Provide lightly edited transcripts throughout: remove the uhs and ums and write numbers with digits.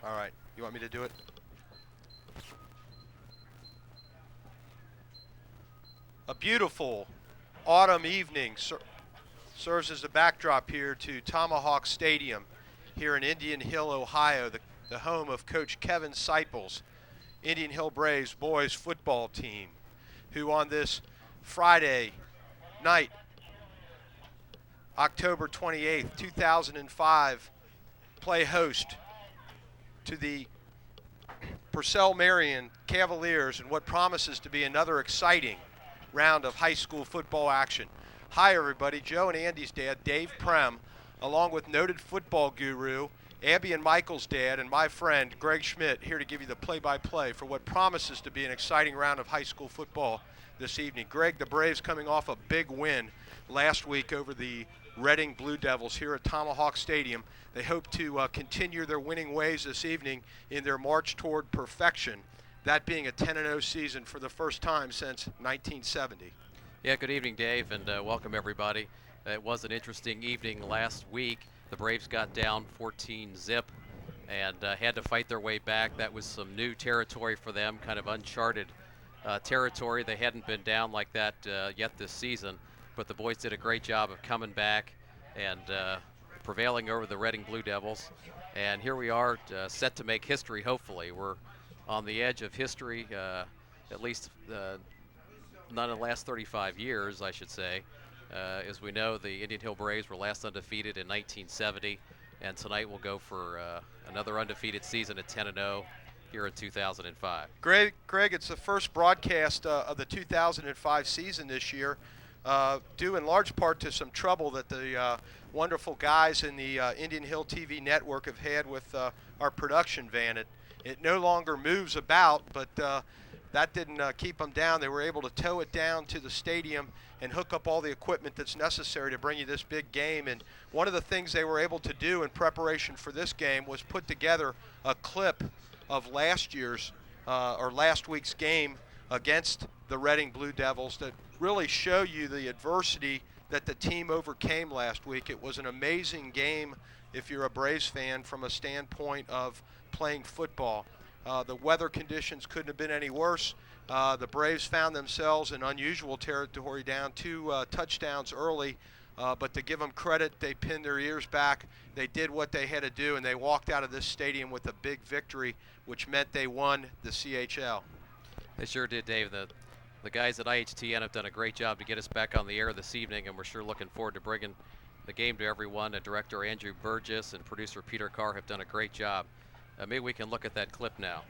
All right. You want me to do it? A beautiful autumn evening serves as a backdrop here to Tomahawk Stadium here in Indian Hill, Ohio, the home of Coach Kevin Seipel's Indian Hill Braves boys football team, who on this Friday night, October 28th, 2005, play host to the Purcell Marion Cavaliers in what promises to be another exciting round of high school football action. Hi everybody, Joe and Andy's dad, Dave Prem, along with noted football guru, Abby and Michael's dad, and my friend, Greg Schmidt, here to give you the play-by-play for what promises to be an exciting round of high school football this evening. Greg, the Braves coming off a big win last week over the Reading Blue Devils here at Tomahawk Stadium. They hope to continue their winning ways this evening in their march toward perfection, that being a 10-0 season for the first time since 1970. Yeah, good evening, Dave, and welcome everybody. It was an interesting evening last week. The Braves got down 14-zip and had to fight their way back. That was some new territory for them, kind of uncharted territory. They hadn't been down like that yet this season, but the boys did a great job of coming back and prevailing over the Reading Blue Devils. And here we are, set to make history, hopefully. We're on the edge of history, at least not in the last 35 years, I should say. As we know, the Indian Hill Braves were last undefeated in 1970, and tonight we'll go for another undefeated season at 10-0 here in 2005. Greg, it's the first broadcast of the 2005 season this year, due in large part to some trouble that the wonderful guys in the Indian Hill TV network have had with our production van. It no longer moves about, but that didn't keep them down. They were able to tow it down to the stadium and hook up all the equipment that's necessary to bring you this big game. And one of the things they were able to do in preparation for this game was put together a clip of last week's game against the Reading Blue Devils that really show you the adversity that the team overcame last week. It was an amazing game if you're a Braves fan from a standpoint of playing football. The weather conditions couldn't have been any worse. The Braves found themselves in unusual territory, down 2 touchdowns early, but to give them credit, they pinned their ears back. They did what they had to do, and they walked out of this stadium with a big victory, which meant they won the CHL. They sure did, Dave. The guys at IHTN have done a great job to get us back on the air this evening, and we're sure looking forward to bringing the game to everyone. Director Andrew Burgess and producer Peter Carr have done a great job. Maybe we can look at that clip now.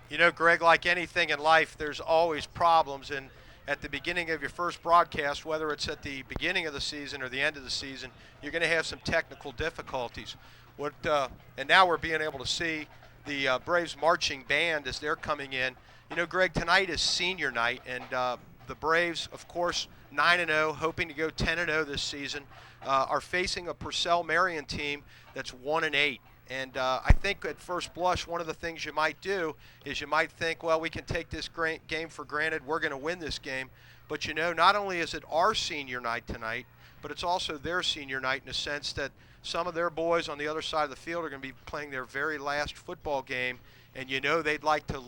You know, Greg, like anything in life, there's always problems, and at the beginning of your first broadcast, whether it's at the beginning of the season or the end of the season, you're going to have some technical difficulties. And now we're being able to see the Braves marching band as they're coming in. You know, Greg, tonight is senior night, and the Braves, of course, 9-0, hoping to go 10-0 this season, are facing a Purcell Marion team that's 1-8. And I think at first blush, one of the things you might do is you might think, well, we can take this game for granted. We're going to win this game. But, you know, not only is it our senior night tonight, but it's also their senior night in the sense that some of their boys on the other side of the field are going to be playing their very last football game. And, you know, they'd like to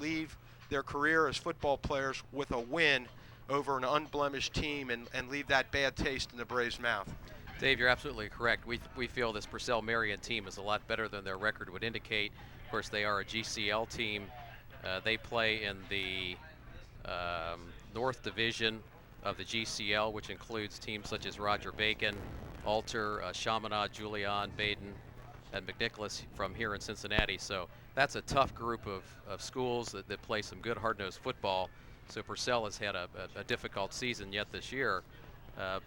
leave their career as football players with a win over an unblemished team and leave that bad taste in the Braves' mouth. Dave, you're absolutely correct. We feel this Purcell Marion team is a lot better than their record would indicate. Of course, they are a GCL team. They play in the North Division of the GCL, which includes teams such as Roger Bacon, Alter, Chaminade, Julian, Baden, and McNicholas from here in Cincinnati. So that's a tough group of schools that play some good hard-nosed football. So Purcell has had a difficult season yet this year.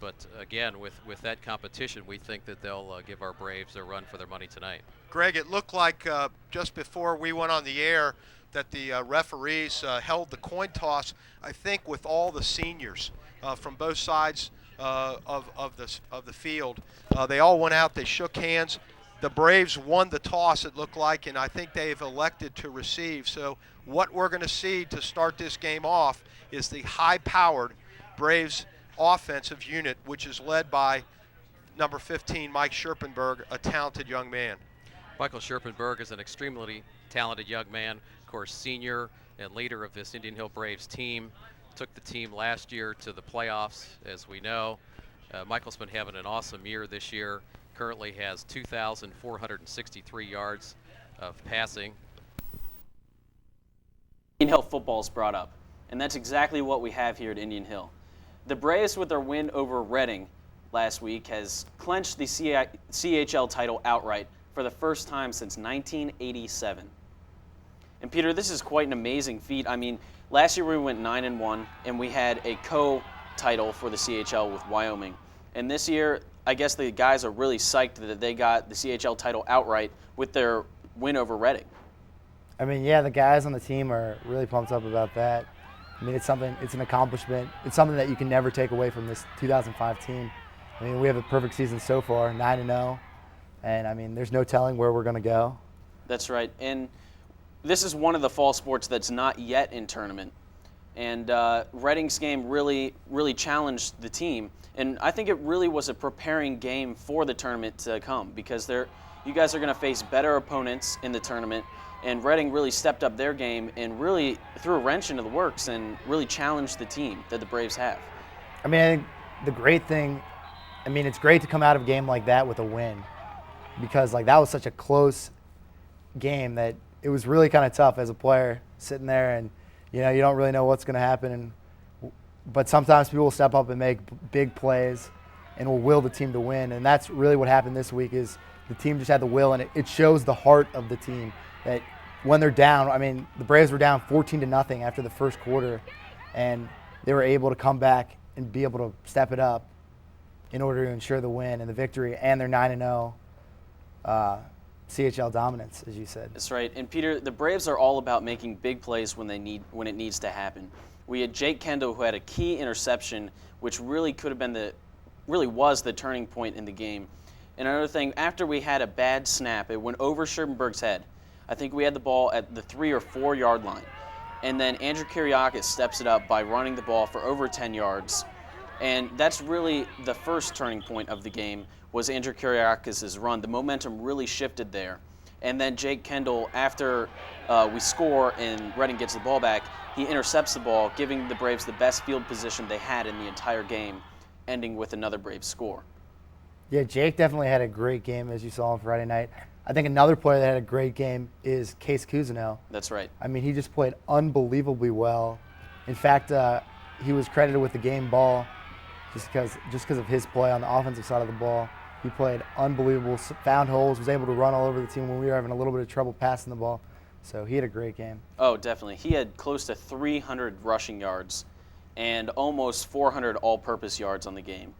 But again, with that competition, we think that they'll give our Braves a run for their money tonight. Greg, it looked like just before we went on the air that the referees held the coin toss, I think, with all the seniors from both sides of the field. They all went out, they shook hands. The Braves won the toss, it looked like, and I think they've elected to receive. So what we're going to see to start this game off is the high-powered Braves offensive unit, which is led by number 15, Mike Scherpenberg, a talented young man. Michael Scherpenberg is an extremely talented young man, of course, senior and leader of this Indian Hill Braves team. Took the team last year to the playoffs, as we know. Michael's been having an awesome year this year. Currently has 2,463 yards of passing. Indian Hill football is brought up, and that's exactly what we have here at Indian Hill. The Braves, with their win over Reading last week, has clinched the CHL title outright for the first time since 1987. And Peter, this is quite an amazing feat. I mean, last year we went 9-1, and we had a co-title for the CHL with Wyoming. And this year, I guess the guys are really psyched that they got the CHL title outright with their win over Reading. I mean, yeah, the guys on the team are really pumped up about that. I mean, it's an accomplishment. It's something that you can never take away from this 2005 team. I mean, we have a perfect season so far, 9-0, and I mean, there's no telling where we're going to go. That's right, and this is one of the fall sports that's not yet in tournament. And Reading's game really challenged the team, and I think it really was a preparing game for the tournament to come, because you guys are going to face better opponents in the tournament, and Reading really stepped up their game and really threw a wrench into the works and really challenged the team that the Braves have. I mean, I think the great thing, I mean, it's great to come out of a game like that with a win, because like that was such a close game that it was really kind of tough as a player sitting there, and you know, you don't really know what's going to happen. But sometimes people will step up and make big plays and will will the team to win. And that's really what happened this week, is the team just had the will, and it shows the heart of the team that when they're down, I mean, the Braves were down 14-0 after the first quarter, and they were able to come back and be able to step it up in order to ensure the win and the victory and their 9-0 CHL dominance, as you said. That's right. And Peter, the Braves are all about making big plays when it needs to happen. We had Jake Kendall, who had a key interception, which really could have been really was the turning point in the game. And another thing, after we had a bad snap, it went over Scherpenberg's head. I think we had the ball at the 3 or 4 yard line. And then Andrew Kiriakis steps it up by running the ball for over 10 yards. And that's really the first turning point of the game, was Andrew Kiriakis' run. The momentum really shifted there. And then Jake Kendall, after we score and Reading gets the ball back, he intercepts the ball, giving the Braves the best field position they had in the entire game, ending with another Braves score. Yeah, Jake definitely had a great game, as you saw on Friday night. I think another player that had a great game is Case Cousineau. That's right. I mean, he just played unbelievably well. In fact, he was credited with the game ball just because of his play on the offensive side of the ball. He played unbelievable, found holes, was able to run all over the team when we were having a little bit of trouble passing the ball. So he had a great game. Oh, definitely. He had close to 300 rushing yards and almost 400 all-purpose yards on the game.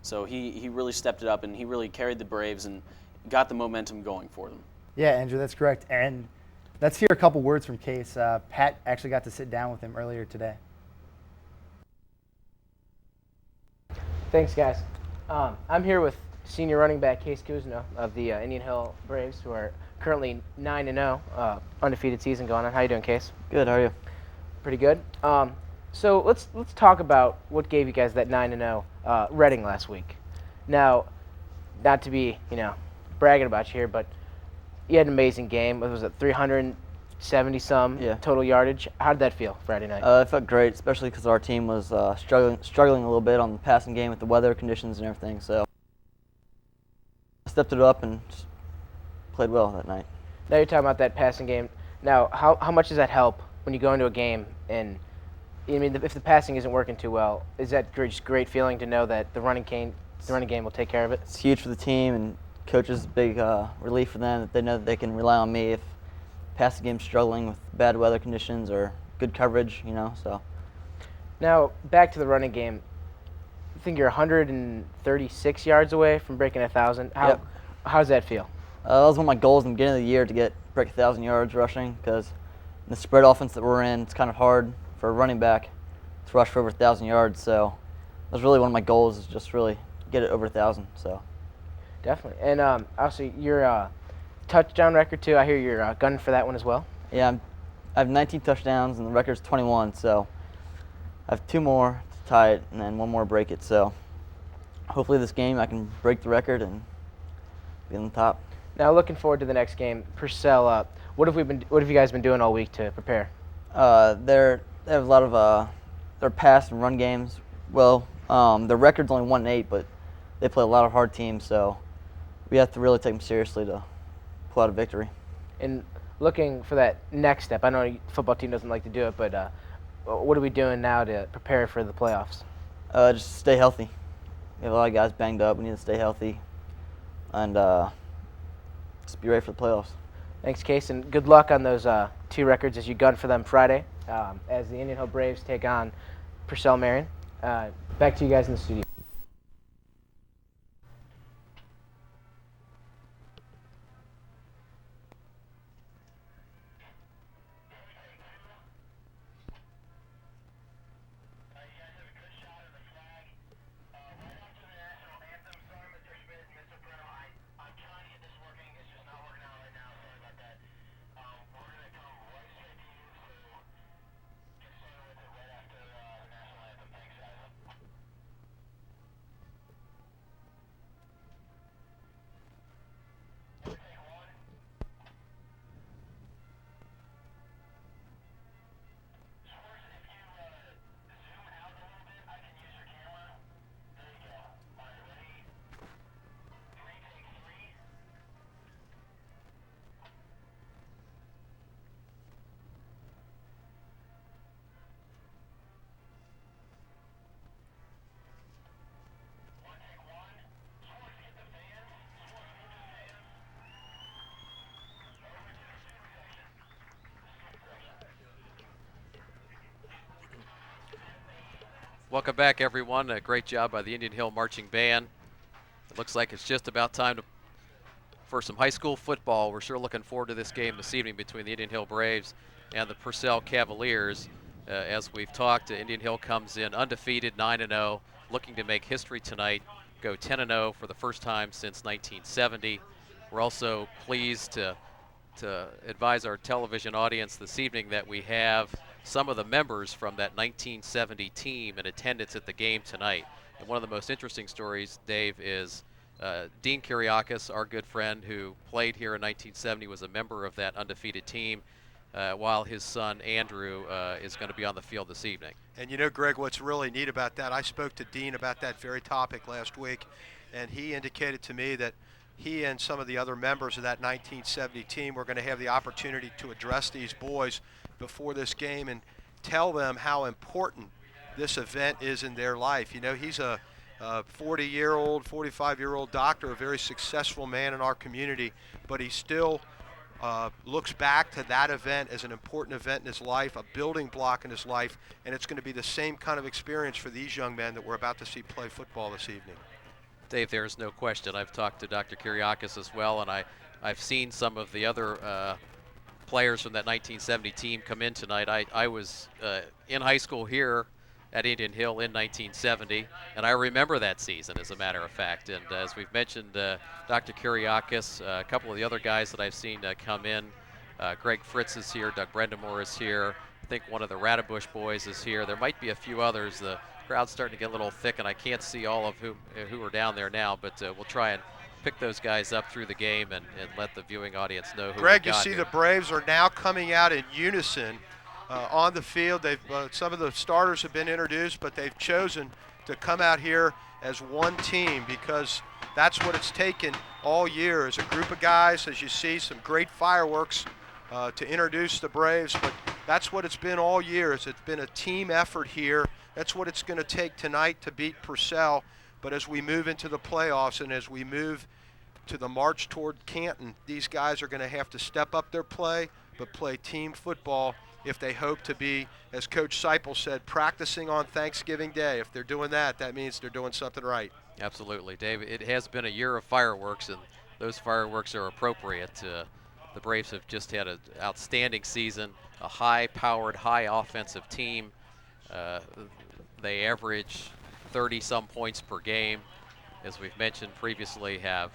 So he really stepped it up, and he really carried the Braves and got the momentum going for them. Yeah, Andrew, that's correct. And let's hear a couple words from Case. Pat actually got to sit down with him earlier today. Thanks, guys. I'm here with senior running back Case Cousineau of the Indian Hill Braves, who are currently 9-0, undefeated season going on. How you doing, Case? Good. How are you? Pretty good. So let's talk about what gave you guys that 9-0 Reading last week. Now, not to be bragging about you here, but you had an amazing game. What was it, 370 some total yardage? How did that feel Friday night? It felt great, especially because our team was struggling a little bit on the passing game with the weather conditions and everything. So I stepped it up and just played well that night. Now you're talking about that passing game. Now, how much does that help when you go into a game and if the passing isn't working too well? Is that just great feeling to know that the running game will take care of it? It's huge for the team, and coaches, big relief for them that they know that they can rely on me if passing game's struggling with bad weather conditions or good coverage, so. Now, back to the running game. I think you're 136 yards away from breaking 1,000. How does that feel? That was one of my goals in the beginning of the year, to break 1,000 yards rushing, because in the spread offense that we're in, it's kind of hard for a running back to rush for over 1,000 yards. So that was really one of my goals, is just really get it over 1,000. So definitely. And also your touchdown record too. I hear you're gunning for that one as well. Yeah, I have 19 touchdowns and the record's 21. So I have 2 more to tie it and then 1 more to break it. So hopefully this game I can break the record and be on the top. Now, looking forward to the next game, Purcell. What have you guys been doing all week to prepare? They have a lot of their pass and run games. Well, their record's only 1-8, but they play a lot of hard teams, so we have to really take them seriously to pull out a victory. And looking for that next step, I know the football team doesn't like to do it, but what are we doing now to prepare for the playoffs? Just stay healthy. We have a lot of guys banged up. We need to stay healthy and just be ready for the playoffs. Thanks, Case, and good luck on those 2 records as you gun for them Friday as the Indian Hill Braves take on Purcell Marion. Back to you guys in the studio. Welcome back, everyone. A great job by the Indian Hill Marching Band. It looks like it's just about time for some high school football. We're sure looking forward to this game this evening between the Indian Hill Braves and the Purcell Cavaliers. As we've talked, Indian Hill comes in undefeated, 9-0, looking to make history tonight, go 10-0 for the first time since 1970. We're also pleased to advise our television audience this evening that we have some of the members from that 1970 team in attendance at the game tonight. And one of the most interesting stories, Dave, is Dean Kyriakis, our good friend who played here in 1970, was a member of that undefeated team, while his son Andrew is going to be on the field this evening. And you know, Greg, what's really neat about that, I spoke to Dean about that very topic last week, and he indicated to me that he and some of the other members of that 1970 team were going to have the opportunity to address these boys before this game and tell them how important this event is in their life. You know, he's a 40-year-old, 45-year-old doctor, a very successful man in our community, but he still looks back to that event as an important event in his life, a building block in his life, and it's going to be the same kind of experience for these young men that we're about to see play football this evening. Dave, there's no question. I've talked to Dr. Kyriakis as well, and I've seen some of the other players from that 1970 team come in tonight. I was in high school here at Indian Hill in 1970, and I remember that season, as a matter of fact. And as we've mentioned, Dr. Kyriakis, a couple of the other guys that I've seen come in, Greg Fritz is here, Doug Brendamore is here, I think one of the Radabush boys is here. There might be a few others. The crowd's starting to get a little thick, and I can't see all of who are down there now, but we'll try and pick those guys up through the game and let the viewing audience know who Greg, we got you see here. the Braves are now coming out in unison on the field. They've some of the starters have been introduced, but they've chosen to come out here as one team because that's what it's taken all year as a group of guys. As you see, some great fireworks to introduce the Braves, but that's what it's been all year. It's been a team effort here. That's what it's going to take tonight to beat Purcell. But as we move into the playoffs and as we move to the march toward Canton, these guys are going to have to step up their play, but play team football if they hope to be, as Coach Seipel said, practicing on Thanksgiving Day. If they're doing that, that means they're doing something right. Absolutely, Dave. It has been a year of fireworks, and those fireworks are appropriate. The Braves have just had an outstanding season, a high-powered, high-offensive team. They average 30-some points per game. As we've mentioned previously, have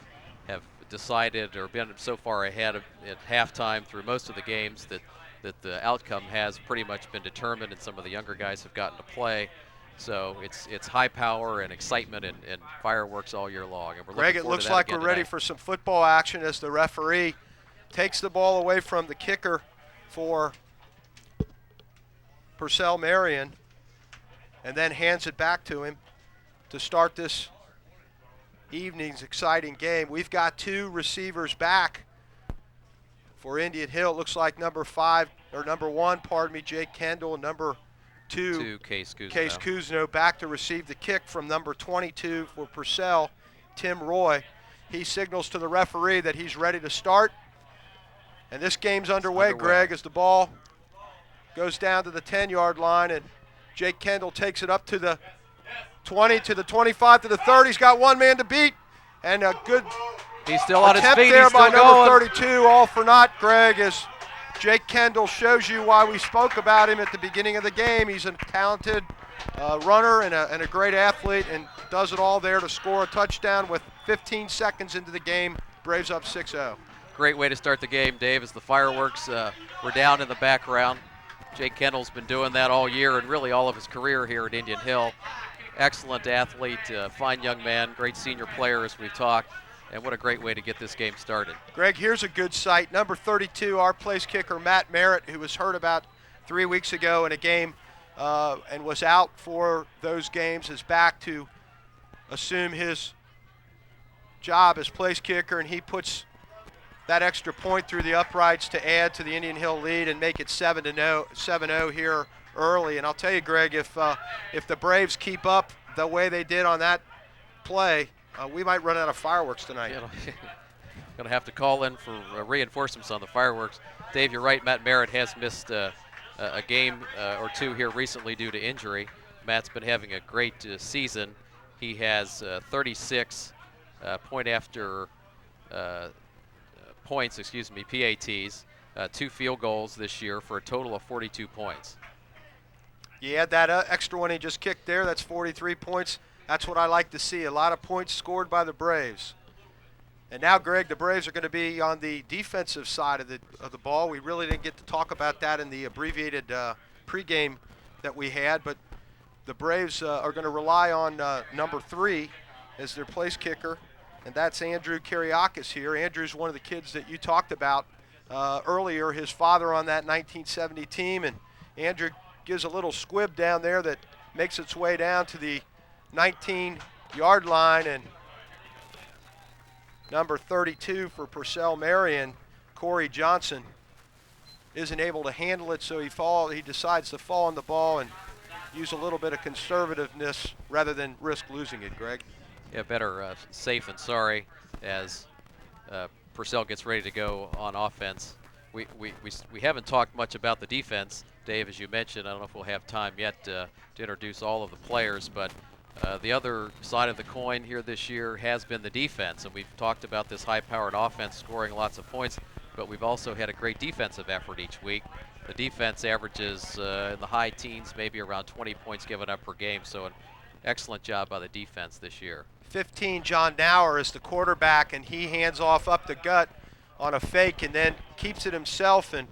decided or been so far ahead at halftime through most of the games that the outcome has pretty much been determined, and some of the younger guys have gotten to play. So it's high power and excitement and fireworks all year long. And we're Greg, looking it forward looks to that like again we're ready tonight. for some football action as the referee takes the ball away from the kicker for Purcell Marion and then hands it back to him to start this evening's exciting game. We've got 2 receivers back for Indian Hill. It looks like number 1, pardon me, Jake Kendall, and number 2, To Case Kuzno. Case Kuzno, back to receive the kick from number 22 for Purcell, Tim Roy. He signals to the referee that he's ready to start. And this game's underway, Greg, as the ball goes down to the 10-yard line, and Jake Kendall takes it up to the 20, to the 25, to the 30. He's got one man to beat, and a good He's still on his attempt feet. there He's by still number going. 32, all for naught, Greg, as Jake Kendall shows you why we spoke about him at the beginning of the game. He's a talented runner and a great athlete, and does it all there to score a touchdown with 15 seconds into the game. Braves up 6-0. Great way to start the game, Dave, as the fireworks were down in the background. Jake Kendall's been doing that all year and really all of his career here at Indian Hill. Excellent athlete, fine young man, great senior player as we've talked, and what a great way to get this game started. Greg, here's a good sight. Number 32, our place kicker, Matt Merritt, who was hurt about 3 weeks ago in a game and was out for those games, is back to assume his job as place kicker, and he puts that extra point through the uprights to add to the Indian Hill lead and make it 7-0 here early. And I'll tell you, Greg, if the Braves keep up the way they did on that play, we might run out of fireworks tonight. Going to have to call in for reinforcements on the fireworks. Dave, you're right. Matt Merritt has missed a game or 2 here recently due to injury. Matt's been having a great season. He has 36 point after points, PATs, 2 field goals this year for a total of 42 points. You add that extra one he just kicked there, that's 43 points. That's what I like to see, a lot of points scored by the Braves. And now, Greg, the Braves are going to be on the defensive side of the ball. We really didn't get to talk about that in the abbreviated pregame that we had, but the Braves are going to rely on number 3 as their place kicker, and that's Andrew Kiriakis here. Andrew's one of the kids that you talked about earlier, his father on that 1970 team, and Andrew gives a little squib down there that makes its way down to the 19-yard line, and number 32 for Purcell Marion, Corey Johnson, isn't able to handle it, so he decides to fall on the ball and use a little bit of conservativeness rather than risk losing it, Greg. Yeah, better safe than sorry as Purcell gets ready to go on offense. We haven't talked much about the defense, Dave, as you mentioned. I don't know if we'll have time yet to introduce all of the players, but the other side of the coin here this year has been the defense, and we've talked about this high-powered offense scoring lots of points, but we've also had a great defensive effort each week. The defense averages in the high teens, maybe around 20 points given up per game, so an excellent job by the defense this year. 15, John Nauer is the quarterback, and he hands off up the gut on a fake and then keeps it himself and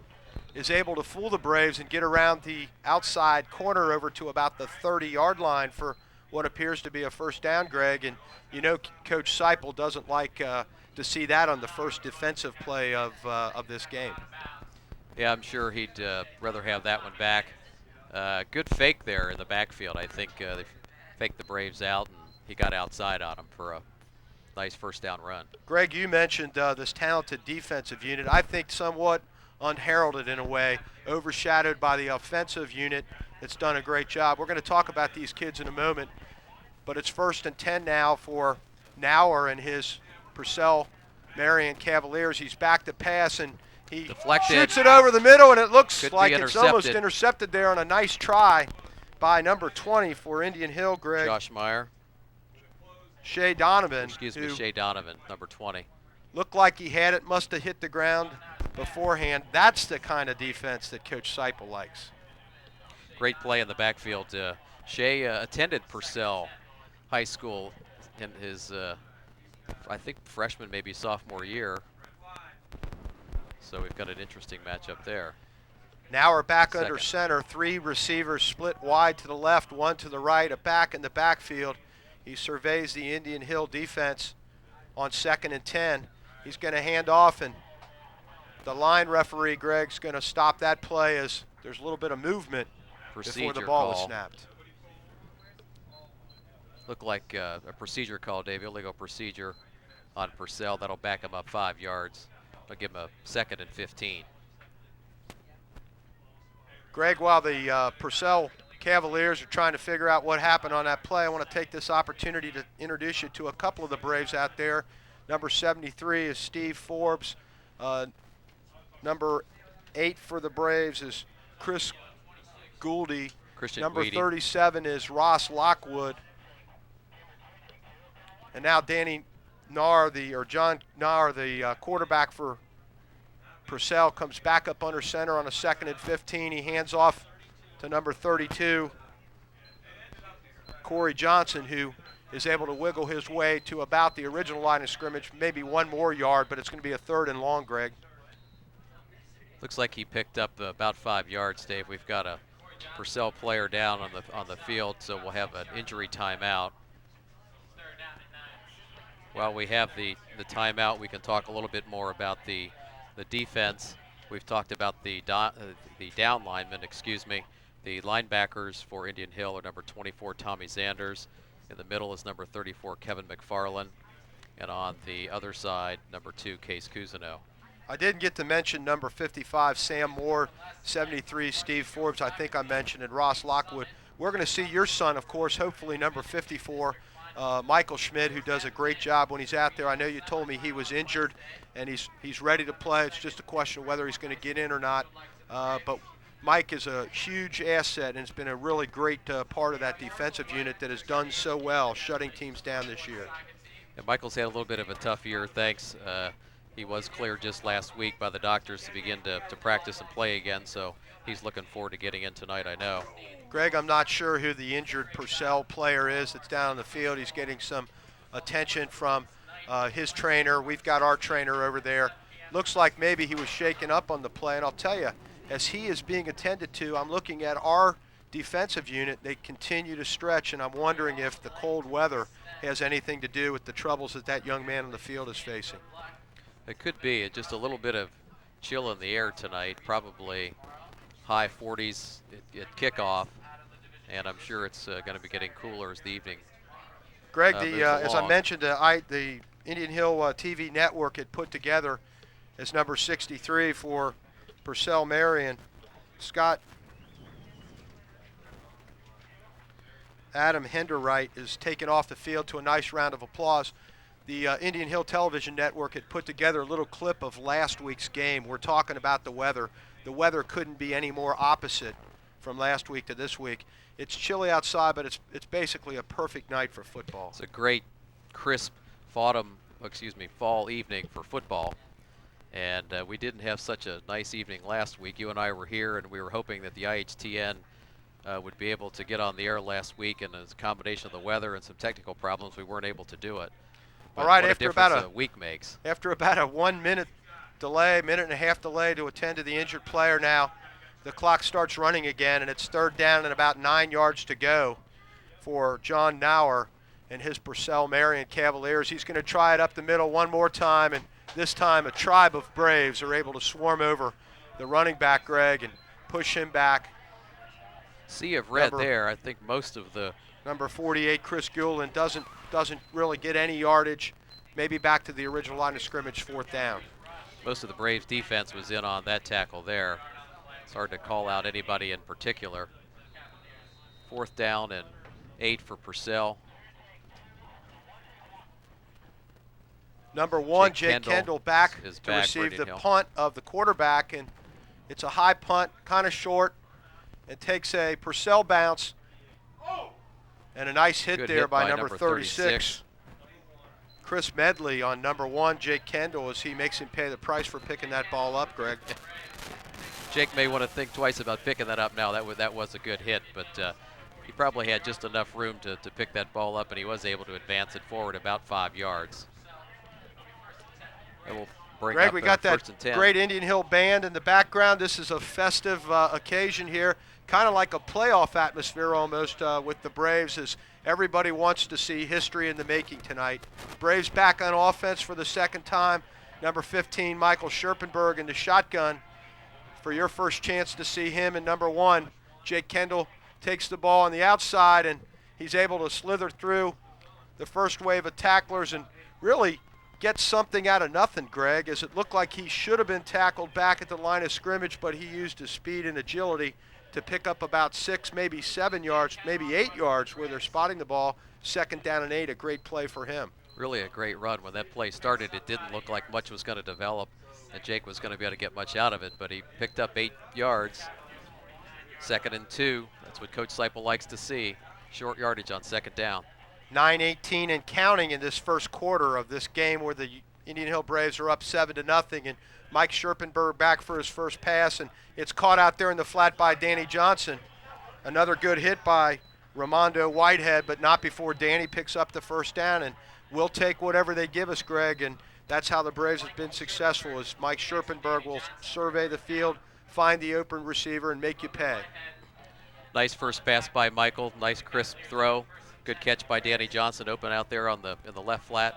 is able to fool the Braves and get around the outside corner over to about the 30-yard line for what appears to be a first down, Greg. And you know Coach Seipel doesn't like to see that on the first defensive play of this game. Yeah, I'm sure he'd rather have that one back. Good fake there in the backfield. I think they faked the Braves out, and he got outside on him for a nice first down run. Greg, you mentioned this talented defensive unit. I think somewhat unheralded in a way, overshadowed by the offensive unit that's done a great job. We're going to talk about these kids in a moment, but it's 1st and 10 now for Nauer and his Purcell Marion Cavaliers. He's back to pass, and he Deflected. shoots it over the middle, and it looks Could be like it's almost intercepted. intercepted there on a nice try by number 20 for Indian Hill, Greg. Josh Meyer. Shea Donovan, Excuse me, who Shea Donovan, number 20. looked like he had it, must have hit the ground beforehand. That's the kind of defense that Coach Seipel likes. Great play in the backfield. Shea attended Purcell High School in his, I think, freshman, maybe sophomore year. So we've got an interesting matchup there. Now we're back under Second. center. 3 receivers split wide to the left, 1 to the right, a back in the backfield. He surveys the Indian Hill defense on 2nd and 10. He's going to hand off, and the line referee, Greg's going to stop that play as there's a little bit of movement before the ball is snapped. Looked like a procedure call, Dave, illegal procedure on Purcell. That'll back him up 5 yards. I'll give him a 2nd and 15. Greg, while the Purcell Cavaliers are trying to figure out what happened on that play, I want to take this opportunity to introduce you to a couple of the Braves out there. Number 73 is Steve Forbes. Number 8 for the Braves is Chris Gouldy. Number Guidi. 37 is Ross Lockwood. And now Danny Nahr, John Nahr, the quarterback for Purcell, comes back up under center on a 2nd and 15. He hands off to number 32, Corey Johnson, who is able to wiggle his way to about the original line of scrimmage, maybe 1 more yard, but it's going to be a 3rd and long, Greg. Looks like he picked up about 5 yards, Dave. We've got a Purcell player down on the field, so we'll have an injury timeout. While we have the timeout, we can talk a little bit more about the defense. We've talked about the down linemen, excuse me. The linebackers for Indian Hill are number 24, Tommy Zanders. In the middle is number 34, Kevin McFarland. And on the other side, number 2, Case Cousineau. I didn't get to mention number 55, Sam Moore, 73, Steve Forbes, I think I mentioned, and Ross Lockwood. We're going to see your son, of course, hopefully number 54, Michael Schmidt, who does a great job when he's out there. I know you told me he was injured, and he's ready to play. It's just a question of whether he's going to get in or not. But Mike is a huge asset, and it's been a really great part of that defensive unit that has done so well, shutting teams down this year. And Michael's had a little bit of a tough year, thanks. He was cleared just last week by the doctors to begin to practice and play again, so he's looking forward to getting in tonight, I know. Greg, I'm not sure who the injured Purcell player is that's down on the field. He's getting some attention from his trainer. We've got our trainer over there. Looks like maybe he was shaken up on the play, and I'll tell you, as he is being attended to, I'm looking at our defensive unit. They continue to stretch, and I'm wondering if the cold weather has anything to do with the troubles that young man on the field is facing. It could be just a little bit of chill in the air tonight, probably high 40s at kickoff, and I'm sure it's going to be getting cooler as the evening Greg, moves as I along. mentioned, the Indian Hill TV network had put together as number 63 for Purcell Marion, Scott Adam Henderwright is taken off the field to a nice round of applause. The Indian Hill Television Network had put together a little clip of last week's game. We're talking about the weather. The weather couldn't be any more opposite from last week to this week. It's chilly outside, but it's basically a perfect night for football. It's a great, crisp fall evening for football. And we didn't have such a nice evening last week. You and I were here, and we were hoping that the IHTN would be able to get on the air last week, and as a combination of the weather and some technical problems, we weren't able to do it. But all right, what after a difference about a week makes. After about a 1 minute delay, minute and a half delay to attend to the injured player now, the clock starts running again, and it's 3rd down and about 9 yards to go for John Nahr and his Purcell Marion Cavaliers. He's going to try it up the middle one more time, and this time a tribe of Braves are able to swarm over the running back, Greg, and push him back. Sea of red there. I think most of the Number 48, Chris Gulen, doesn't really get any yardage. Maybe back to the original line of scrimmage, 4th down. most of the Braves defense was in on that tackle there. It's hard to call out anybody in particular. 4th down and 8 for Purcell. Number 1, Jake Kendall back is to back, receive Indian the Hill. punt of the quarterback, and it's a high punt, kind of short. It takes a Purcell bounce, and a nice hit Good there hit by by number 36. Chris Medley on number 1, Jake Kendall, as he makes him pay the price for picking that ball up, Greg. Jake may want to think twice about picking that up now. That was a good hit, but he probably had just enough room to pick that ball up, and he was able to advance it forward about 5 yards. It will bring Greg, up we got that first and 10. great Indian Hill band in the background. This is a festive occasion here, kind of like a playoff atmosphere almost with the Braves, as everybody wants to see history in the making tonight. Braves back on offense for the second time. Number 15, Michael Scherpenberg in the shotgun. For your first chance to see him in number 1, Jake Kendall takes the ball on the outside, and he's able to slither through the first wave of tacklers and really get something out of nothing, Greg, as it looked like he should have been tackled back at the line of scrimmage, but he used his speed and agility to pick up about 6, maybe 7 yards, maybe 8 yards where they're spotting the ball. 2nd down and 8, a great play for him. Really a great run. When that play started, it didn't look like much was going to develop and Jake was going to be able to get much out of it, but he picked up 8 yards. 2nd and 2. That's what Coach Seipel likes to see. Short yardage on 2nd down. 9:18 and counting in this first quarter of this game where the Indian Hill Braves are up 7-0, and Mike Scherpenberg back for his first pass, and it's caught out there in the flat by Danny Johnson. Another good hit by Ramondo Whitehead, but not before Danny picks up the first down, and we'll take whatever they give us, Greg, and that's how the Braves have been successful, as Mike Scherpenberg will survey the field, find the open receiver, and make you pay. Nice first pass by Michael, nice crisp throw. Good catch by Danny Johnson, open out there on in the left flat.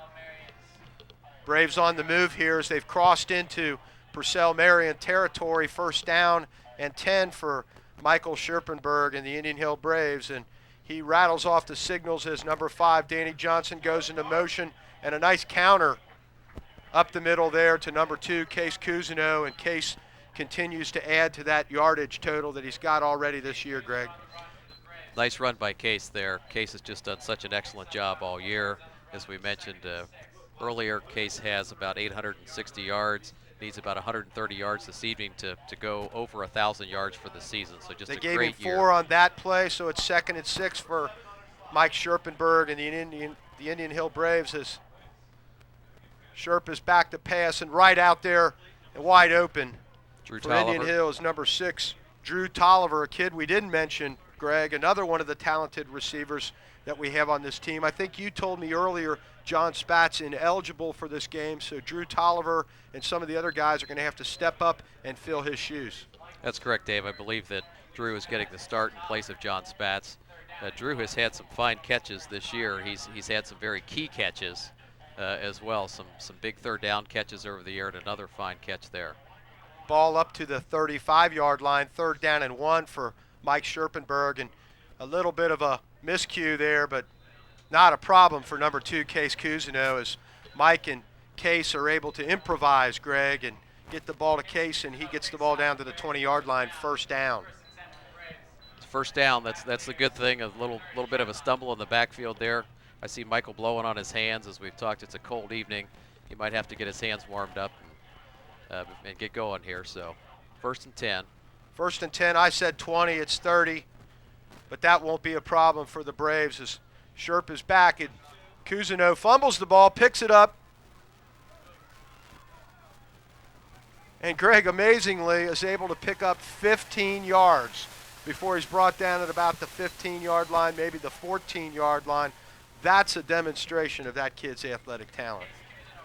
Braves on the move here as they've crossed into Purcell Marion territory. 1st down and 10 for Michael Scherpenberg and the Indian Hill Braves, and he rattles off the signals as number 5, Danny Johnson, goes into motion, and a nice counter up the middle there to number 2, Case Cousineau, and Case continues to add to that yardage total that he's got already this year, Greg. Nice run by Case there. Case has just done such an excellent job all year. As we mentioned earlier, Case has about 860 yards, needs about 130 yards this evening to go over 1,000 yards for the season. So just they a gave great him year. 4 on that play, so it's 2nd and 6 for Mike Scherpenberg and the Indian Hill Braves, as Sherp is back to pass, and right out there and wide open Drew for Indian Tolliver. Hill is number 6, Drew Tolliver, a kid we didn't mention, Greg, another one of the talented receivers that we have on this team. I think you told me earlier John Spat's ineligible for this game, so Drew Tolliver and some of the other guys are going to have to step up and fill his shoes. That's correct, Dave. I believe that Drew is getting the start in place of John Spatz. Drew has had some fine catches this year. He's had some very key catches as well. Some big 3rd down catches over the year, and another fine catch there. Ball up to the 35-yard line, 3rd down and 1 for Mike Scherpenberg, and a little bit of a miscue there, but not a problem for number 2, Case Cousineau, as Mike and Case are able to improvise, Greg, and get the ball to Case, and he gets the ball down to the 20-yard line, 1st down. 1st down, that's the good thing. A little bit of a stumble in the backfield there. I see Michael blowing on his hands. As we've talked, it's a cold evening. He might have to get his hands warmed up and get going here. So 1st and 10. 1st and 10, I said 20, it's 30, but that won't be a problem for the Braves as Sherp is back, and Cousineau fumbles the ball, picks it up, and Greg amazingly is able to pick up 15 yards before he's brought down at about the 15-yard line, maybe the 14-yard line. That's a demonstration of that kid's athletic talent.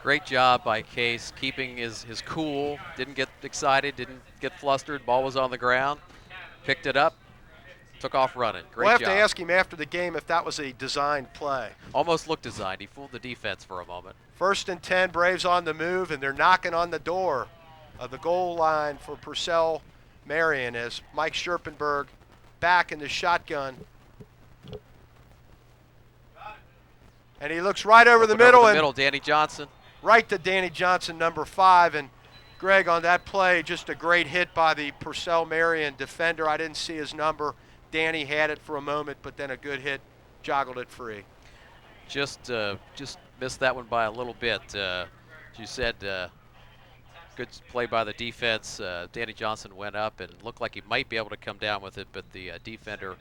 Great job by Case, keeping his cool, didn't get excited, didn't get flustered, ball was on the ground, picked it up, took off running. Great We'll have job. to ask him after the game if that was a designed play. Almost looked designed. He fooled the defense for a moment. 1st and 10, Braves on the move, and they're knocking on the door of the goal line for Purcell Marion as Mike Scherpenberg back in the shotgun. And he looks right over the middle, and Danny Johnson. right to Danny Johnson, number 5. And Greg, on that play, just a great hit by the Purcell Marion defender. I didn't see his number. Danny had it for a moment, but then a good hit joggled it free. Just missed that one by a little bit. As you said, good play by the defense. Danny Johnson went up and looked like he might be able to come down with it, but the defender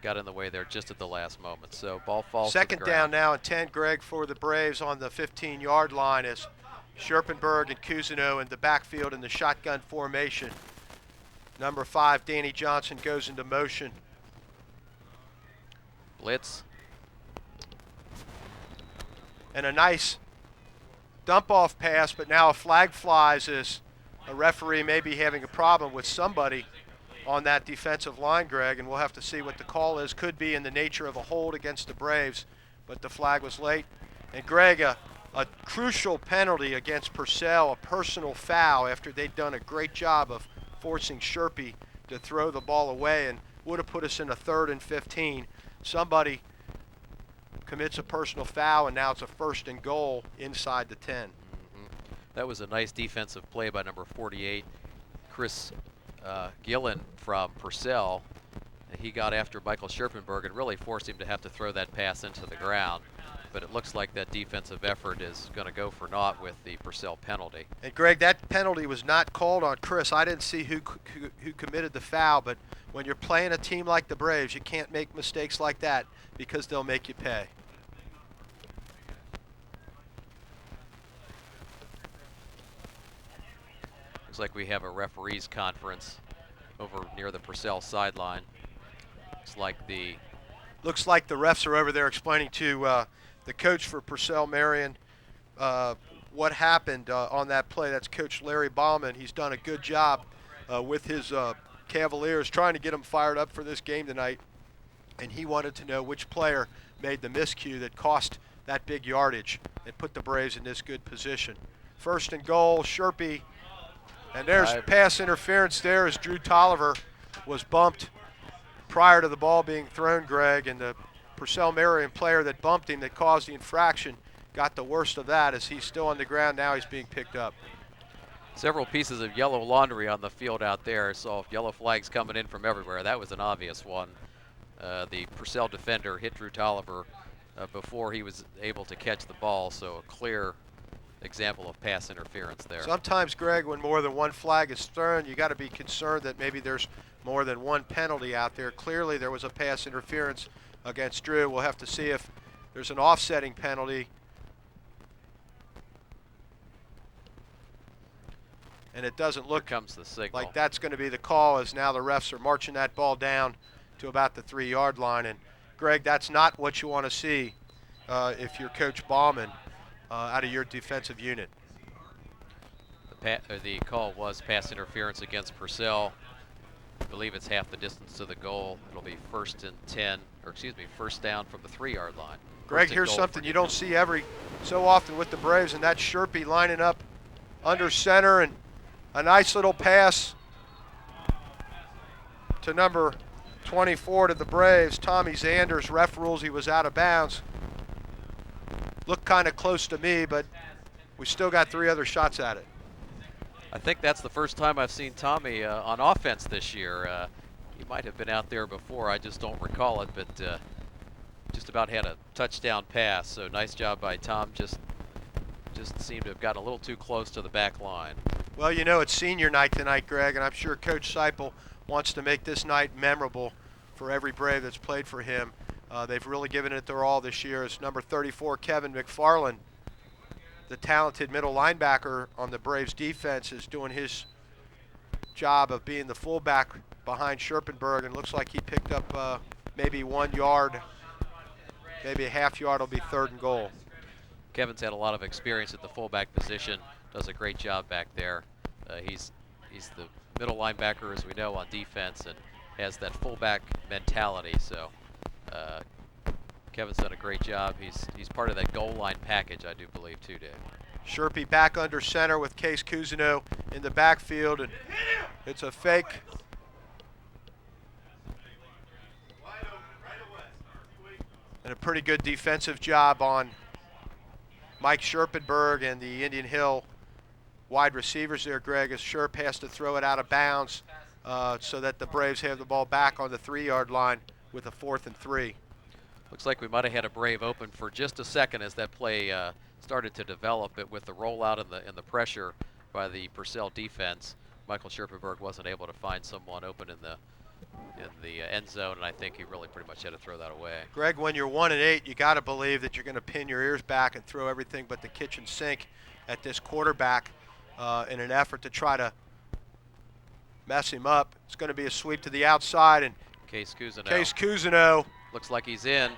got in the way there just at the last moment. So ball falls to the 2nd ground. down now and 10, Greg, for the Braves on the 15-yard line as Scherpenberg and Cousineau in the backfield in the shotgun formation. Number 5, Danny Johnson, goes into motion. Blitz. And a nice dump-off pass, but now a flag flies as a referee may be having a problem with somebody on that defensive line, Greg, and we'll have to see what the call is. Could be in the nature of a hold against the Braves, but the flag was late. And Greg, a crucial penalty against Purcell, a personal foul after they'd done a great job of forcing Sherpy to throw the ball away and would have put us in a 3rd and 15. Somebody commits a personal foul, and now it's a 1st and goal inside the 10. That was a nice defensive play by number 48, Chris Gillen from Purcell. He got after Michael Scherpenberg and really forced him to have to throw that pass into the ground. But it looks like that defensive effort is going to go for naught with the Purcell penalty. And Greg, that penalty was not called on Chris. I didn't see who committed the foul, but when you're playing a team like the Braves, you can't make mistakes like that because they'll make you pay. Looks like we have a referees conference over near the Purcell sideline. Looks like the refs are over there explaining to the coach for Purcell Marion what happened on that play. That's Coach Larry Bauman. He's done a good job with his Cavaliers, trying to get them fired up for this game tonight. And he wanted to know which player made the miscue that cost that big yardage and put the Braves in this good position. 1st and goal, Sherpy. And there's pass interference there as Drew Tolliver was bumped prior to the ball being thrown, Greg, and the Purcell Marion player that bumped him that caused the infraction got the worst of that as he's still on the ground. Now he's being picked up. Several pieces of yellow laundry on the field out there. So yellow flags coming in from everywhere. That was an obvious one. The Purcell defender hit Drew Tolliver before he was able to catch the ball, so a clear example of pass interference there. Sometimes, Greg, when more than one flag is thrown, you got to be concerned that maybe there's more than one penalty out there. Clearly there was a pass interference against Drew. We'll have to see if there's an offsetting penalty. And it doesn't look comes the signal. like that's going to be the call, as now the refs are marching that ball down to about the 3-yard line. And Greg, that's not what you want to see if you're Coach Bauman out of your defensive unit. The call was pass interference against Purcell. I believe it's half the distance to the goal. It'll be 1st and 10, or excuse me, 1st down from the 3-yard line. Greg, here's something you don't see every so often with the Braves, and that's Sherpy lining up under center, and a nice little pass to number 24 to the Braves. Tommy Zanders, ref rules he was out of bounds. Looked kind of close to me, but we still got 3 other shots at it. I think that's the first time I've seen Tommy on offense this year. He might have been out there before, I just don't recall it, but just about had a touchdown pass. So nice job by Tom. Just seemed to have gotten a little too close to the back line. Well, you know, it's senior night tonight, Greg, and I'm sure Coach Seipel wants to make this night memorable for every Brave that's played for him. They've really given it their all this year. As number 34, Kevin McFarland, the talented middle linebacker on the Braves defense, is doing his job of being the fullback behind Scherpenberg, and looks like he picked up maybe 1 yard, maybe a half yard. Will be 3rd and goal. Kevin's had a lot of experience at the fullback position, does a great job back there. He's the middle linebacker, as we know, on defense, and has that fullback mentality. So Kevin's done a great job. He's part of that goal line package, I do believe, too, Dave. Sherpy back under center with Case Cousineau in the backfield, and it's a fake. And a pretty good defensive job on Mike Scherpenberg and the Indian Hill wide receivers there, Greg, as Sherp has to throw it out of bounds so that the Braves have the ball back on the 3-yard line with a 4th and 3. Looks like we might have had a Brave open for just a second as that play started to develop. It with the rollout and the pressure by the Purcell defense. Michael Scherpenberg wasn't able to find someone open in the end zone, and I think he really pretty much had to throw that away. Greg, when you're 1-8, you got to believe that you're going to pin your ears back and throw everything but the kitchen sink at this quarterback in an effort to try to mess him up. It's going to be a sweep to the outside, and Case Cousineau looks like he's in.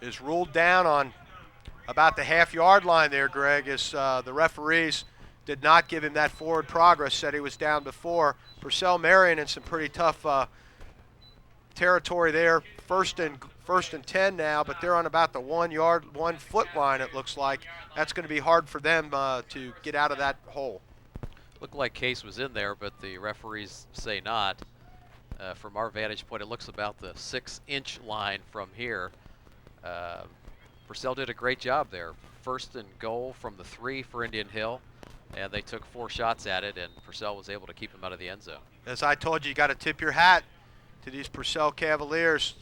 Is ruled down on about the half-yard line there, Greg, as the referees did not give him that forward progress, said he was down before. Purcell Marion in some pretty tough territory there. First and 10 now, but they're on about the 1 foot line, it looks like. That's going to be hard for them to get out of that hole. Looked like Case was in there, but the referees say not. From our vantage point, it looks about the 6-inch line from here. Purcell did a great job there. First and goal from the 3 for Indian Hill, and they took 4 shots at it, and Purcell was able to keep him out of the end zone. As I told you, you got to tip your hat to these Purcell Cavaliers.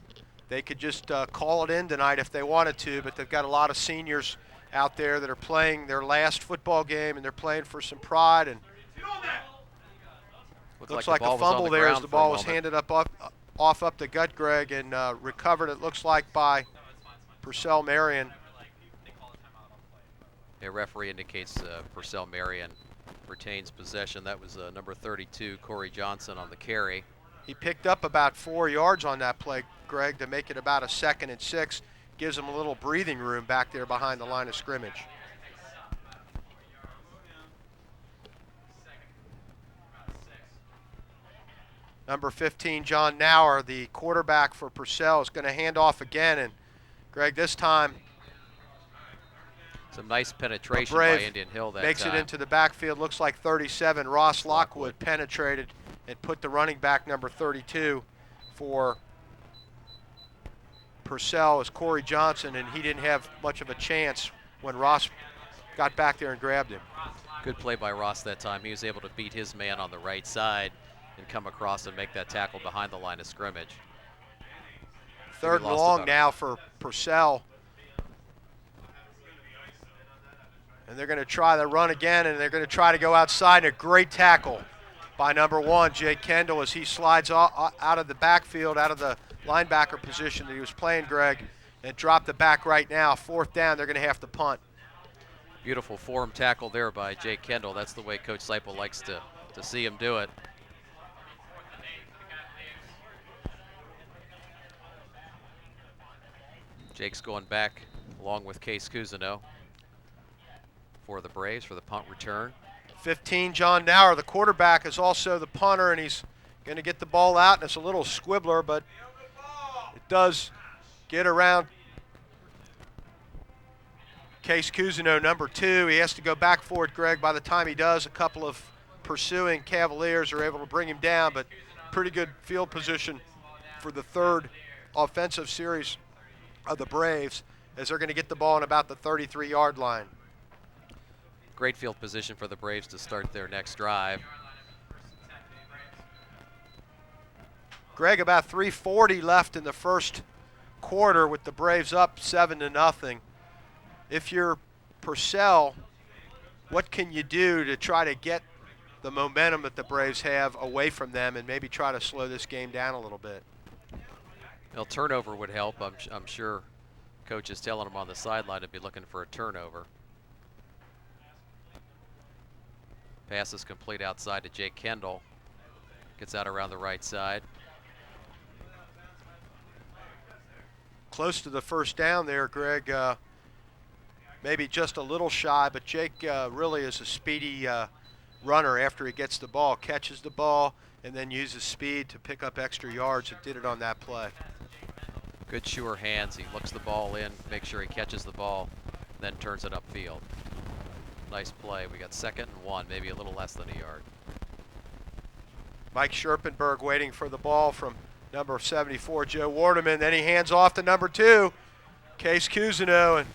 They could just call it in tonight if they wanted to, but they've got a lot of seniors out there that are playing their last football game, and they're playing for some pride. And looks like a fumble there as the ball was handed up the gut, Greg, and recovered, it looks like, by Purcell Marion. A referee indicates Purcell Marion retains possession. That was number 32, Corey Johnson, on the carry. He picked up about 4 yards on that play, Greg, to make it about a 2nd and 6. Gives him a little breathing room back there behind the line of scrimmage. Number 15, John Nauer, the quarterback for Purcell, is going to hand off again. And, Greg, this time some nice penetration by Indian Hill that makes time. it into the backfield. Looks like 37. Ross Lockwood penetrated and put the running back, number 32, for Purcell, as Corey Johnson, and he didn't have much of a chance when Ross got back there and grabbed him. Good play by Ross that time. He was able to beat his man on the right side and come across and make that tackle behind the line of scrimmage. 3rd and long now for Purcell. And they're going to try the run again, and they're going to try to go outside. And a great tackle by number 1, Jake Kendall, as he slides out of the backfield, out of the linebacker position that he was playing, Greg, and dropped the back right now. 4th down, they're going to have to punt. Beautiful form tackle there by Jake Kendall. That's the way Coach Seipel likes to see him do it. Jake's going back along with Case Cousineau for the Braves for the punt return. 15, John Nauer, the quarterback, is also the punter, and he's going to get the ball out, and it's a little squibbler, but it does get around Case Cousineau, number 2. He has to go back for it, Greg. By the time he does, a couple of pursuing Cavaliers are able to bring him down, but pretty good field position for the 3rd offensive series of the Braves, as they're going to get the ball on about the 33-yard line. Great field position for the Braves to start their next drive. Greg, about 3:40 left in the first quarter with the Braves up 7-0. If you're Purcell, what can you do to try to get the momentum that the Braves have away from them and maybe try to slow this game down a little bit? Well, turnover would help. I'm sure Coach is telling them on the sideline to be looking for a turnover. Pass is complete outside to Jake Kendall. Gets out around the right side. Close to the first down there, Greg. Maybe just a little shy, but Jake really is a speedy runner after he gets the ball. Catches the ball and then uses speed to pick up extra yards, and did it on that play. Good sure hands. He looks the ball in, makes sure he catches the ball, then turns it upfield. Nice play. We got 2nd and 1, maybe a little less than a yard. Mike Scherpenberg waiting for the ball from number 74, Joe Wardeman. Then he hands off to number 2, Case Cousineau. And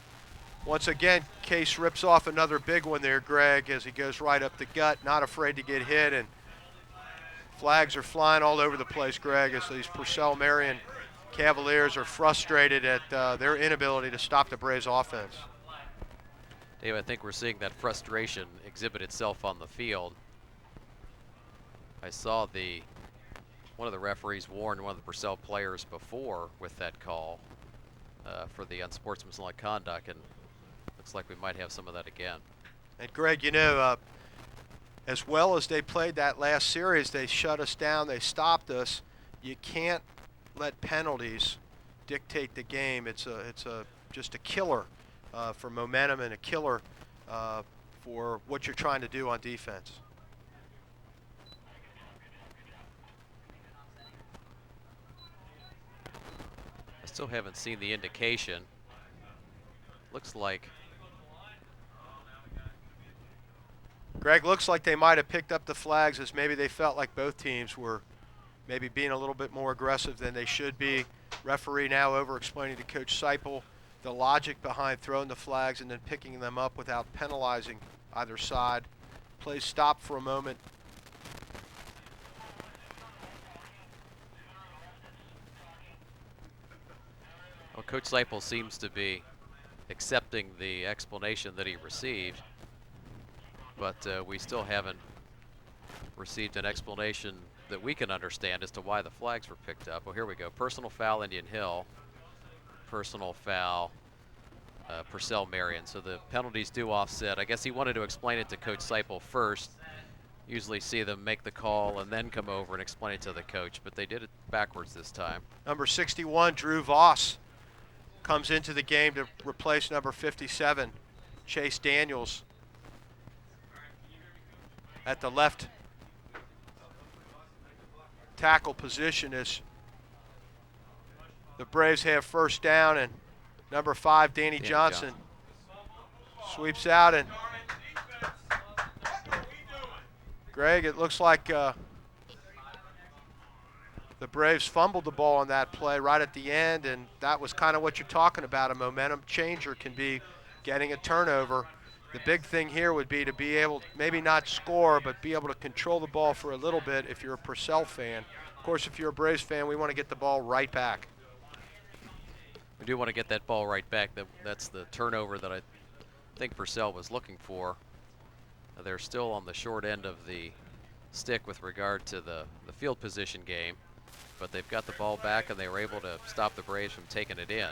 once again, Case rips off another big one there, Greg, as he goes right up the gut, not afraid to get hit. And flags are flying all over the place, Greg, as these Purcell Marion Cavaliers are frustrated at their inability to stop the Braves offense. Dave, I think we're seeing that frustration exhibit itself on the field. I saw one of the referees warned one of the Purcell players before with that call for the unsportsmanlike conduct, and looks like we might have some of that again. And Greg, you know, as well as they played that last series, they shut us down, they stopped us. You can't let penalties dictate the game. It's just a killer for momentum and a killer for what you're trying to do on defense. I still haven't seen the indication. Looks like Greg, looks like they might have picked up the flags as maybe they felt like both teams were maybe being a little bit more aggressive than they should be. Referee now over explaining to Coach Seipel the logic behind throwing the flags and then picking them up without penalizing either side. Play stop for a moment. Well, Coach Seipel seems to be accepting the explanation that he received, but we still haven't received an explanation that we can understand as to why the flags were picked up. Well, here we go. Personal foul, Indian Hill. Personal foul, Purcell Marion. So the penalties do offset. I guess he wanted to explain it to Coach Seipel first. Usually see them make the call and then come over and explain it to the coach, but they did it backwards this time. Number 61, Drew Voss, comes into the game to replace number 57, Chase Daniels, at the left tackle position as the Braves have first down, and number 5, Danny Johnson, sweeps out. And Greg, it looks like the Braves fumbled the ball on that play right at the end, and that was kind of what you're talking about. A momentum changer can be getting a turnover. The big thing here would be to be able, maybe not score, but be able to control the ball for a little bit if you're a Purcell fan. Of course, if you're a Braves fan, we want to get the ball right back. We do want to get that ball right back. That's the turnover that I think Purcell was looking for. They're still on the short end of the stick with regard to the field position game, but they've got the ball back and they were able to stop the Braves from taking it in.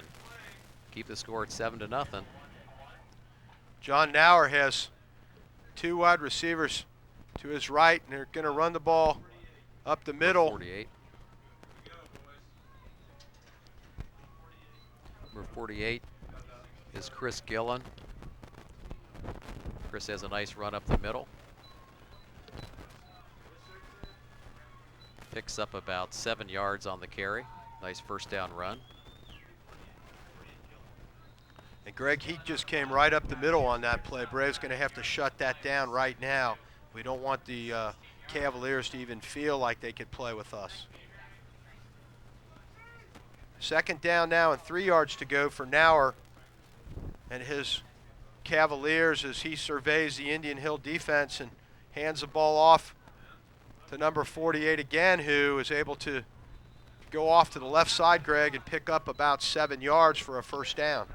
Keep the score at 7-0. John Nauer has 2 wide receivers to his right, and they're going to run the ball up the middle. 48. Number 48 is Chris Gillen. Chris has a nice run up the middle. Picks up about 7 yards on the carry. Nice first down run. And Greg, he just came right up the middle on that play. Braves going to have to shut that down right now. We don't want the Cavaliers to even feel like they could play with us. Second down now and 3 yards to go for Nauer and his Cavaliers as he surveys the Indian Hill defense and hands the ball off to number 48 again, who is able to go off to the left side, Greg, and pick up about 7 yards for a first down.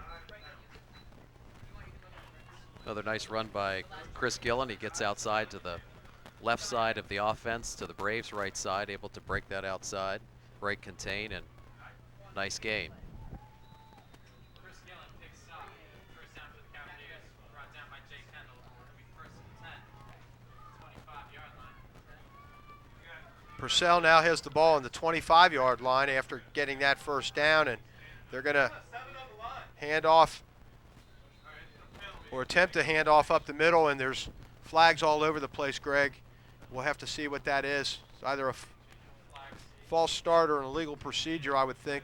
Another nice run by Chris Gillen. He gets outside to the left side of the offense, to the Braves' right side, able to break that outside, break, contain, and nice game. Purcell now has the ball on the 25-yard line after getting that first down, and they're going to hand off or attempt to hand off up the middle, and there's flags all over the place, Greg. We'll have to see what that is. It's either a false start or an illegal procedure, I would think,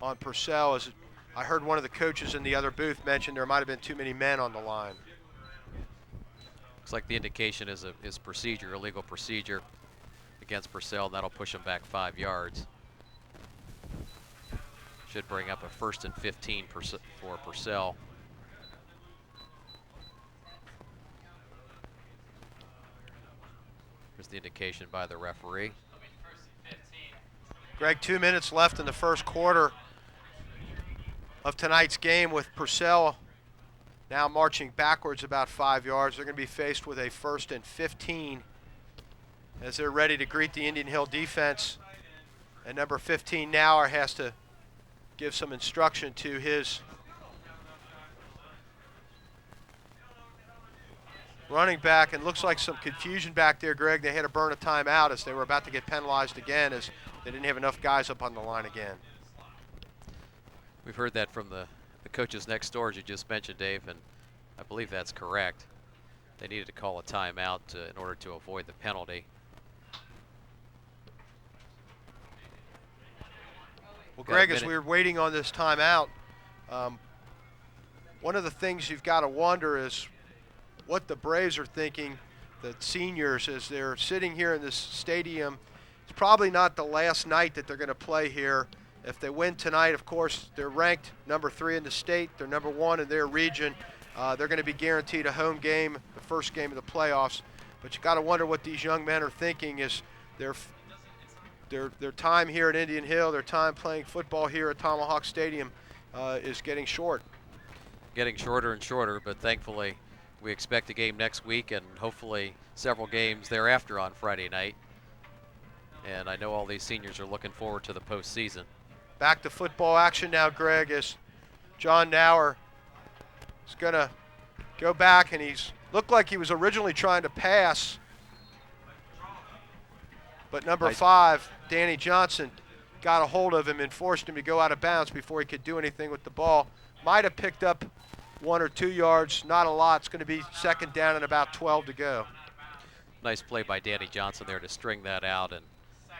on Purcell. As I heard one of the coaches in the other booth mention there might have been too many men on the line. Looks like the indication is procedure, illegal procedure against Purcell, and that'll push him back 5 yards. Should bring up a 1st and 15 for Purcell. Here's the indication by the referee. Greg, 2 minutes left in the first quarter of tonight's game, with Purcell now marching backwards about 5 yards. They're going to be faced with a 1st and 15 as they're ready to greet the Indian Hill defense. And number 15 Nauer has to give some instruction to his running back, and looks like some confusion back there, Greg. They had to burn a timeout as they were about to get penalized again, as they didn't have enough guys up on the line again. We've heard that from the the coaches next door, as you just mentioned, Dave, and I believe that's correct. They needed to call a timeout in order to avoid the penalty. Well, Got a Greg, as minute. we were waiting on this timeout, one of the things you've got to wonder is what the Braves are thinking, the seniors, as they're sitting here in this stadium. It's probably not the last night that they're going to play here. If they win tonight, of course, they're ranked number 3 in the state. They're number 1 in their region. They're going to be guaranteed a home game, the first game of the playoffs. But you got to wonder what these young men are thinking is their time here at Indian Hill, their time playing football here at Tomahawk Stadium is getting short. Getting shorter and shorter, but thankfully we expect a game next week and hopefully several games thereafter on Friday night. And I know all these seniors are looking forward to the postseason. Back to football action now, Greg, as John Nauer is going to go back, and he's looked like he was originally trying to pass, but number 5, Danny Johnson, got a hold of him and forced him to go out of bounds before he could do anything with the ball. Might have picked up 1 or 2 yards, not a lot. It's going to be second down and about 12 to go. Nice play by Danny Johnson there to string that out,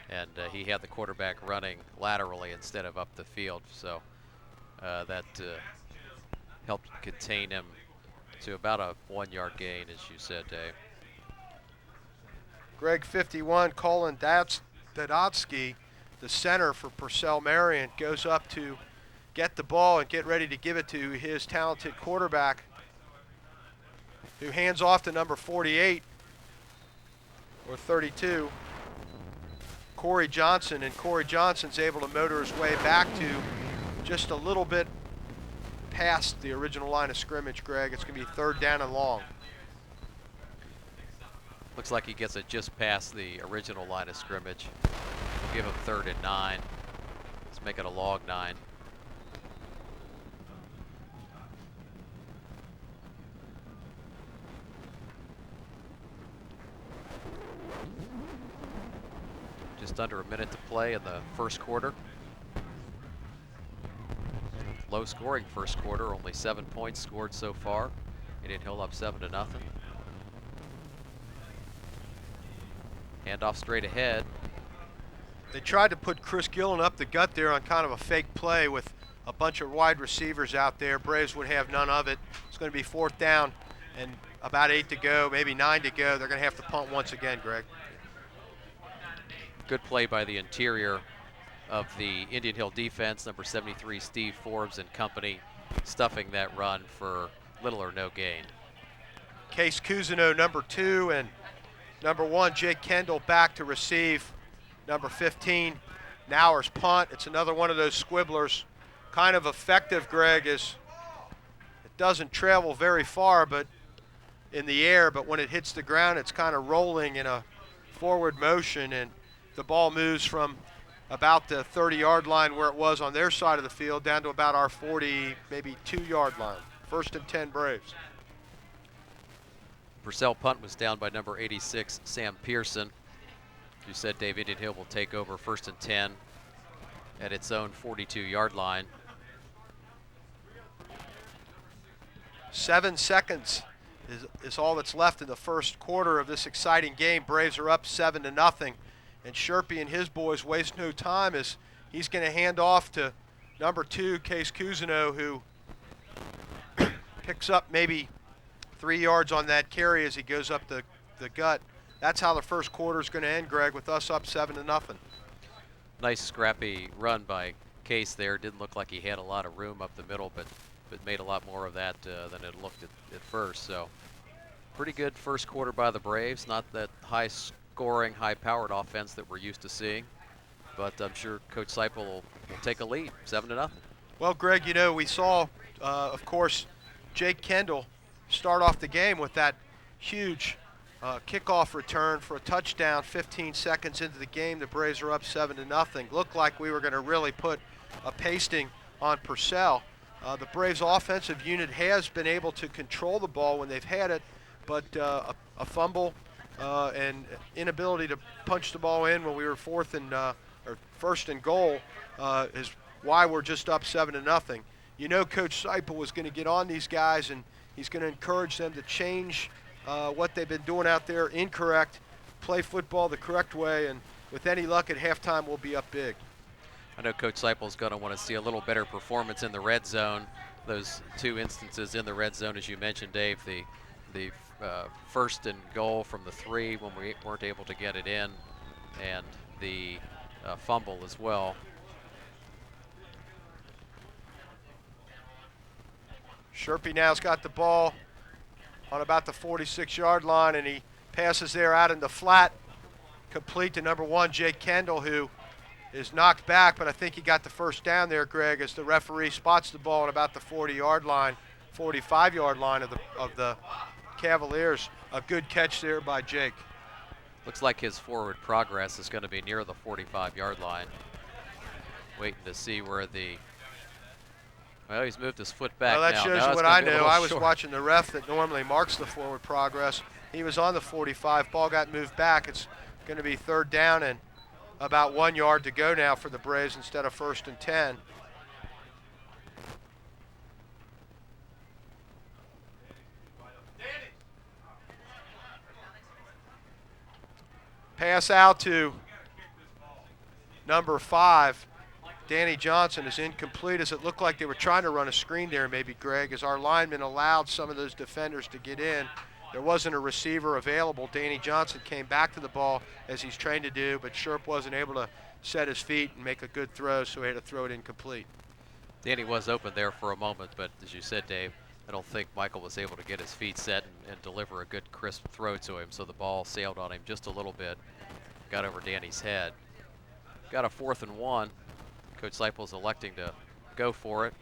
and he had the quarterback running laterally instead of up the field, so that helped contain him to about a 1-yard gain, as you said, Dave. Greg, 51, Colin Dadotsky, the center for Purcell Marion, goes up to get the ball and get ready to give it to his talented quarterback, who hands off to number 48 or 32, Corey Johnson, and Corey Johnson's able to motor his way back to just a little bit past the original line of scrimmage, Greg. It's going to be third down and long. Looks like he gets it just past the original line of scrimmage. We'll give him 3rd and 9. Let's make it a long 9. Just under a minute to play in the first quarter. Low scoring first quarter, only 7 points scored so far. Indian Hill up 7-0. Handoff straight ahead. They tried to put Chris Gillen up the gut there on kind of a fake play with a bunch of wide receivers out there. Braves would have none of it. It's going to be 4th down and about 8 to go, maybe 9 to go. They're going to have to punt once again, Greg. Good play by the interior of the Indian Hill defense, number 73, Steve Forbes and company, stuffing that run for little or no gain. Case Cousineau, number 2, and number 1, Jake Kendall, back to receive. Number 15, Nauer's punt. It's another one of those squibblers. Kind of effective, Greg, as it doesn't travel very far but in the air, but when it hits the ground, it's kind of rolling in a forward motion, and the ball moves from about the 30-yard line where it was on their side of the field down to about our 40, maybe 2-yard line. 1st and 10 Braves. Purcell punt was down by number 86, Sam Pearson. You said Dave, Indian Hill will take over 1st and 10 at its own 42-yard line. 7 seconds is all that's left in the first quarter of this exciting game. Braves are up 7-0. And Sherpy and his boys waste no time as he's going to hand off to number 2, Case Cousineau, who picks up maybe 3 yards on that carry as he goes up the gut. That's how the first quarter is going to end, Greg, with us up 7-0. Nice scrappy run by Case there. Didn't look like he had a lot of room up the middle, but made a lot more of that than it looked at first. So pretty good first quarter by the Braves. Not that high-scoring, high-powered offense that we're used to seeing, but I'm sure Coach Seipel will take a lead, 7-0. Well, Greg, you know, we saw, of course, Jake Kendall start off the game with that huge kickoff return for a touchdown 15 seconds into the game. The Braves are up 7-0. Looked like we were going to really put a pasting on Purcell. The Braves offensive unit has been able to control the ball when they've had it, but a fumble and inability to punch the ball in when we were 1st and goal is why we're just up 7-0. you know Coach Seipel was going to get on these guys, and he's going to encourage them to change what they've been doing out there incorrect, play football the correct way, and with any luck at halftime we'll be up big. I know Coach Seipel's going to want to see a little better performance in the red zone. Those two instances in the red zone, as you mentioned, Dave, the first and goal from the 3 when we weren't able to get it in, and the fumble as well. Sherpy now's got the ball on about the 46-yard line, and he passes there out in the flat, complete to number 1, Jake Kendall, who is knocked back, but I think he got the first down there, Greg, as the referee spots the ball on about the 40-yard line, 45-yard line of the Cavaliers. A good catch there by Jake. Looks like his forward progress is going to be near the 45-yard line. Waiting to see where well, he's moved his foot back. Well, that now. shows No, you what I knew. I was short. watching the ref that normally marks the forward progress. He was on the 45. Ball got moved back. It's going to be 3rd down and about 1 yard to go now for the Braves instead of 1st and 10. Pass out to number 5. Danny Johnson is incomplete, as it looked like they were trying to run a screen there, maybe, Greg, as our linemen allowed some of those defenders to get in. There wasn't a receiver available. Danny Johnson came back to the ball as he's trained to do, but Sherp wasn't able to set his feet and make a good throw, so he had to throw it incomplete. Danny was open there for a moment, but as you said, Dave, I don't think Michael was able to get his feet set and deliver a good crisp throw to him, so the ball sailed on him just a little bit, got over Danny's head. Got a 4th and 1. Coach Seipel's electing to go for it.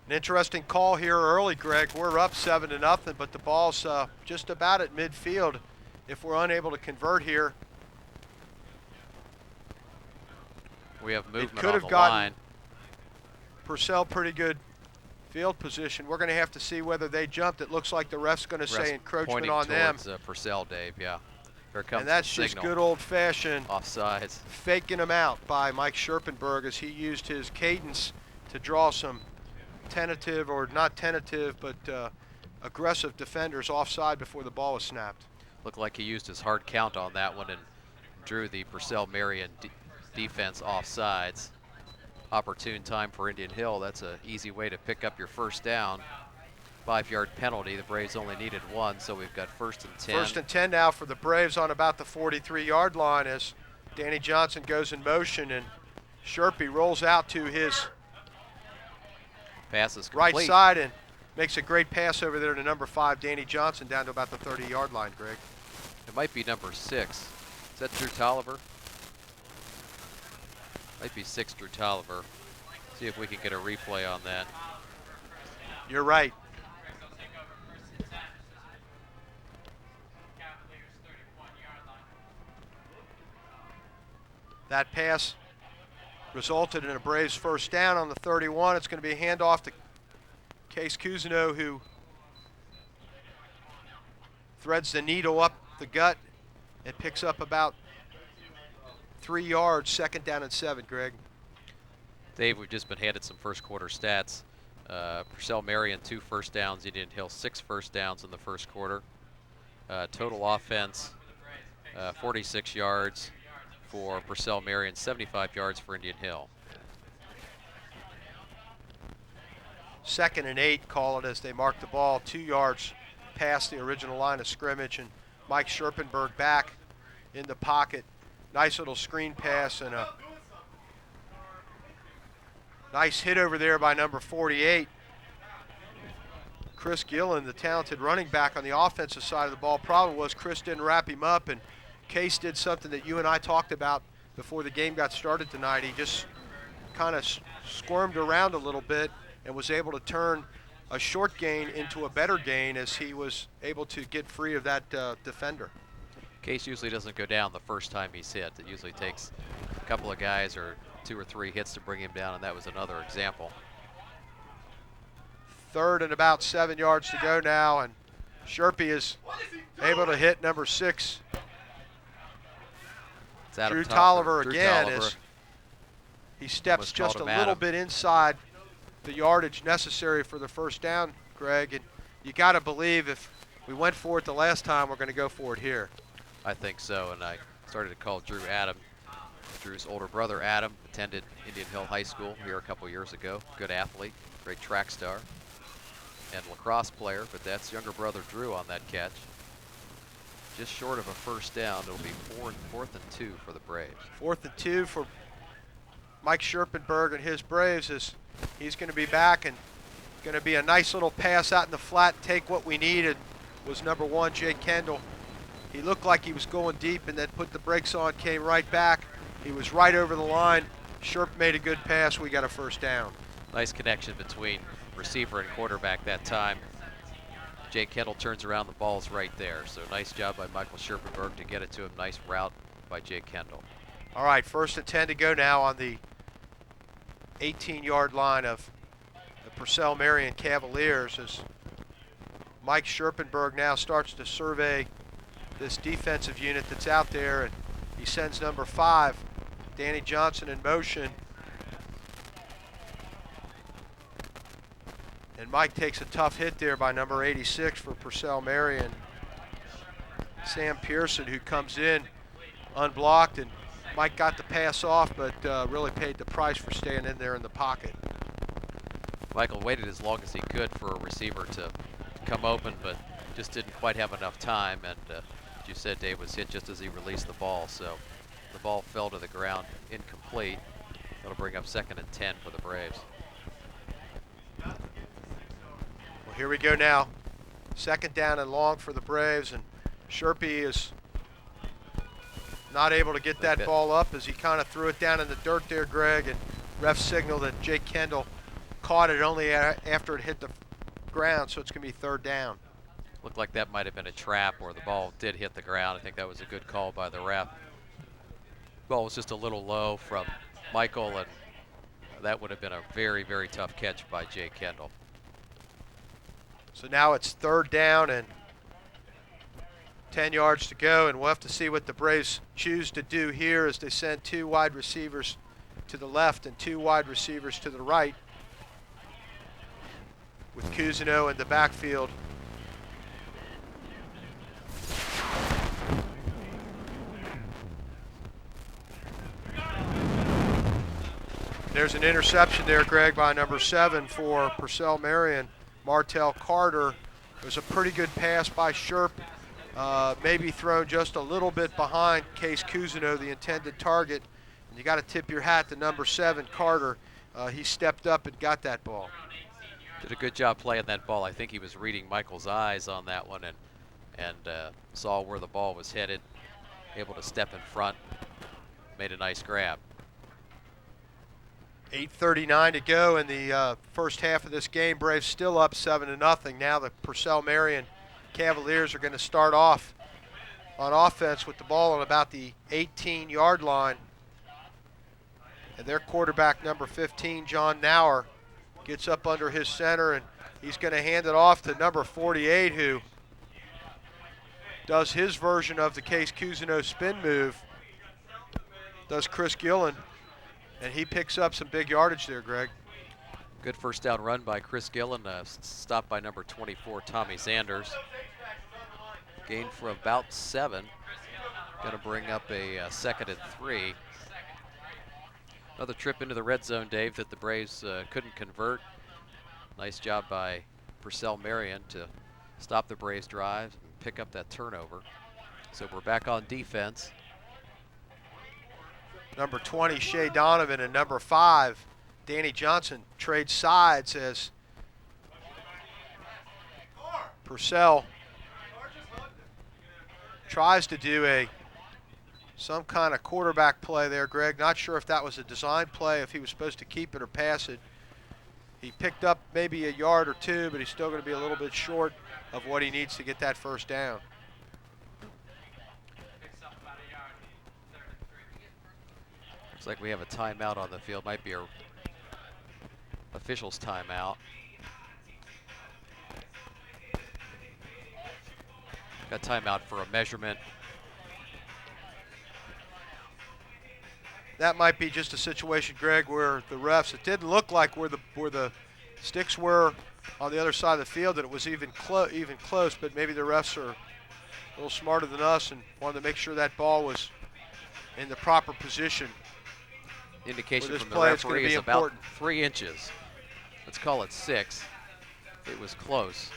An interesting call here early, Greg. We're up 7-0, but the ball's just about at midfield. If we're unable to convert here, we have movement could on have the gotten line. Purcell pretty good field position. We're going to have to see whether they jumped. It looks like the ref's going to say encroachment on them. Purcell, Dave, yeah. Here comes And that's the just signal. good old-fashioned Offsides. faking them out by Mike Scherpenberg, as he used his cadence to draw some tentative, or not tentative, but aggressive defenders offside before the ball was snapped. Looked like he used his hard count on that one and drew the Purcell Marion defense offsides. Opportune time for Indian Hill. That's an easy way to pick up your first down. 5-yard penalty. The Braves only needed 1, so we've got 1st and 10. 1st and 10 now for the Braves on about the 43-yard line, as Danny Johnson goes in motion and Sherpy rolls out to his Pass is right complete. side and makes a great pass over there to number 5, Danny Johnson, down to about the 30-yard line, Greg. It might be number 6. Is that Drew Tolliver? Might be 6 Drew Tolliver. See if we can get a replay on that. You're right. That pass resulted in a Braves first down on the 31. It's going to be a handoff to Case Cousineau, who threads the needle up the gut. It picks up about 3 yards, 2nd down and 7, Greg. Dave, we've just been handed some first quarter stats. Purcell Marion 2 first downs, Indian Hill 6 first downs in the first quarter. Total offense 46 yards for Purcell Marion, 75 yards for Indian Hill. 2nd and 8, call it, as they mark the ball 2 yards past the original line of scrimmage, and Mike Scherpenberg back in the pocket. Nice little screen pass and a nice hit over there by number 48. Chris Gillen, the talented running back on the offensive side of the ball. Problem was Chris didn't wrap him up, and Case did something that you and I talked about before the game got started tonight. He just kind of squirmed around a little bit and was able to turn a short gain into a better gain, as he was able to get free of that defender. Case usually doesn't go down the first time he's hit. It usually takes a couple of guys or 2 or 3 hits to bring him down, and that was another example. 3rd and about 7 yards to go now, and Sherpy is able to hit number 6, It's Adam Drew Tolliver Drew again, Tolliver. as he steps Almost just called a him little Adam. bit inside the yardage necessary for the first down, Greg. And you got to believe if we went for it the last time, we're going to go for it here. I think so, and I started to call Drew Adam. Drew's older brother, Adam, attended Indian Hill High School here a couple years ago. Good athlete, great track star, and lacrosse player, but that's younger brother Drew on that catch. Just short of a first down. It'll be fourth and 2 for the Braves. 4th and 2 for Mike Scherpenberg and his Braves as he's going to be back, and going to be a nice little pass out in the flat and take what we needed. Was number 1, Jake Kendall. He looked like he was going deep and then put the brakes on, came right back. He was right over the line. Sherp made a good pass. We got a first down. Nice connection between receiver and quarterback that time. Jake Kendall turns around, the ball's right there. So nice job by Michael Scherpenberg to get it to him. Nice route by Jake Kendall. All right, 1st and 10 to go now on the 18-yard line of the Purcell Marion Cavaliers as Mike Scherpenberg now starts to survey this defensive unit that's out there, and he sends number 5, Danny Johnson, in motion. And Mike takes a tough hit there by number 86 for Purcell Marion, Sam Pearson, who comes in unblocked, and Mike got the pass off, but really paid the price for staying in there in the pocket. Michael waited as long as he could for a receiver to come open, but just didn't quite have enough time, and as you said, Dave, was hit just as he released the ball, so the ball fell to the ground incomplete. That'll bring up 2nd and 10 for the Braves. Well, here we go now. 2nd down and long for the Braves, and Sherpy is not able to get that ball up as he kind of threw it down in the dirt there, Greg, and ref signaled that Jake Kendall caught it only after it hit the ground, so it's going to be 3rd down. Looked like that might have been a trap, or the ball did hit the ground. I think that was a good call by the ref. Ball was just a little low from Michael, and that would have been a very, very tough catch by Jake Kendall. So now it's 3rd down and 10 yards to go, and we'll have to see what the Braves choose to do here as they send 2 wide receivers to the left and 2 wide receivers to the right, with Cousineau in the backfield. There's an interception there, Greg, by number 7 for Purcell Marion, Martell Carter. It was a pretty good pass by Sherp, maybe thrown just a little bit behind Case Cousineau, the intended target. And you got to tip your hat to number 7, Carter. He stepped up and got that ball. Did a good job playing that ball. I think he was reading Michael's eyes on that one and saw where the ball was headed, able to step in front, made a nice grab. 8:39 to go in the first half of this game. Braves still up 7-0. Now the Purcell Marion Cavaliers are going to start off on offense with the ball on about the 18-yard line. And their quarterback, number 15, John Nauer, gets up under his center, and he's going to hand it off to number 48, who does his version of the Case Cousineau spin move, does Chris Gillen. And he picks up some big yardage there, Greg. Good first down run by Chris Gillen, stopped by number 24, Tommy Sanders. Gained for about 7. Going to bring up a 2nd and 3. Another trip into the red zone, Dave, that the Braves couldn't convert. Nice job by Purcell Marion to stop the Braves' drive and pick up that turnover. So we're back on defense. Number 20, Shea Donovan, and number 5, Danny Johnson, trade sides as Purcell tries to do some kind of quarterback play there, Greg. Not sure if that was a design play, if he was supposed to keep it or pass it. He picked up maybe a yard or 2, but he's still going to be a little bit short of what he needs to get that first down. Looks like we have a timeout on the field. Might be a official's timeout. Got timeout for a measurement. That might be just a situation, Greg, where the refs, it didn't look like where the Sticks were on the other side of the field that it was even close, but maybe the refs are a little smarter than us and wanted to make sure that ball was in the proper position. Indication this from the play, it's gonna referee be is about important. 3 inches. Let's call it 6. It was close.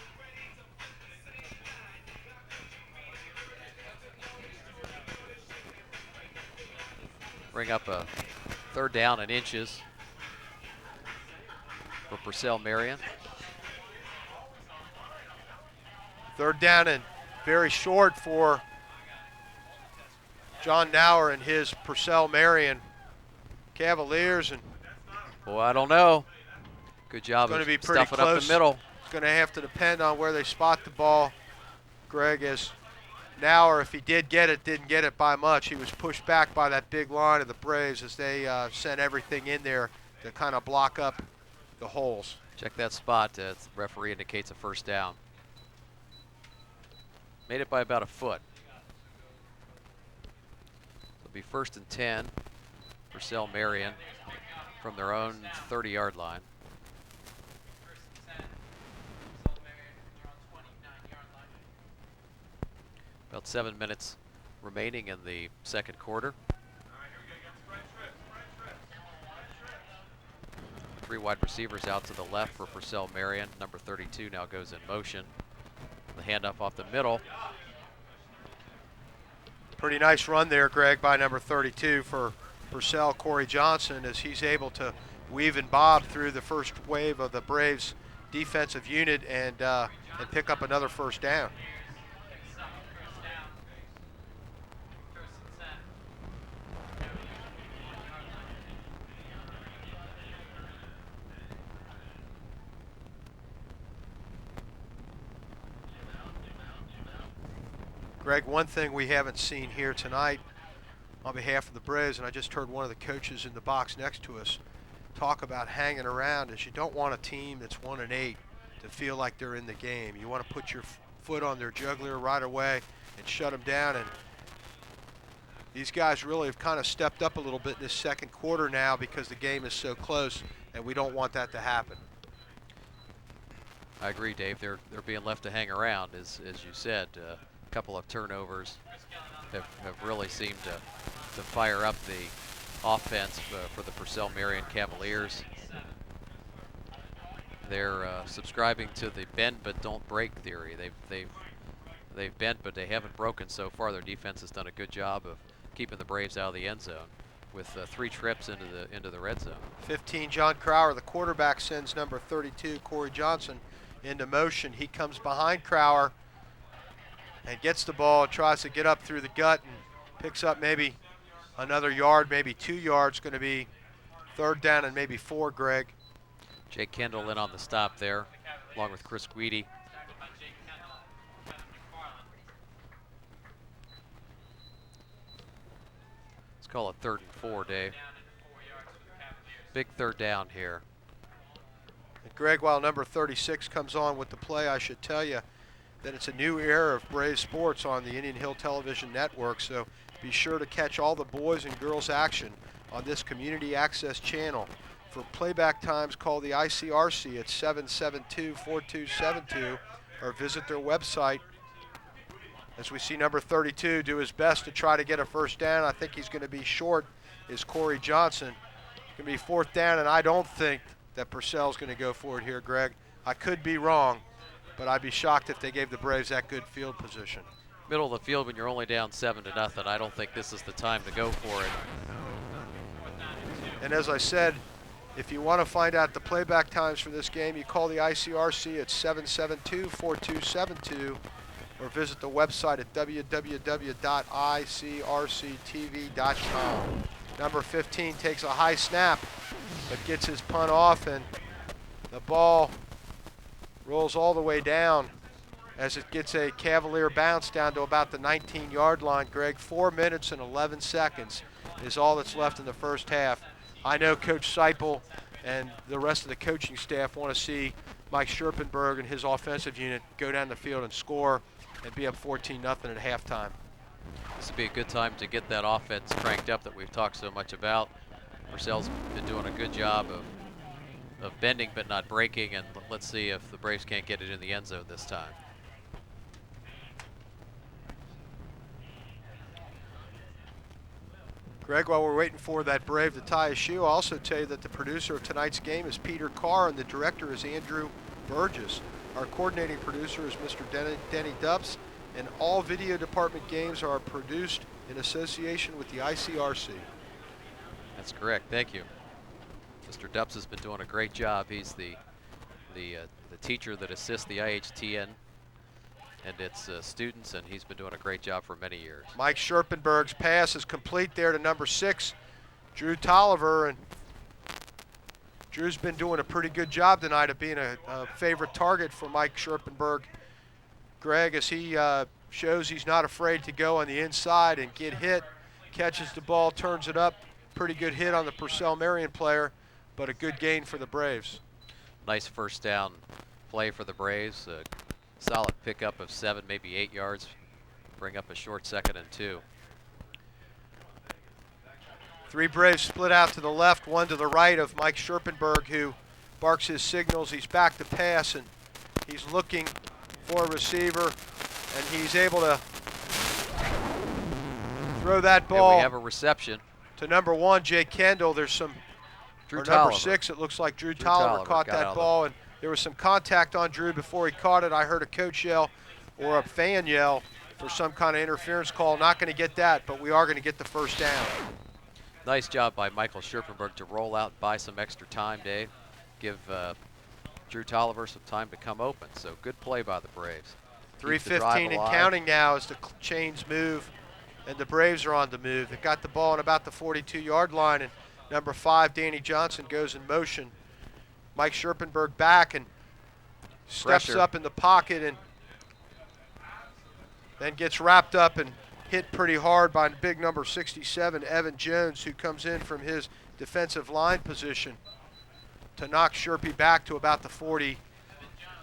Bring up a 3rd down and inches for Purcell Marion. 3rd down and very short for John Nauer and his Purcell Marion Cavaliers, and Boy, I don't know. Good job gonna of be pretty stuffing up close. the middle. It's going to have to depend on where they spot the ball, Greg, as Nauer, if he did get it, didn't get it by much. He was pushed back by that big line of the Braves as they sent everything in there to kind of block up the holes. Check that spot. The referee indicates a 1st down. Made it by about a foot. It'll be 1st and 10. Purcell Marion from their own 30-yard line. About 7 minutes remaining in the 2nd quarter. 3 wide receivers out to the left for Purcell Marion. Number 32 now goes in motion. The handoff off the middle. Pretty nice run there, Greg, by number 32 for Purcell, Corey Johnson, as he's able to weave and bob through the first wave of the Braves defensive unit and pick up another 1st down. Greg, one thing we haven't seen here tonight on behalf of the Braves, and I just heard one of the coaches in the box next to us talk about hanging around, is you don't want a team that's 1-8 to feel like they're in the game. You want to put your foot on their jugular right away and shut them down, and these guys really have kind of stepped up a little bit in this 2nd quarter now because the game is so close, and we don't want that to happen. I agree, Dave. They're being left to hang around, as you said. A couple of turnovers have really seemed to fire up the offense for the Purcell Marion Cavaliers. They're subscribing to the bend but don't break theory. They've bent but they haven't broken so far. Their defense has done a good job of keeping the Braves out of the end zone with 3 trips into the red zone. 15, John Crowder, the quarterback, sends number 32, Corey Johnson, into motion. He comes behind Crowder and gets the ball, tries to get up through the gut and picks up maybe another yard, maybe 2 yards. Going to be 3rd down and maybe 4, Greg. Jake Kendall in on the stop there, along with Chris Guidi. Let's call it 3rd and 4, Dave. Big 3rd down here. And Greg, while number 36 comes on with the play, I should tell you that it's a new era of Braves sports on the Indian Hill Television Network, so be sure to catch all the boys and girls action on this community access channel. For playback times, call the ICRC at 772-4272 or visit their website. As we see number 32 do his best to try to get a 1st down. I think he's going to be short, is Corey Johnson. Going to be 4th down, and I don't think that Purcell's going to go for it here, Greg. I could be wrong, but I'd be shocked if they gave the Braves that good field position. Middle of the field when you're only down 7-0. I don't think this is the time to go for it. And as I said, if you want to find out the playback times for this game, you call the ICRC at 772-4272 or visit the website at www.icrctv.com. Number 15 takes a high snap, but gets his punt off, and the ball rolls all the way down as it gets a Cavalier bounce down to about the 19-yard line. Greg, 4 minutes and 11 seconds is all that's left in the 1st half. I know Coach Seipel and the rest of the coaching staff want to see Mike Scherpenberg and his offensive unit go down the field and score and be up 14-0 at halftime. This would be a good time to get that offense cranked up that we've talked so much about. Purcell's been doing a good job of of bending but not breaking, and let's see if the Braves can't get it in the end zone this time. Greg, while we're waiting for that Brave to tie his shoe, I'll also tell you that the producer of tonight's game is Peter Carr and the director is Andrew Burgess. Our coordinating producer is Mr. Denny Dubs, and all video department games are produced in association with the ICRC. That's correct. Thank you. Mr. Dubs has been doing a great job. He's the teacher that assists the IHTN and its students, and he's been doing a great job for many years. Mike Scherpenberg's pass is complete there to number 6, Drew Tolliver, and Drew's been doing a pretty good job tonight of being a favorite target for Mike Scherpenberg. Greg, as he shows he's not afraid to go on the inside and get hit, catches the ball, turns it up. Pretty good hit on the Purcell Marion player, but a good gain for the Braves. Nice first down play for the Braves. A solid pickup of 7, maybe 8 yards. Bring up a short 2nd and 2. 3 Braves split out to the left, 1 to the right of Mike Scherpenberg, who barks his signals. He's back to pass, and he's looking for a receiver, and he's able to throw that ball. And we have a reception To number 1, Jake Kendall. There's some, Drew or number Tolliver. 6, it looks like Drew Tolliver caught got that out ball, and there was some contact on Drew before he caught it. I heard a coach yell or a fan yell for some kind of interference call. Not going to get that, but we are going to get the first down. Nice job by Michael Scherpenberg to roll out and buy some extra time, Dave. Give Drew Tolliver some time to come open. So good play by the Braves. Keep the drive 3:15 and alive. counting now as the chains move, and the Braves are on the move. They got the ball on about the 42-yard line, and number 5, Danny Johnson, goes in motion. Mike Scherpenberg back and steps Pressure. up in the pocket and then gets wrapped up and hit pretty hard by big number 67, Evan Jones, who comes in from his defensive line position to knock Sherpy back to about the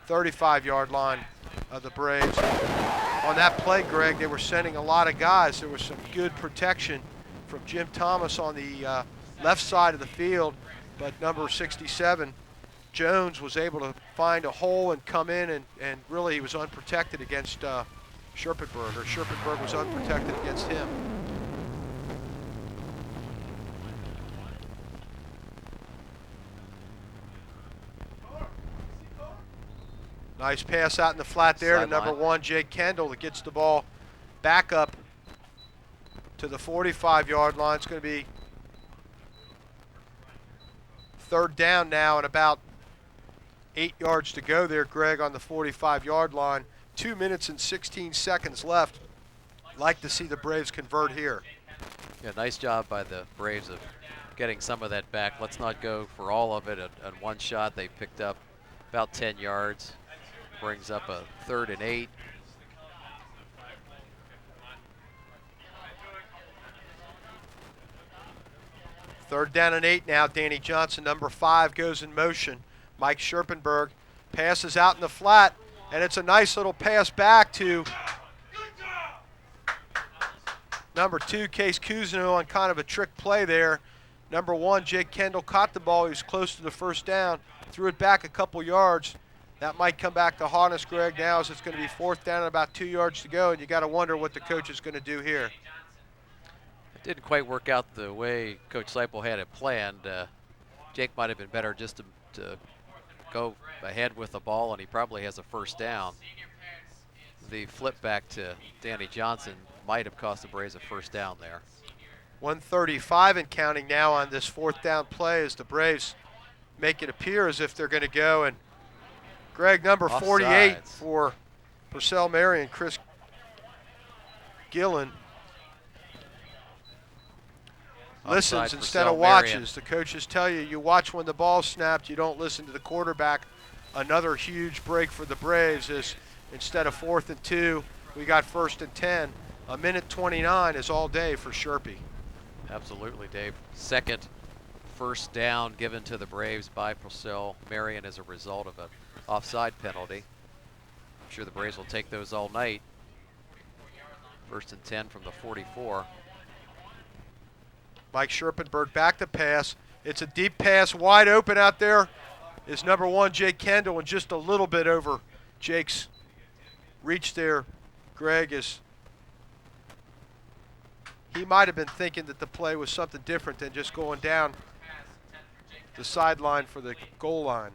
35-yard line of the Braves. On that play, Greg, they were sending a lot of guys. There was some good protection from Jim Thomas on the left side of the field, but number 67, Jones, was able to find a hole and come in, and really he was unprotected against Scherpenberg, or Scherpenberg was unprotected against him. Nice pass out in the flat there to number 1, Jake Kendall, that gets the ball back up to the 45-yard line. It's going to be 3rd down now and about 8 yards to go there, Greg, on the 45-yard line. 2 minutes and 16 seconds left. Like to see the Braves convert here. Yeah, nice job by the Braves of getting some of that back. Let's not go for all of it at one shot. They picked up about 10 yards. Brings up a 3rd and 8. Third down and 8 now. Danny Johnson, number 5, goes in motion. Mike Scherpenberg passes out in the flat, and it's a nice little pass back to number 2, Case Cousineau, on kind of a trick play there. Number 1, Jake Kendall, caught the ball. He was close to the first down, threw it back a couple yards. That might come back to haunt us, Greg, now, as it's going to be 4th down and about 2 yards to go, and you got to wonder what the coach is going to do here. It didn't quite work out the way Coach Seipel had it planned. Jake might have been better just to go ahead with the ball, and he probably has a first down. The flip back to Danny Johnson might have cost the Braves a first down there. 1:35 and counting now on this 4th down play as the Braves make it appear as if they're going to go. And Greg, number 48 Offsides. for Purcell Marion, Chris Gillen, listens Offside, instead of Purcell Marion. watches. The coaches tell you, you watch when the ball's snapped, you don't listen to the quarterback. Another huge break for the Braves is instead of 4th and 2, we got 1st and 10. A minute 29 is all day for Sherpy. Absolutely, Dave. Second first down given to the Braves by Purcell Marion as a result of an offside penalty. I'm sure the Braves will take those all night. 1st and 10 from the 44. Mike Scherpenberg back to pass. It's a deep pass, wide open out there. is number 1, Jake Kendall, and just a little bit over Jake's reach there. Greg is, he might have been thinking that the play was something different than just going down the sideline for the goal line.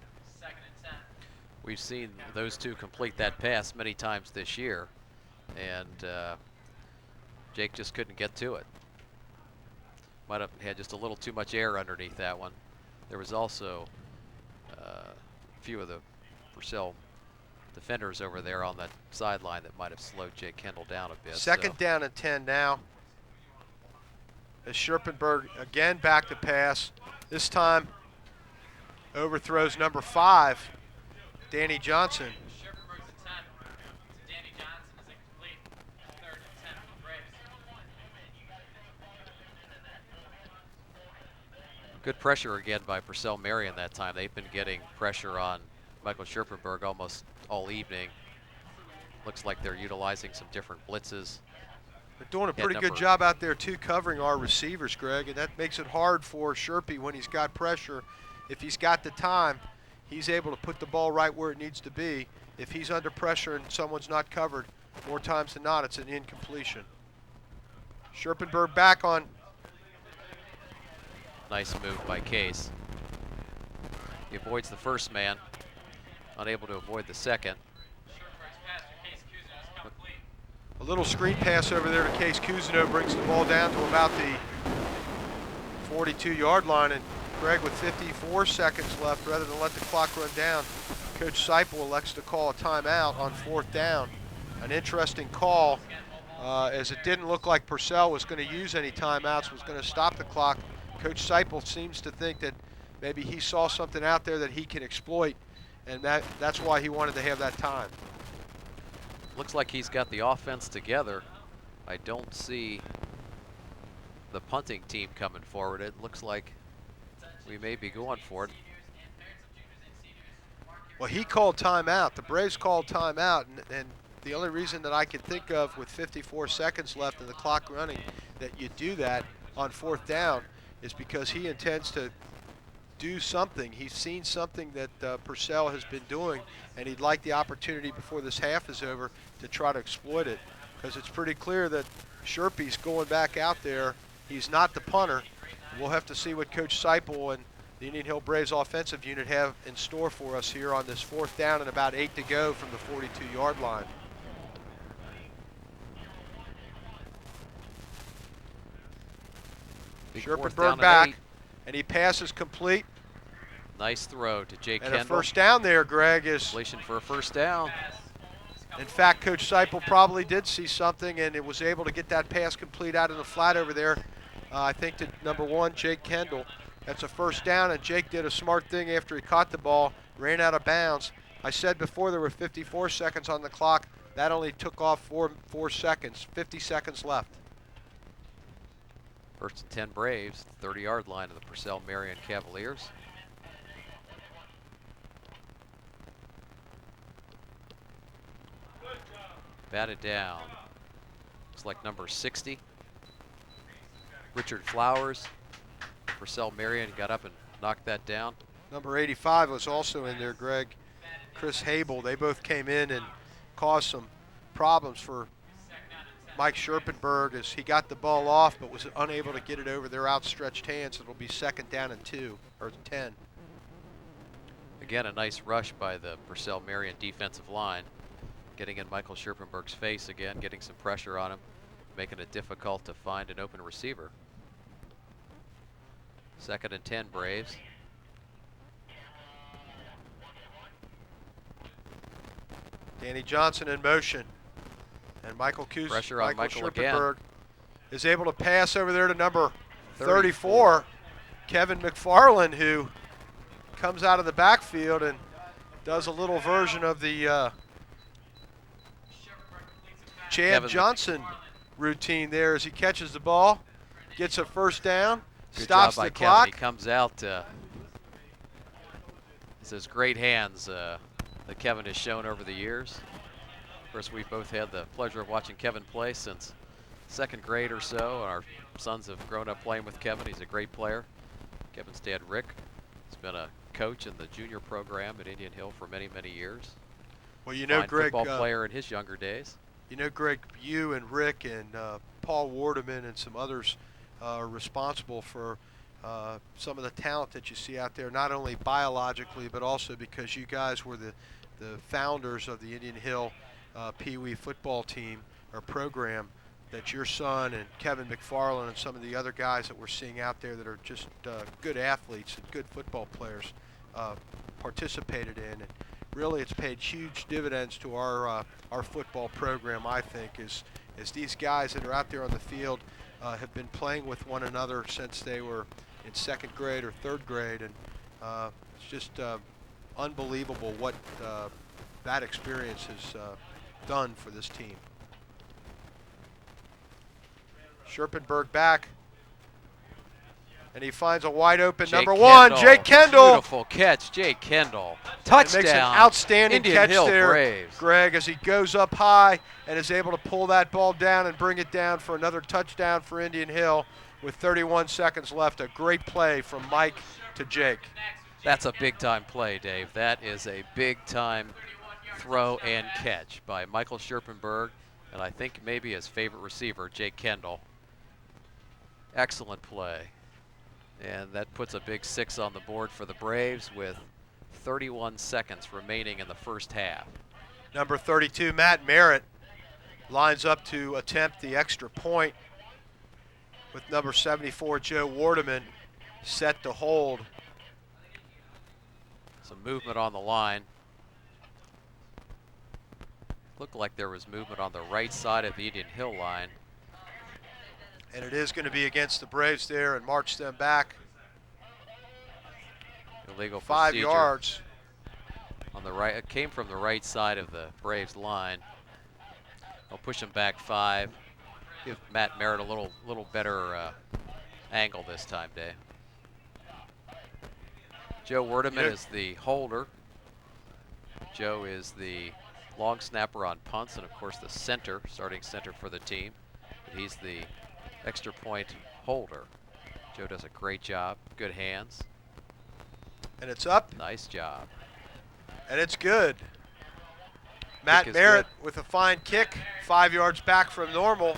We've seen those two complete that pass many times this year, and Jake just couldn't get to it. Might have had just a little too much air underneath that one. There was also a few of the Purcell defenders over there on that sideline that might have slowed Jake Kendall down a bit. Second down and 10 now. As Scherpenberg again back to pass. This time overthrows number 5, Danny Johnson. Good pressure again by Purcell Marion that time. They've been getting pressure on Michael Scherpenberg almost all evening. Looks like they're utilizing some different blitzes. They're doing a pretty good job out there too, covering our receivers, Greg, and that makes it hard for Sherpy when he's got pressure. If he's got the time, he's able to put the ball right where it needs to be. If he's under pressure and someone's not covered, more times than not, it's an incompletion. Scherpenberg back on. Nice move by Case. He avoids the first man, unable to avoid the second. A little screen pass over there to Case Cousineau brings the ball down to about the 42-yard line, and Greg, with 54 seconds left, rather than let the clock run down, Coach Seipel elects to call a timeout on 4th down. An interesting call, as it didn't look like Purcell was going to use any timeouts, was going to stop the clock. Coach Seipel seems to think that maybe he saw something out there that he can exploit, and that's why he wanted to have that time. Looks like he's got the offense together. I don't see the punting team coming forward. It looks like we may be going for it. Well, he called timeout. The Braves called timeout, and the only reason that I can think of with 54 seconds left and the clock running that you do that on 4th down is because he intends to do something. He's seen something that Purcell has been doing, and he'd like the opportunity before this half is over to try to exploit it, because it's pretty clear that Sherpy's going back out there. He's not the punter. We'll have to see what Coach Seipel and the Indian Hill Braves offensive unit have in store for us here on this 4th down and about 8 to go from the 42-yard line. Scherpenberg back, and he passes complete. Nice throw to Jake And Kendall. a first down there, Greg, is Completion for a first down. in fact, Coach Seipel probably did see something and it was able to get that pass complete out in the flat over there. I think to number 1, Jake Kendall. That's a first down, and Jake did a smart thing after he caught the ball, ran out of bounds. I said before there were 54 seconds on the clock. That only took off 4 seconds, 50 seconds left. First and 10 Braves, 30-yard line of the Purcell Marion Cavaliers. Batted down. Looks like number 60. Richard Flowers. Purcell Marion got up and knocked that down. Number 85 was also in there, Greg. Chris Habel. They both came in and caused some problems for Mike Scherpenberg as he got the ball off but was unable to get it over their outstretched hands. It'll be 2nd down and 2, or 10. Again, a nice rush by the Purcell Marion defensive line. Getting in Michael Scherpenberg's face again, getting some pressure on him, making it difficult to find an open receiver. 2nd and 10 Braves. Danny Johnson in motion. And Michael Scherpenberg is able to pass over there to number 34, Kevin McFarland, who comes out of the backfield and does a little version of the Chad Johnson routine there as he catches the ball, gets a first down, stops the clock. He comes out. It's those great hands that Kevin has shown over the years. Of course, we've both had the pleasure of watching Kevin play since 2nd grade or so. Our sons have grown up playing with Kevin. He's a great player. Kevin's dad, Rick, has been a coach in the junior program at Indian Hill for many, many years. Well, you know, Fine Greg, football player in his younger days. you know, Greg, you and Rick and Paul Wardeman and some others are responsible for some of the talent that you see out there, not only biologically, but also because you guys were the founders of the Indian Hill Pee Wee football team or program that your son and Kevin McFarland and some of the other guys that we're seeing out there that are just good athletes and good football players participated in. And really, it's paid huge dividends to our football program, I think, as these guys that are out there on the field have been playing with one another since they were in second grade or third grade, and it's just unbelievable what that experience has done for this team. Scherpenberg back, and he finds a wide open number one, Jake Kendall. Beautiful catch, Jake Kendall. And Touchdown. makes an outstanding Indian catch Hill there, Braves. Greg, as he goes up high and is able to pull that ball down and bring it down for another touchdown for Indian Hill with 31 seconds left. A great play from Mike to Jake. That's a big-time play, Dave. That is a big-time throw and catch by Michael Scherpenberg, and I think maybe his favorite receiver, Jake Kendall. Excellent play. And that puts a big 6 on the board for the Braves with 31 seconds remaining in the first half. Number 32, Matt Merritt, lines up to attempt the extra point with number 74, Joe Wardeman, set to hold. Some movement on the line. Looked like there was movement on the right side of the Indian Hill line. And it is going to be against the Braves there and march them back. Illegal 5 procedure yards. on the right. It came from the right side of the Braves line. I'll push him back 5. Give Matt Merritt a little better angle this time, Dave. Joe Wardeman is the holder. Joe is the long snapper on punts and, of course, the starting center for the team. But he's the extra point holder. Joe does a great job. Good hands. And it's up. Nice job. And it's good. Matt Merritt with a fine kick, 5 yards back from normal,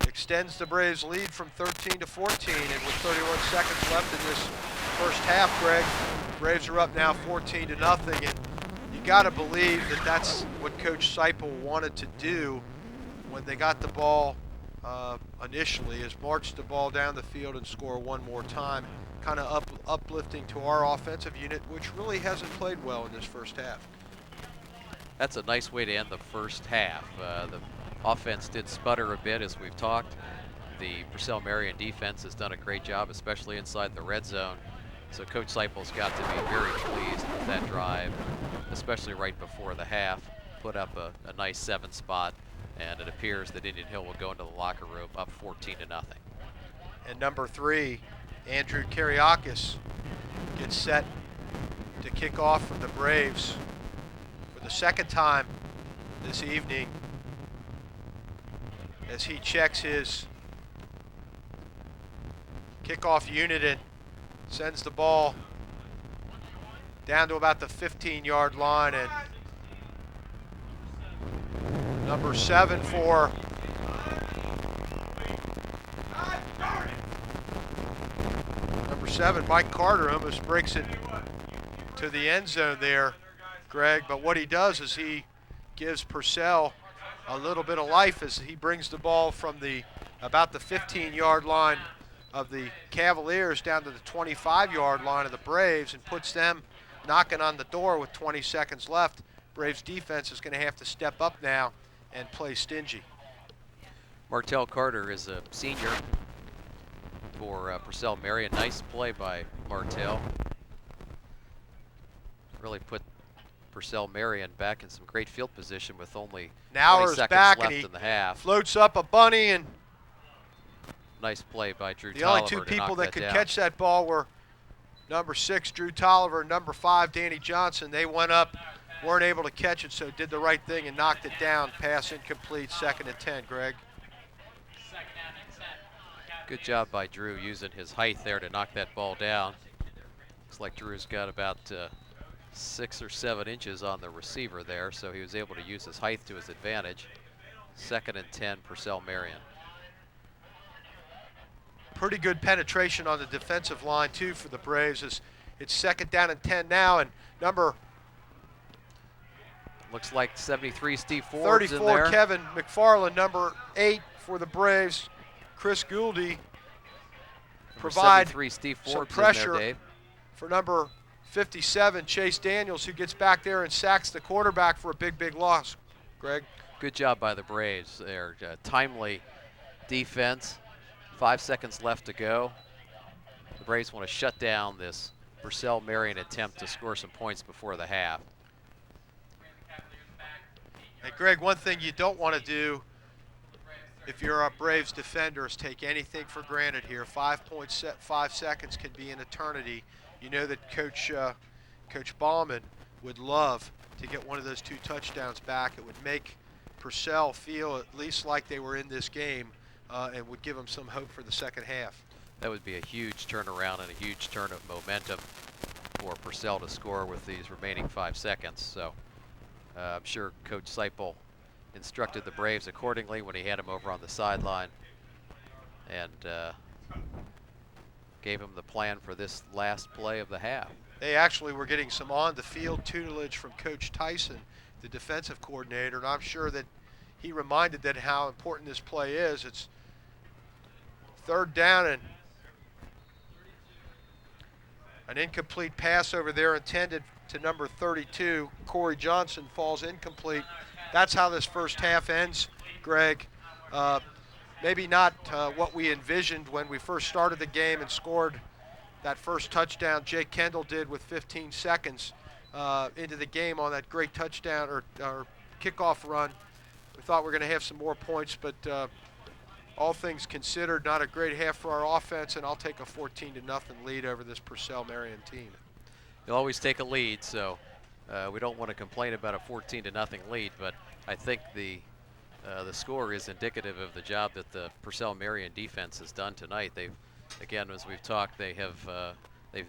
extends the Braves' lead from 13 to 14, and with 31 seconds left in this first half, Greg, Braves are up now 14 to nothing, and you got to believe that that's what Coach Seipel wanted to do when they got the ball initially, is march the ball down the field and score one more time, kind of uplifting to our offensive unit, which really hasn't played well in this first half. That's a nice way to end the first half. The offense did sputter a bit, as we've talked. The Purcell Marion defense has done a great job, especially inside the red zone. So Coach Seipel's got to be very pleased with that drive, especially right before the half. Put up a nice 7 spot, and it appears that Indian Hill will go into the locker room up 14 to nothing. And number 3, Andrew Kariakis, gets set to kick off for the Braves for the second time this evening as he checks his kickoff unit and sends the ball down to about the 15-yard line, and number 7 for Mike Carter almost breaks it to the end zone there, Greg, but what he does is he gives Purcell a little bit of life as he brings the ball from about the 15-yard line of the Cavaliers down to the 25-yard line of the Braves and puts them knocking on the door with 20 seconds left. Braves defense is going to have to step up now and play stingy. Martell Carter is a senior for Purcell Marion. Nice play by Martell. Really put Purcell Marion back in some great field position with only 20 seconds back left and he in the half. Floats up a bunny, and nice play by Drew the Tolliver. only 2 people that could down. catch that ball were number 6, Drew Tolliver, and number 5, Danny Johnson. They went up, weren't able to catch it, so did the right thing and knocked it down. Pass incomplete, 2nd and 10, Greg. Good job by Drew using his height there to knock that ball down. Looks like Drew's got about 6 or 7 inches on the receiver there, so he was able to use his height to his advantage. 2nd and 10, Purcell Marion. Pretty good penetration on the defensive line too for the Braves. It's 2nd down and 10 now, and number Looks like 73 Steve Forbes in 34 there. Kevin McFarland, number 8 for the Braves, Chris Gouldy, provide 73 Steve some Forbes pressure in there, Dave. for number 57 Chase Daniels, who gets back there and sacks the quarterback for a big loss. Greg. Good job by the Braves there. Timely defense. 5 seconds left to go. The Braves want to shut down this Purcell Marion attempt to score some points before the half. And Greg, one thing you don't want to do if you're a Braves defender is take anything for granted here. 5.5 seconds can be an eternity. You know that Coach Ballman would love to get one of those 2 touchdowns back. It would make Purcell feel at least like they were in this game and would give them some hope for the second half. That would be a huge turnaround and a huge turn of momentum for Purcell to score with these remaining 5 seconds. So I'm sure Coach Seipel instructed the Braves accordingly when he had him over on the sideline and gave him the plan for this last play of the half. They actually were getting some on-the-field tutelage from Coach Tyson, the defensive coordinator, and I'm sure that he reminded them how important this play is. It's 3rd down and an incomplete pass over there intended to number 32. Corey Johnson falls incomplete. That's how this first half ends, Greg. Maybe not what we envisioned when we first started the game and scored that first touchdown. Jake Kendall did with 15 seconds into the game on that great touchdown or kickoff run. We thought we were going to have some more points, but all things considered, not a great half for our offense, and I'll take a 14-0 lead over this Purcell Marion team. You'll always take a lead, so we don't want to complain about a 14-0 lead, but I think the score is indicative of the job that the Purcell Marion defense has done tonight. They've, again, as we've talked, they've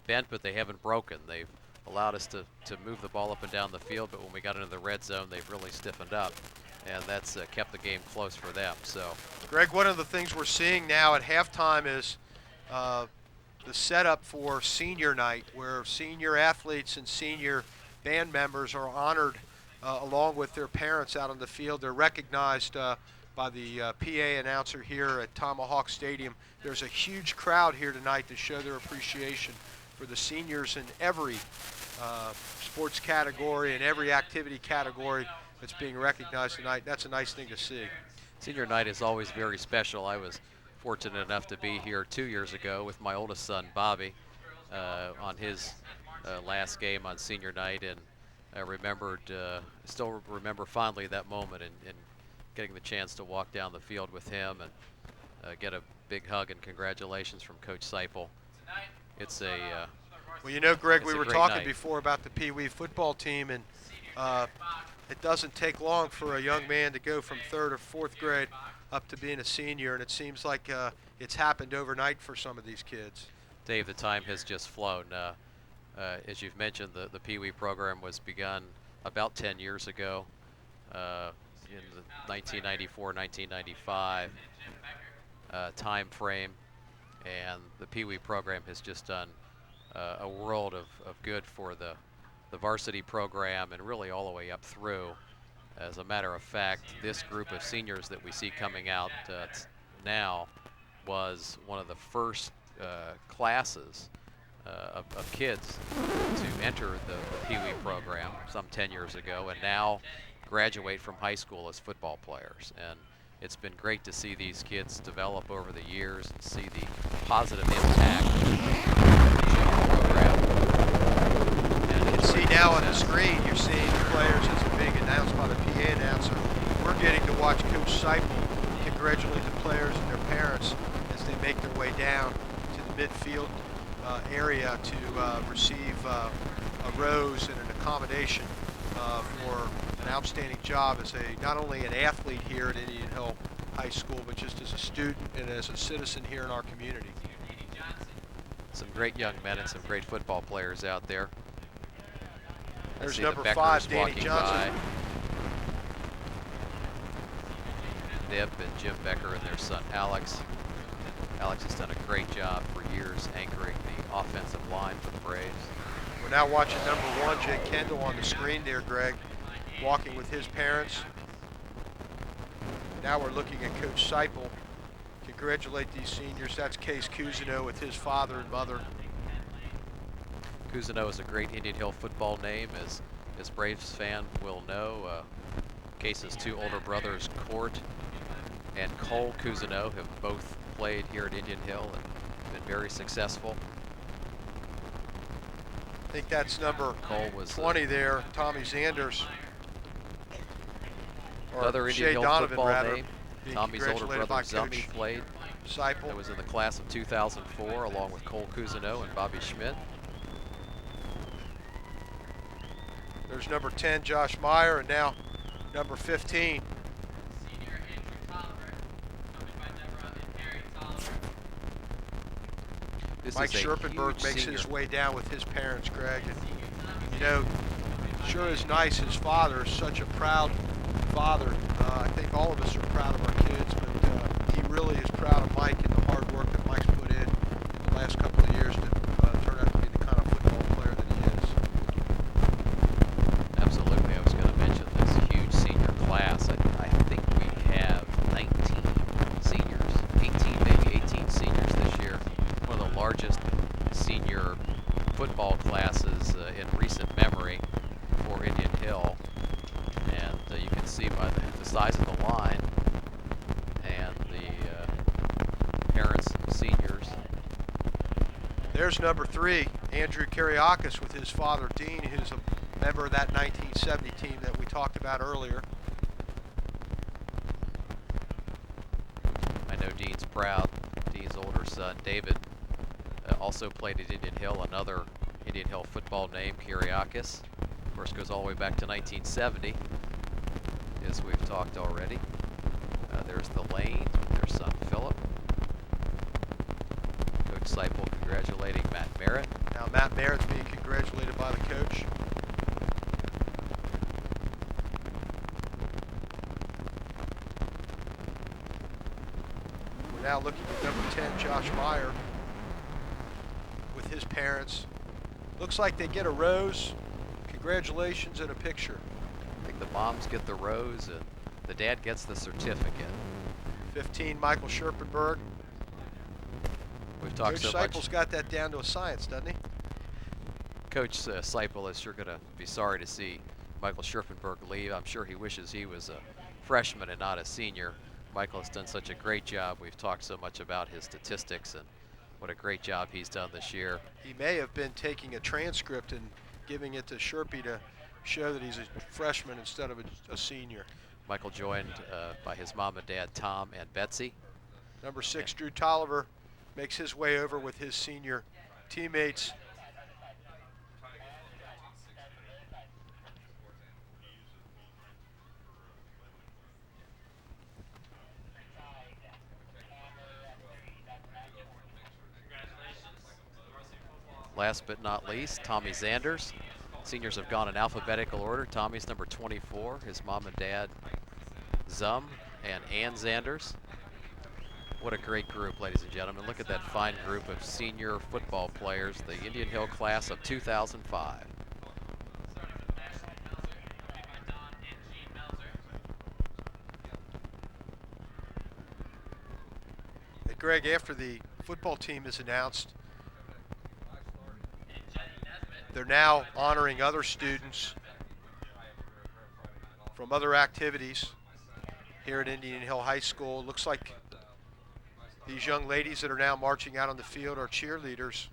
bent, but they haven't broken. They've allowed us to move the ball up and down the field, but when we got into the red zone, they've really stiffened up, and that's kept the game close for them. So, Greg, one of the things we're seeing now at halftime is the setup for senior night, where senior athletes and senior band members are honored along with their parents out on the field. They're recognized by the PA announcer here at Tomahawk Stadium. There's a huge crowd here tonight to show their appreciation for the seniors in every sports category and every activity category that's being recognized tonight. That's a nice thing to see. Senior night is always very special. I was fortunate enough to be here 2 years ago with my oldest son, Bobby, on his last game on senior night, and I still remember fondly that moment and getting the chance to walk down the field with him and get a big hug and congratulations from Coach Seipel. It's a well, you know, Greg, we were talking night before about the Pee Wee football team, and it doesn't take long for a young man to go from 3rd or 4th grade up to being a senior, and it seems like it's happened overnight for some of these kids. Dave, the time has just flown. As you've mentioned, the Pee Wee program was begun about 10 years ago in the 1994-1995 time frame, and the Pee Wee program has just done a world of good for the varsity program and really all the way up through. As a matter of fact, this group of seniors that we see coming out now was one of the first classes of kids to enter the Pee Wee program some 10 years ago, and now graduate from high school as football players. And it's been great to see these kids develop over the years and see the positive impact of the junior program. And you can see now on the screen, you're seeing the players as they're being announced by the PA announcer. We're getting to watch Coach Seipel congratulate the players and their parents as they make their way down to the midfield area to receive a rose and an accommodation for an outstanding job as not only an athlete here at Indian Hill High School, but just as a student and as a citizen here in our community. Some great young men and some great football players out there. I There's see number the 5, Beckers Danny walking Johnson. by. Nip and Jim Becker and their son Alex. Alex has done a great job for years anchoring the offensive line for the Braves. We're now watching number 1, Jake Kendall, on the screen there, Greg, walking with his parents. Now we're looking at Coach Seipel. Congratulate these seniors. That's Case Cousineau with his father and mother. Cousineau is a great Indian Hill football name, as Braves fan will know. Case's 2 older brothers, Court and Cole Cousineau, have both played here at Indian Hill and been very successful. I think that's number Cole was 20 there, Tommy Zanders. Or another Shea Indian Hill Donovan, football rather, name. being Tommy's older congratulated brother by Zummy Coach played. Seipel. That was in the class of 2004, along with Cole Cousineau and Bobby Schmidt. There's number 10, Josh Meyer, and now number 15. This Mike is a Scherpenberg huge makes senior. his way down with his parents, Greg. And, you know, sure is nice. His father is such a proud father. I think all of us are proud of our kids, but he really is proud of Mike and the hard work that Mike's put in the last couple of years to turn out to be the kind of football player that he is. Absolutely. I was going to mention this huge senior class. I think we have 19 seniors, 18, maybe 18 seniors this year. One of the largest senior football classes in recent memory for Indian Hill. And you can see by the size of the line and the parents, seniors. There's number 3, Andrew Kariakis, with his father, Dean, who's a member of that 1970 team that we talked about earlier. I know Dean's proud. Dean's older son, David, also played at Indian Hill, another Indian Hill football name, Kiriakis. Of course, goes all the way back to 1970, as we've talked already. There's the Lane, their son Philip. Coach Seipel congratulating Matt Merritt. Now Matt Merritt's being congratulated by the coach. We're now looking at number 10, Josh Meyer, with his parents. Looks like they get a rose, congratulations, and a picture. I think the moms get the rose and the dad gets the certificate. 15, Michael Scherpenberg. We've talked Coach so much. Seipel's got that down to a science, doesn't he? Coach Seipel is sure going to be sorry to see Michael Scherpenberg leave. I'm sure he wishes he was a freshman and not a senior. Michael has done such a great job. We've talked so much about his statistics and what a great job he's done this year. He may have been taking a transcript and giving it to Sherpy to show that he's a freshman instead of a senior. Michael joined by his mom and dad, Tom and Betsy. Number 6, Drew Tolliver, makes his way over with his senior teammates. Last but not least, Tommy Zanders. Seniors have gone in alphabetical order. Tommy's number 24, his mom and dad, Zum and Ann Zanders. What a great group, ladies and gentlemen. Look at that fine group of senior football players, the Indian Hill class of 2005. Hey, Greg, after the football team is announced, they're now honoring other students from other activities here at Indian Hill High School. Looks like these young ladies that are now marching out on the field are cheerleaders.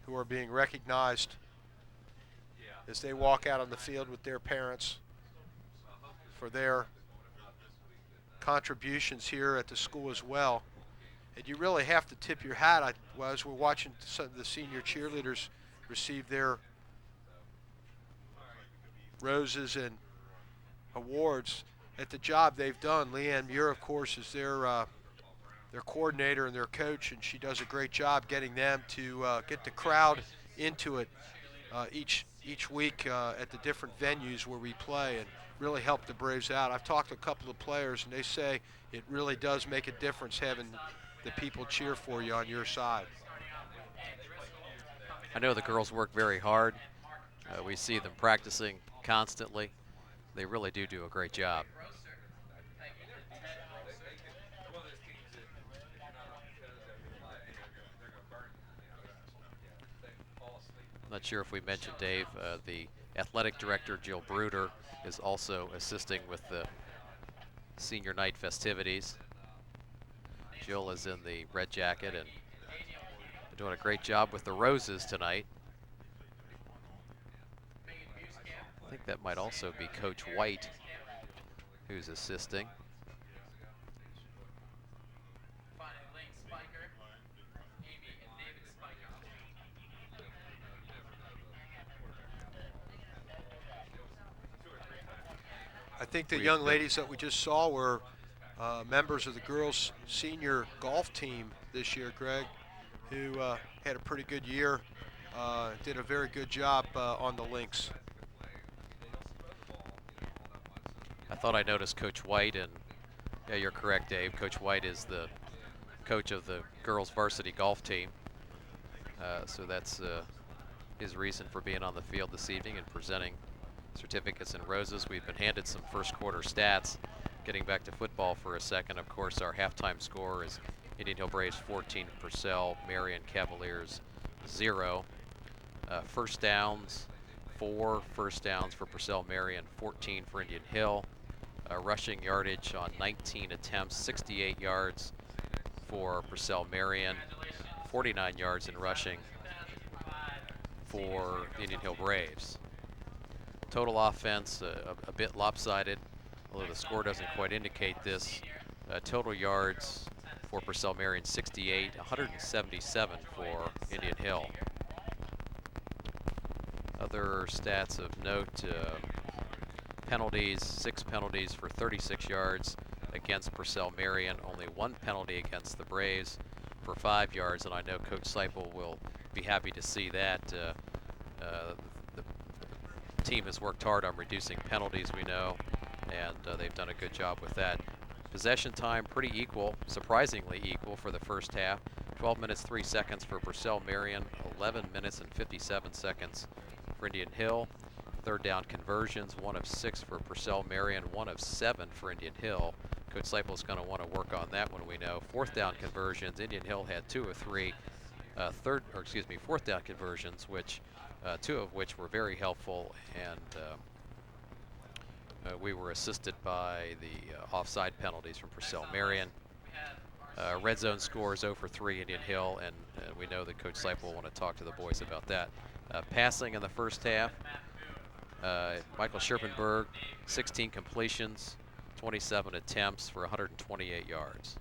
Who are being recognized as they walk out on the field with their parents for their contributions here at the school as well. And you really have to tip your hat as we're watching some of the senior cheerleaders receive their roses and awards. at the job they've done. Leanne Muir, of course, is their coordinator and their coach, and she does a great job getting them to get the crowd into it each week at the different venues where we play, and really help the Braves out. I've talked to a couple of players, and they say it really does make a difference having the people cheer for you on your side. I know the girls work very hard. We see them practicing constantly. They really do a great job. Not sure if we mentioned, Dave, the athletic director, Jill Bruder, is also assisting with the senior night festivities. Jill is in the red jacket and doing a great job with the roses tonight. I think that might also be Coach White who's assisting. I think the young ladies that we just saw were members of the girls' senior golf team this year, Greg, who had a pretty good year, did a very good job on the links. I thought I noticed Coach White, and yeah, you're correct, Dave. Coach White is the coach of the girls' varsity golf team. So that's his reason for being on the field this evening and presenting certificates and roses. We've been handed some first quarter stats. Getting back to football for a second, of course, our halftime score is Indian Hill Braves 14, Purcell, Marion Cavaliers 0. First downs, 4 first downs for Purcell Marion, 14 for Indian Hill. Rushing yardage on 19 attempts, 68 yards for Purcell Marion, 49 yards in rushing for the Indian Hill Braves. Total offense a bit lopsided, although the score doesn't quite indicate this. Total yards for Purcell Marion 68, 177 for Indian Hill. Other stats of note, penalties, 6 penalties for 36 yards against Purcell Marion, only 1 penalty against the Braves for 5 yards, and I know Coach Seipel will be happy to see that. The team has worked hard on reducing penalties, we know, and they've done a good job with that. Possession time pretty equal, surprisingly equal for the first half. 12 minutes 3 seconds for Purcell Marion, 11 minutes and 57 seconds for Indian Hill. Third down conversions, 1 of 6 for Purcell Marion, 1 of 7 for Indian Hill. Coach Seipel is going to want to work on that one, we know. Fourth down conversions, Indian Hill had 2 of 3. Fourth down conversions, which 2 of which were very helpful, and we were assisted by the offside penalties from Purcell Marion. Red zone scores 0 for 3 Indian Hill, and we know that Coach Seipel will want to talk to the boys about that. Passing in the first half, Michael Scherpenberg, 16 completions, 27 attempts for 128 yards.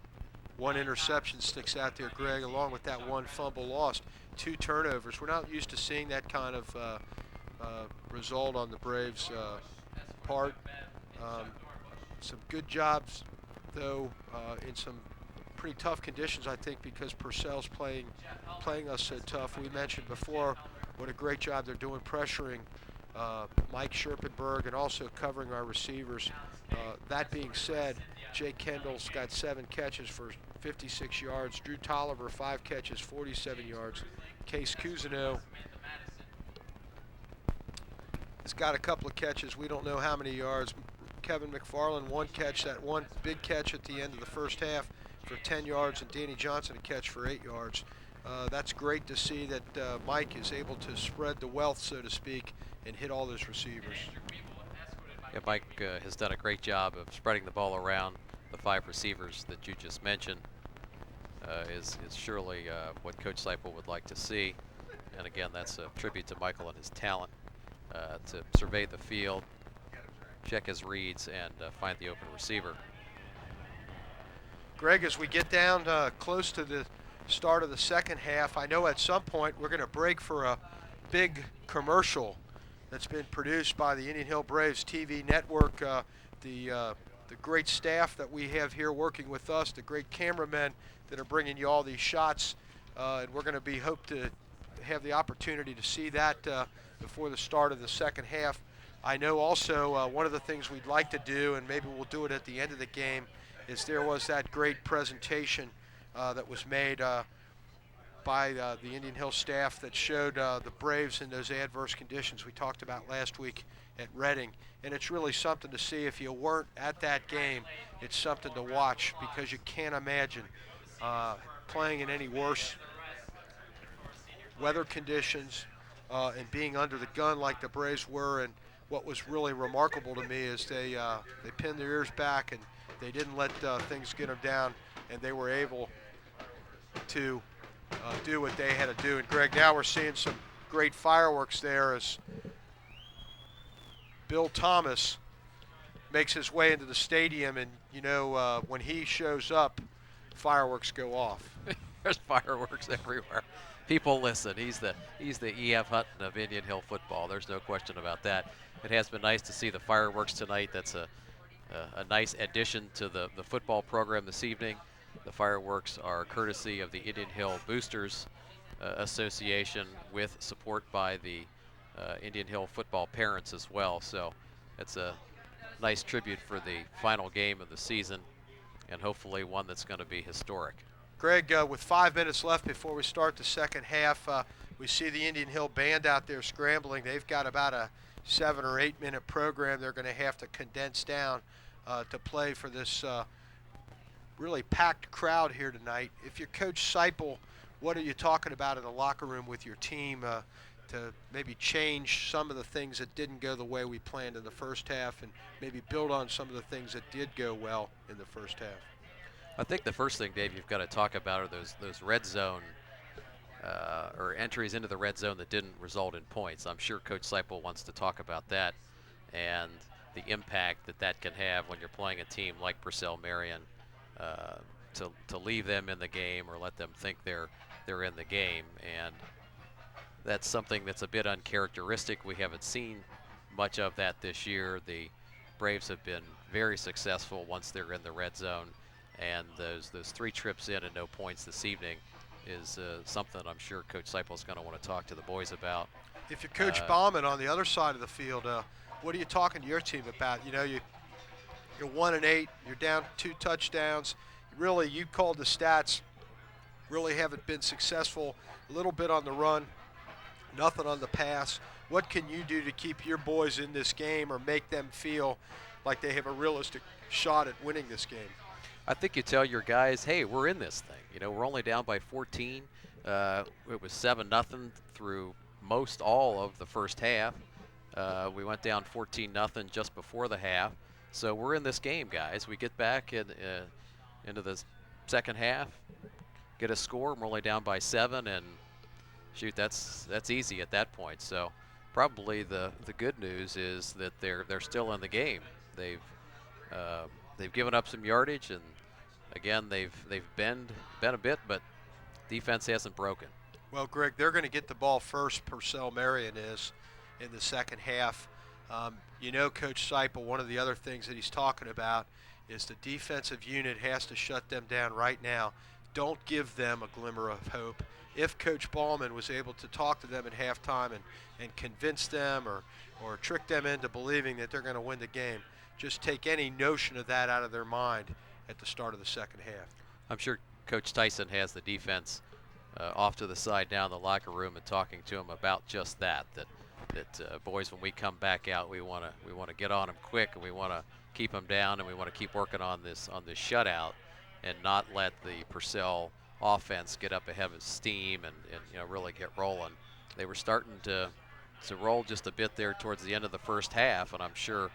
1 interception sticks out there, Greg, along with that 1 fumble lost. 2 turnovers. We're not used to seeing that kind of result on the Braves' part. Some good jobs, though, in some pretty tough conditions, I think, because Purcell's playing us so tough. We mentioned before what a great job they're doing pressuring Mike Scherpenberg and also covering our receivers. That being said, Jake Kendall's got 7 catches for 56 yards. Drew Tolliver, 5 catches, 47 yards. Case Cousineau has got a couple of catches. We don't know how many yards. Kevin McFarland, 1 catch, that 1 big catch at the end of the first half for 10 yards, and Danny Johnson a catch for 8 yards. That's great to see that Mike is able to spread the wealth, so to speak, and hit all those receivers. Yeah, Mike has done a great job of spreading the ball around. The 5 receivers that you just mentioned is surely what Coach Seipel would like to see. And again, that's a tribute to Michael and his talent to survey the field, check his reads, and find the open receiver. Greg, as we get down close to the start of the second half, I know at some point we're going to break for a big commercial that's been produced by the Indian Hill Braves TV network. The the great staff that we have here working with us, the great cameramen that are bringing you all these shots, and we're going to hope to have the opportunity to see that before the start of the second half. I know also one of the things we'd like to do, and maybe we'll do it at the end of the game, is there was that great presentation that was made by the Indian Hill staff that showed the Braves in those adverse conditions we talked about last week at Reading. And it's really something to see. If you weren't at that game, it's something to watch, because you can't imagine playing in any worse weather conditions and being under the gun like the Braves were. And what was really remarkable to me is they pinned their ears back and they didn't let things get them down, and they were able to do what they had to do. And Greg, now we're seeing some great fireworks there as Bill Thomas makes his way into the stadium, and you know when he shows up, fireworks go off. There's fireworks everywhere. People listen. He's the E.F. Hutton of Indian Hill football. There's no question about that. It has been nice to see the fireworks tonight. That's a nice addition to the football program this evening. The fireworks are courtesy of the Indian Hill Boosters Association, with support by the Indian Hill football parents as well. So it's a nice tribute for the final game of the season, and hopefully one that's going to be historic. Greg, with 5 minutes left before we start the second half, we see the Indian Hill band out there scrambling. They've got about a 7 or 8 minute program they're going to have to condense down to play for this really packed crowd here tonight. If you're Coach Seipel, what are you talking about in the locker room with your team to maybe change some of the things that didn't go the way we planned in the first half, and maybe build on some of the things that did go well in the first half? I think the first thing, Dave, you've got to talk about are those red zone or entries into the red zone that didn't result in points. I'm sure Coach Seipel wants to talk about that and the impact that can have when you're playing a team like Purcell Marion, to leave them in the game or let them think they're in the game. And that's something that's a bit uncharacteristic. We haven't seen much of that this year. The Braves have been very successful once they're in the red zone, and those 3 trips in and no points this evening is something I'm sure Coach Seipel is going to want to talk to the boys about. If you're Coach Bauman on the other side of the field, what are you talking to your team about? You know, you're 1-8, you're down 2 touchdowns. Really, you called the stats, really haven't been successful. A little bit on the run, nothing on the pass. What can you do to keep your boys in this game, or make them feel like they have a realistic shot at winning this game? I think you tell your guys, hey, we're in this thing. You know, we're only down by 14. It was 7-0 through most all of the first half. We went down 14-0 just before the half. So we're in this game, guys. We get back into the second half, get a score, and we're only down by 7, and shoot, that's easy at that point. So probably the good news is that they're still in the game. They've given up some yardage, and again they've bent a bit, but defense hasn't broken. Well, Greg, they're going to get the ball first. Purcell Marion is in the second half. You know, Coach Seipel, one of the other things that he's talking about is the defensive unit has to shut them down right now. Don't give them a glimmer of hope. If Coach Ballman was able to talk to them at halftime and convince them or trick them into believing that they're going to win the game, just take any notion of that out of their mind at the start of the second half. I'm sure Coach Tyson has the defense off to the side down in the locker room and talking to them about just that boys, when we come back out, we want to get on them quick, and we want to keep them down, and we want to keep working on this shutout, and not let the Purcell offense get up ahead of steam and you know, really get rolling. They were starting to roll just a bit there towards the end of the first half, and I'm sure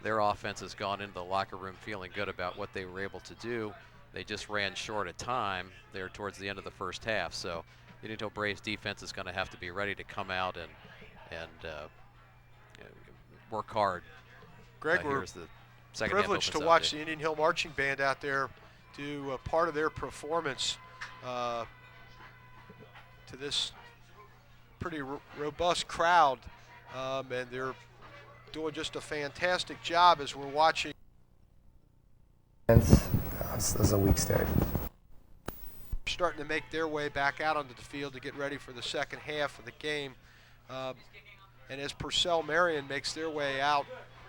their offense has gone into the locker room feeling good about what they were able to do. They just ran short of time there towards the end of the first half. So the Indian Hill Braves defense is going to have to be ready to come out and work hard. Greg, we're privileged to watch the Indian Hill Marching Band out there do part of their performance to this pretty robust crowd, and they're doing just a fantastic job as we're watching This is a weak start. Starting to make their way back out onto the field to get ready for the second half of the game. And as Purcell Marion makes their way out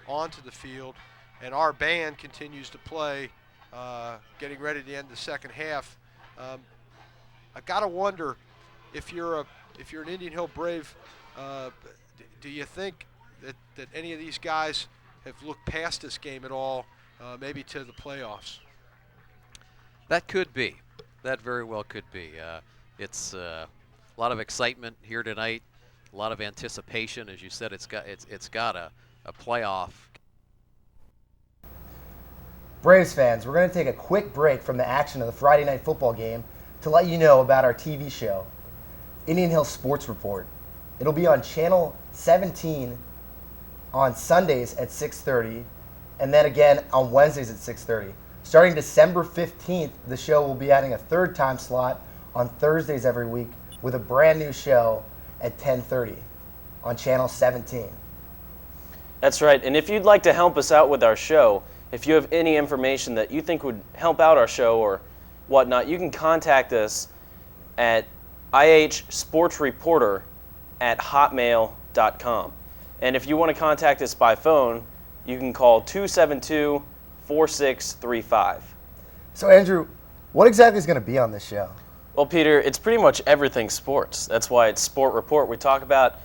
onto the field, and our band continues to play, getting ready to end the second half, I gotta wonder if you're an Indian Hill Brave, do you think that any of these guys have looked past this game at all, maybe to the playoffs? That could be. That very well could be. It's a lot of excitement here tonight, a lot of anticipation. As you said, it's got a playoff. Braves fans, we're going to take a quick break from the action of the Friday night football game to let you know about our TV show, Indian Hill Sports Report. It'll be on Channel 17 on Sundays at 6:30, and then again on Wednesdays at 6:30. Starting December 15th, the show will be adding a third time slot on Thursdays every week with a brand new show at 10:30 on Channel 17. That's right. And if you'd like to help us out with our show, if you have any information that you think would help out our show or whatnot, you can contact us at ihsportsreporter@hotmail.com. And if you want to contact us by phone, you can call 272-4635. So Andrew, what exactly is going to be on this show? Well, Peter, it's pretty much everything sports. That's why it's Sport Report. We talk about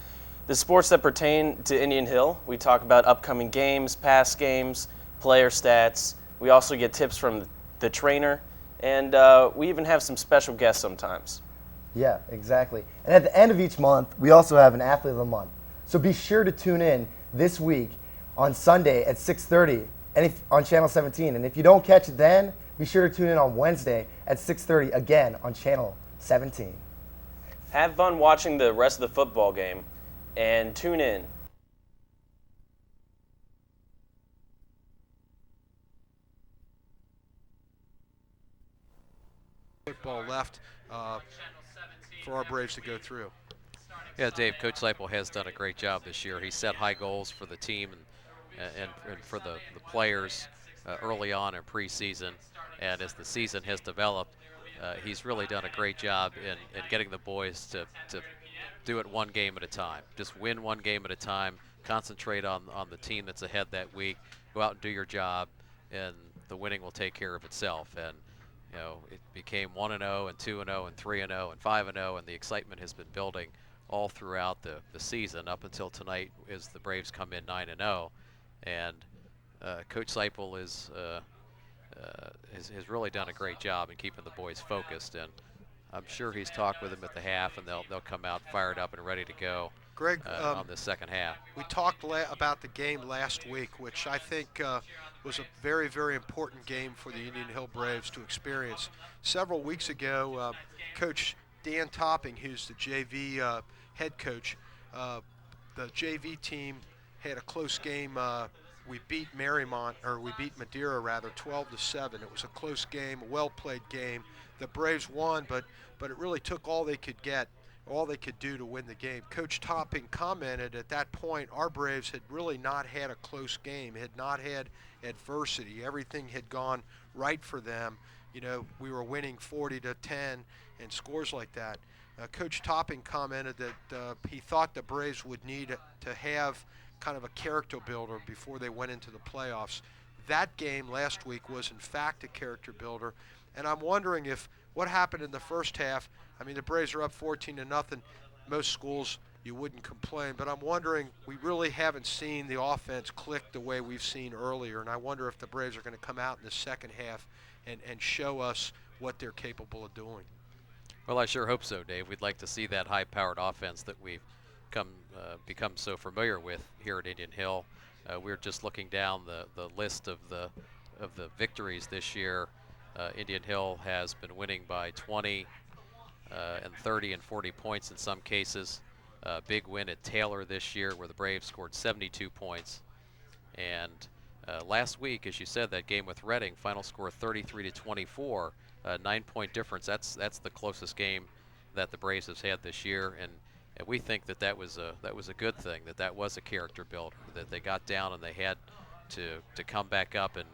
the sports that pertain to Indian Hill. We talk about upcoming games, past games, player stats. We also get tips from the trainer, and we even have some special guests sometimes. Yeah, exactly. And at the end of each month, we also have an Athlete of the Month. So be sure to tune in this week on Sunday at 6:30 and on Channel 17. And if you don't catch it then, be sure to tune in on Wednesday at 6:30 again on Channel 17. Have fun watching the rest of the football game, and tune in. Football left for our Braves to go through. Yeah, Dave, Coach Seipel has done a great job this year. He set high goals for the team and for the players early on in preseason. And as the season has developed, he's really done a great job in getting the boys to do it one game at a time. Just win one game at a time, concentrate on the team that's ahead that week, go out and do your job, and the winning will take care of itself. And you know, it became 1-0 and 2-0 and 3-0 and 5-0, and the excitement has been building all throughout the season up until tonight as the Braves come in 9-0. And Coach Seipel has really done a great job in keeping the boys focused, and I'm sure he's talked with them at the half, and they'll come out fired up and ready to go. Greg, on the second half. We talked about the game last week, which I think was a very, very important game for the Indian Hill Braves to experience. Several weeks ago, Coach Dan Topping, who's the JV head coach, the JV team had a close game. We beat Madeira rather, 12-7. It was a close game, a well-played game. The Braves won, but it really took all they could get, all they could do to win the game. Coach Topping commented at that point our Braves had really not had a close game, had not had adversity. Everything had gone right for them. You know, we were winning 40-10 and scores like that. Coach Topping commented that he thought the Braves would need to have kind of a character builder before they went into the playoffs. That game last week was in fact a character builder, and I'm wondering if what happened in the first half. I mean, the Braves are up 14-0. Most schools you wouldn't complain, but I'm wondering, we really haven't seen the offense click the way we've seen earlier, and I wonder if the Braves are going to come out in the second half and show us what they're capable of doing. Well, I sure hope so, Dave. We'd like to see that high-powered offense that we've become so familiar with here at Indian Hill. We're just looking down the list of the victories this year. Indian Hill has been winning by 20 and 30 and 40 points in some cases. Big win at Taylor this year where the Braves scored 72 points. And last week, as you said, that game with Reading, final score 33-24, 9-point difference. That's the closest game that the Braves have had this year, and we think that was a good thing. That was a character builder. That they got down and they had to come back up and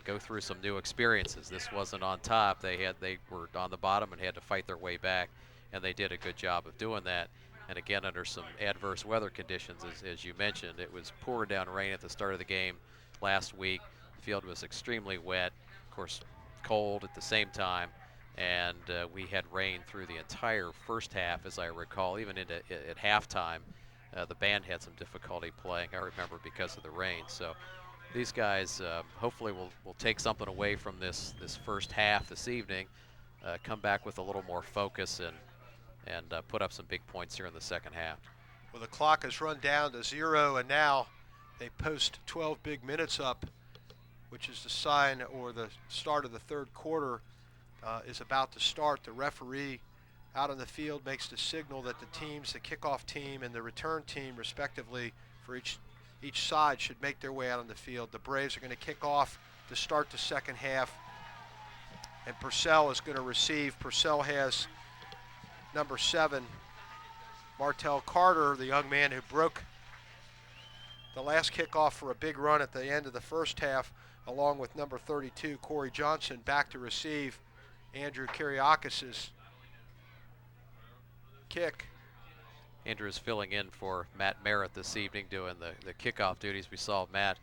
go through some new experiences. This wasn't on top. They were on the bottom and had to fight their way back, and they did a good job of doing that. And again, under some adverse weather conditions, as you mentioned, it was pouring down rain at the start of the game last week. The field was extremely wet, of course, cold at the same time, and we had rain through the entire first half, as I recall, even at halftime. The band had some difficulty playing, I remember, because of the rain. So these guys hopefully will take something away from this first half this evening, come back with a little more focus and put up some big points here in the second half. Well, the clock has run down to 0, and now they post 12 big minutes up, which is the sign or the start of the third quarter is about to start. The referee out on the field makes the signal that the teams, the kickoff team and the return team, respectively, for each side should make their way out on the field. The Braves are going to kick off to start the second half, and Purcell is going to receive. Purcell has number 7, Martell Carter, the young man who broke the last kickoff for a big run at the end of the first half, along with number 32, Corey Johnson, back to receive Andrew Kiriakis' kick. Andrew is filling in for Matt Merritt this evening, doing the kickoff duties. We saw Matt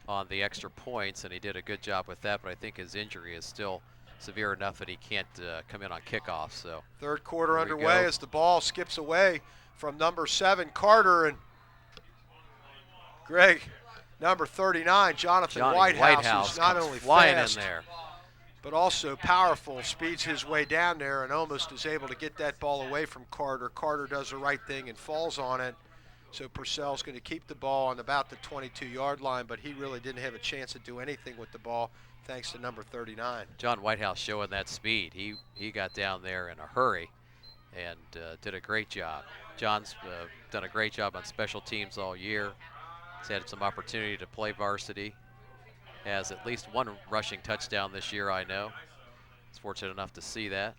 on the extra points, and he did a good job with that, but I think his injury is still severe enough that he can't come in on kickoff. So third quarter underway as the ball skips away from number 7, Carter, and Greg, number 39, Jonathan Whitehouse, who's not only flying fast in there, but also powerful, speeds his way down there and almost is able to get that ball away from Carter. Carter does the right thing and falls on it. So Purcell's going to keep the ball on about the 22-yard line, but he really didn't have a chance to do anything with the ball thanks to number 39. John Whitehouse showing that speed. He got down there in a hurry and did a great job. John's done a great job on special teams all year. He's had some opportunity to play varsity. Has at least one rushing touchdown this year, I know. He's fortunate enough to see that.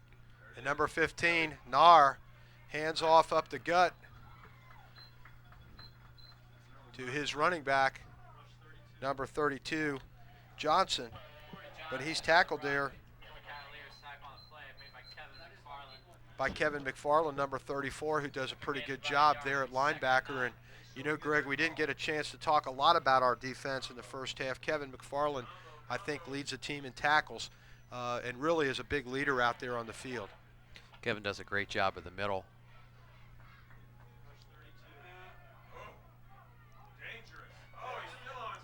And number 15, Nar, hands off up the gut to his running back, number 32, Johnson. But he's tackled there by Kevin McFarland, number 34, who does a pretty good job there at linebacker. And you know, Greg, we didn't get a chance to talk a lot about our defense in the first half. Kevin McFarland, I think, leads the team in tackles and really is a big leader out there on the field. Kevin does a great job in the middle.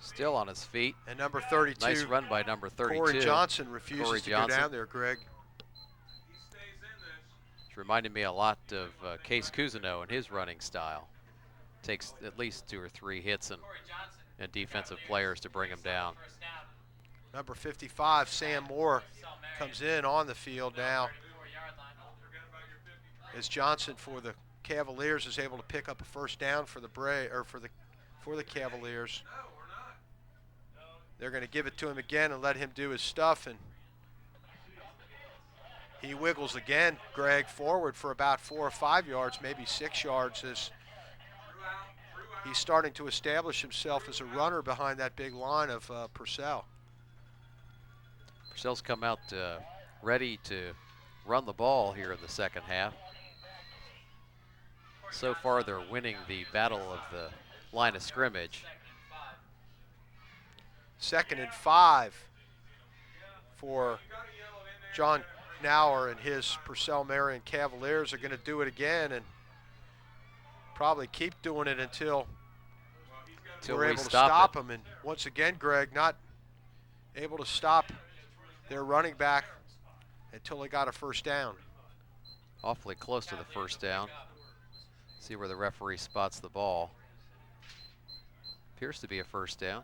Still on his feet. And number 32. Nice run by number 32. Corey Johnson refuses to go down there, Greg. Which reminded me a lot of Case Cousineau and his running style. Takes at least 2 or 3 hits and defensive players to bring him down. Number 55, Sam Moore, comes in on the field now, as Johnson for the Cavaliers is able to pick up a first down for the for the Cavaliers. They're going to give it to him again and let him do his stuff, and he wiggles again, Greg, forward for about 4 or 5 yards, maybe 6 yards, as he's starting to establish himself as a runner behind that big line of Purcell. Purcell's come out ready to run the ball here in the second half. So far, they're winning the battle of the line of scrimmage. 2nd and 5 for John Nauer and his Purcell Marion Cavaliers. Are going to do it again and probably keep doing it until we're able to stop them. And once again, Greg, not able to stop their running back until they got a first down. Awfully close to the first down. See where the referee spots the ball. Appears to be a first down.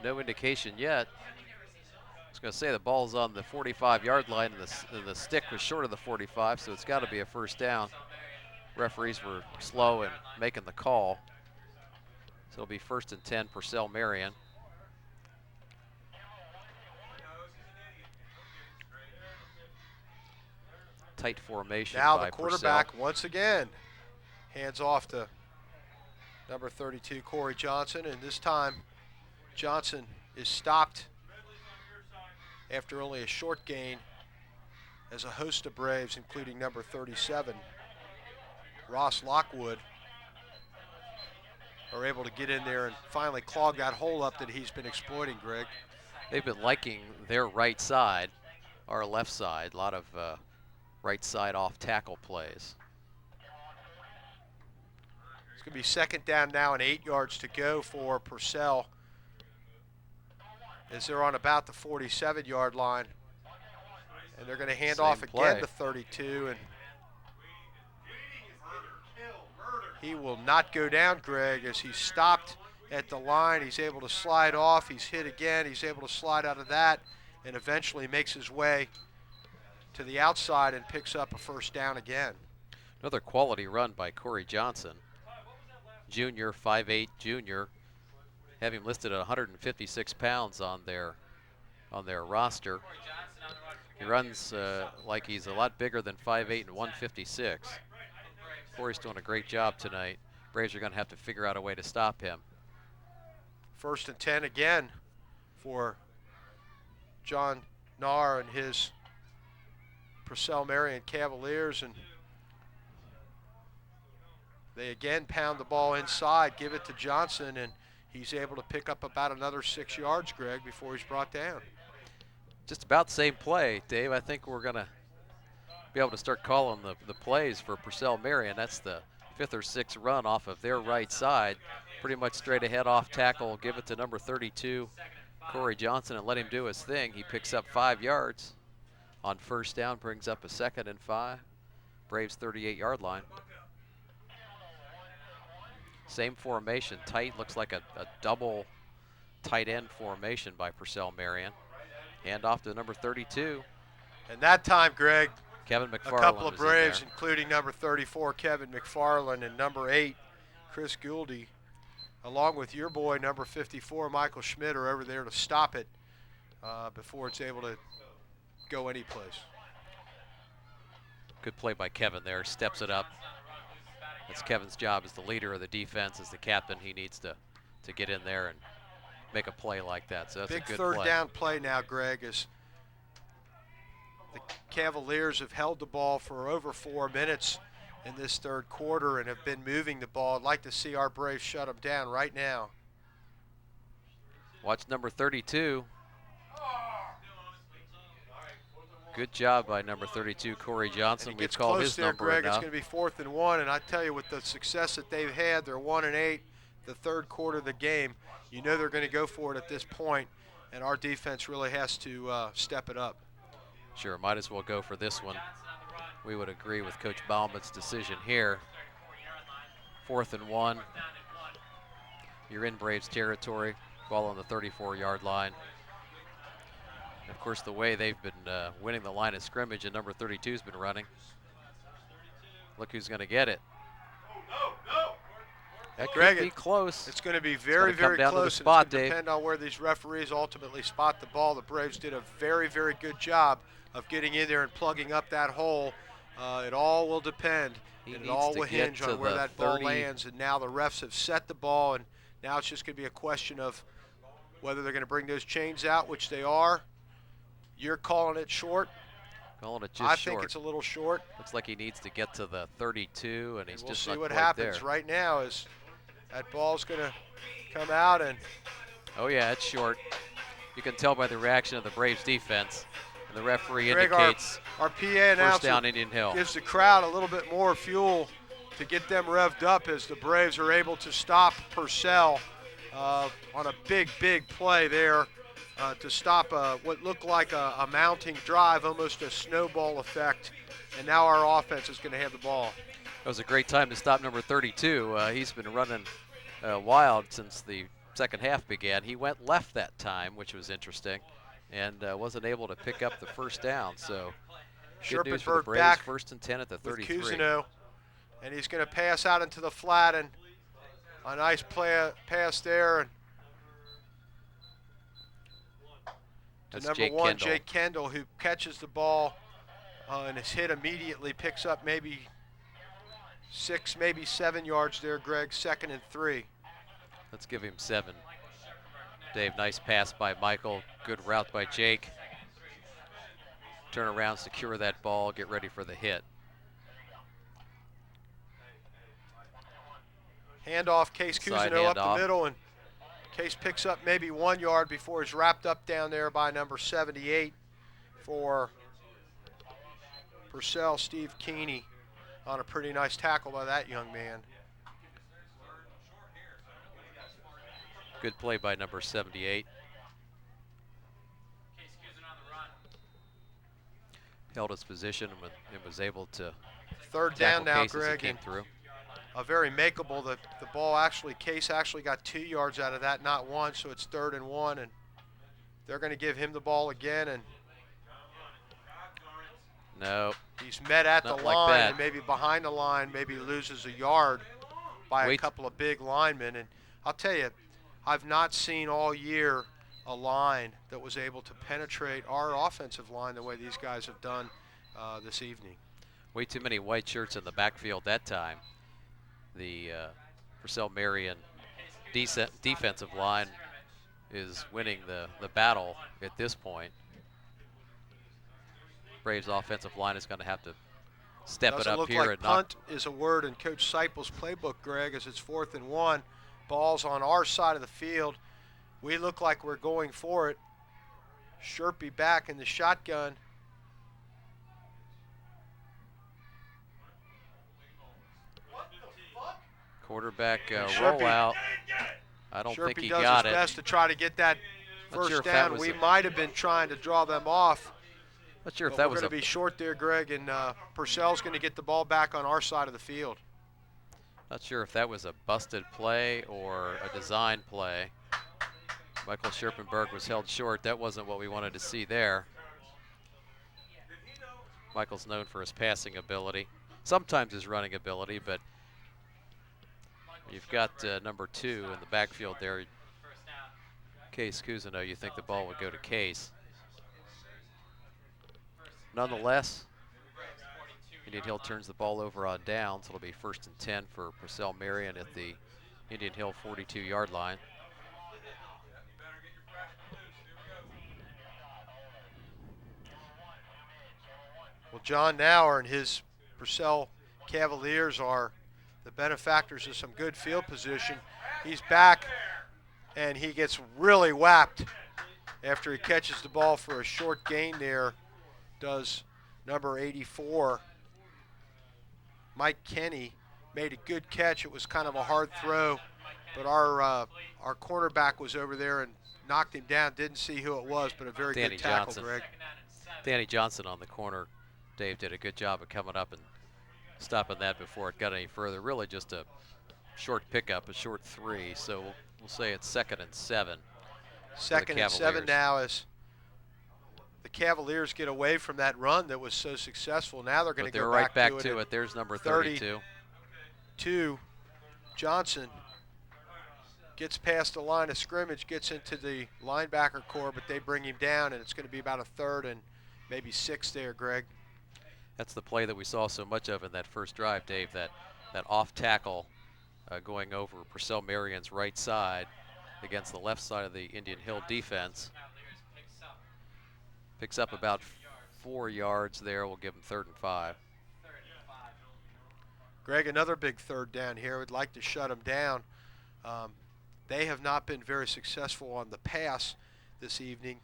No indication yet. I was going to say the ball's on the 45-yard line and the stick was short of the 45, so it's got to be a first down. Referees were slow in making the call. So it'll be 1st and 10, Purcell Marion. Tight formation now by the quarterback Purcell. once again hands off to Number 32, Corey Johnson, and this time Johnson is stopped after only a short gain as a host of Braves, including number 37, Ross Lockwood, are able to get in there and finally clog that hole up that he's been exploiting, Greg. They've been liking their right side, our left side. A lot of right side off tackle plays. It's going to be second down now and 8 yards to go for Purcell as they're on about the 47-yard line. And they're going to hand Same off play. again to 32. And he will not go down, Greg, as he's stopped at the line. He's able to slide off. He's hit again. He's able to slide out of that and eventually makes his way to the outside and picks up a first down again. Another quality run by Corey Johnson. Junior, 5'8" junior. Have him listed at 156 pounds on their roster. He runs like he's a lot bigger than 5'8" and 156. Corey's doing a great job tonight. Braves are going to have to figure out a way to stop him. First and 10 again for John Nahr and his Purcell Marion Cavaliers, and they again pound the ball inside, give it to Johnson, and he's able to pick up about another 6 yards, Greg, before he's brought down. Just about the same play, Dave. I think we're going to be able to start calling the plays for Purcell Marion. That's the 5th or 6th run off of their right side. Pretty much straight ahead off tackle, give it to number 32, Corey Johnson, and let him do his thing. He picks up 5 yards on first down, brings up a 2nd and 5. Braves 38-yard line. Same formation, tight, looks like a double tight end formation by Purcell Marion. Hand off to number 32. And that time, Greg, Kevin McFarland. a couple of was in Braves, there. including number 34, Kevin McFarland, and number 8, Chris Gouldy, along with your boy, number 54, Michael Schmidt, are over there to stop it before it's able to go any place. Good play by Kevin there, steps it up. That's Kevin's job as the leader of the defense, as the captain. He needs to get in there and make a play like that. So that's Big a good third play. down play now, Greg, as the Cavaliers have held the ball for over 4 minutes in this third quarter and have been moving the ball. I'd like to see our Braves shut them down right now. Watch number 32. Good job by number 32, Corey Johnson. And it We've gets called close his there, number Greg. enough. It's going to be 4th and 1, and I tell you, with the success that they've had, they're 1-8, the third quarter of the game. You know they're going to go for it at this point, and our defense really has to step it up. Sure, might as well go for this one. We would agree with Coach Bauman's decision here. 4th and 1. You're in Braves territory, ball on the 34-yard line. Of course, the way they've been winning the line of scrimmage, and number 32's been running. Look who's going to get it. That Greg, could be close. It's going to be very, come very down to the close. spot, and it's going to Dave. depend on where these referees ultimately spot the ball. The Braves did a very, very good job of getting in there and plugging up that hole. It all will depend, He and it needs all to will get hinge to on where the that ball 30. lands. And now the refs have set the ball, and now it's just going to be a question of whether they're going to bring those chains out, which they are. You're calling it short. Calling it just I short. think it's a little short. Looks like he needs to get to the 32, and he's We'll just see not what quite happens there. right now as that ball's going to come out. And Oh yeah, it's short. You can tell by the reaction of the Braves defense. And the referee Greg, indicates our PA first announcer down Indian Hill. gives the crowd a little bit more fuel to get them revved up as the Braves are able to stop Purcell on a big, big play there to stop what looked like a mounting drive, almost a snowball effect. And now our offense is going to have the ball. It was a great time to stop number 32. He's been running wild since the second half began. He went left that time, which was interesting, and wasn't able to pick up the first down. So good news for the Scherpenberg Braves. back 1st and 10 at the with 33. Cousineau, and he's going to pass out into the flat, and a nice pass there. And That's to number Jake 1, Kendall. Jake Kendall, who catches the ball and is hit immediately, picks up maybe 6, maybe 7 yards there, Greg. 2nd and 3. Let's give him 7. Dave, nice pass by Michael. Good route by Jake. Turn around, secure that ball, get ready for the hit. Handoff, Case Side Cousineau up handoff. the middle, and Case picks up maybe 1 yard before he's wrapped up down there by number 78 for Purcell, Steve Keeney, on a pretty nice tackle by that young man. Good play by number 78. Held his position and was able to 3rd tackle down now, Case as he Greg, came and through. a very makeable. The ball actually, Case actually got 2 yards out of that, not 1, so it's 3rd and 1, and they're going to give him the ball again, and No, he's met at the Not like line that. and maybe behind the line, maybe loses a yard by a Wait. couple of big linemen. And I'll tell you, I've not seen all year a line that was able to penetrate our offensive line the way these guys have done this evening. way too many white shirts in the backfield that time. The Purcell Marion defensive line is winning the battle at this point. Braves offensive line is going to have to step Doesn't it up look here like and knock. punt is a word in Coach Seipel's playbook, Greg, as it's 4th and 1. Ball's on our side of the field. We look like we're going for it. Sherpy back in the shotgun. Quarterback Sherpy. rollout. I don't think Sherpy he does got his it. best to try to get that Not sure first if that down. was We a- might have been trying to draw them off. Not sure if But that we're was going to a be short there, Greg, and Purcell's going to get the ball back on our side of the field. Not sure if that was a busted play or a design play. Michael Scherpenberg was held short. That wasn't what we wanted to see there. Michael's known for his passing ability, sometimes his running ability, but you've got number 2 in the backfield there. Case Cousineau, you think the ball would go to Case. Nonetheless, Indian Hill turns the ball over on downs. It'll be 1st and 10 for Purcell Marion at the Indian Hill 42-yard line. Well, John Nauer and his Purcell Cavaliers are the benefactors of some good field position. He's back, and he gets really whacked after he catches the ball for a short gain there. Does number 84, Mike Kenny, made a good catch. It was kind of a hard throw, but our cornerback was over there and knocked him down. Didn't see who it was, but a very Danny good tackle, Johnson. Greg. Danny Johnson on the corner. Dave did a good job of coming up and stopping that before it got any further. Really just a short pickup, a short 3. So we'll say it's 2nd and 7. 2nd and 7 Cavaliers. now as the Cavaliers get away from that run that was so successful. Now they're going But to they're go right back to to it. it. There's number 30. 32. Johnson gets past the line of scrimmage, gets into the linebacker core, but they bring him down, and it's going to be about a 3rd and maybe 6 there, Greg. That's the play that we saw so much of in that first drive, Dave, that off tackle going over Purcell Marion's right side against the left side of the Indian Hill defense. Picks up about 4 yards there. We'll give him 3rd and 5. Greg, another big 3rd down here. Would like to shut them down. They have not been very successful on the pass this evening,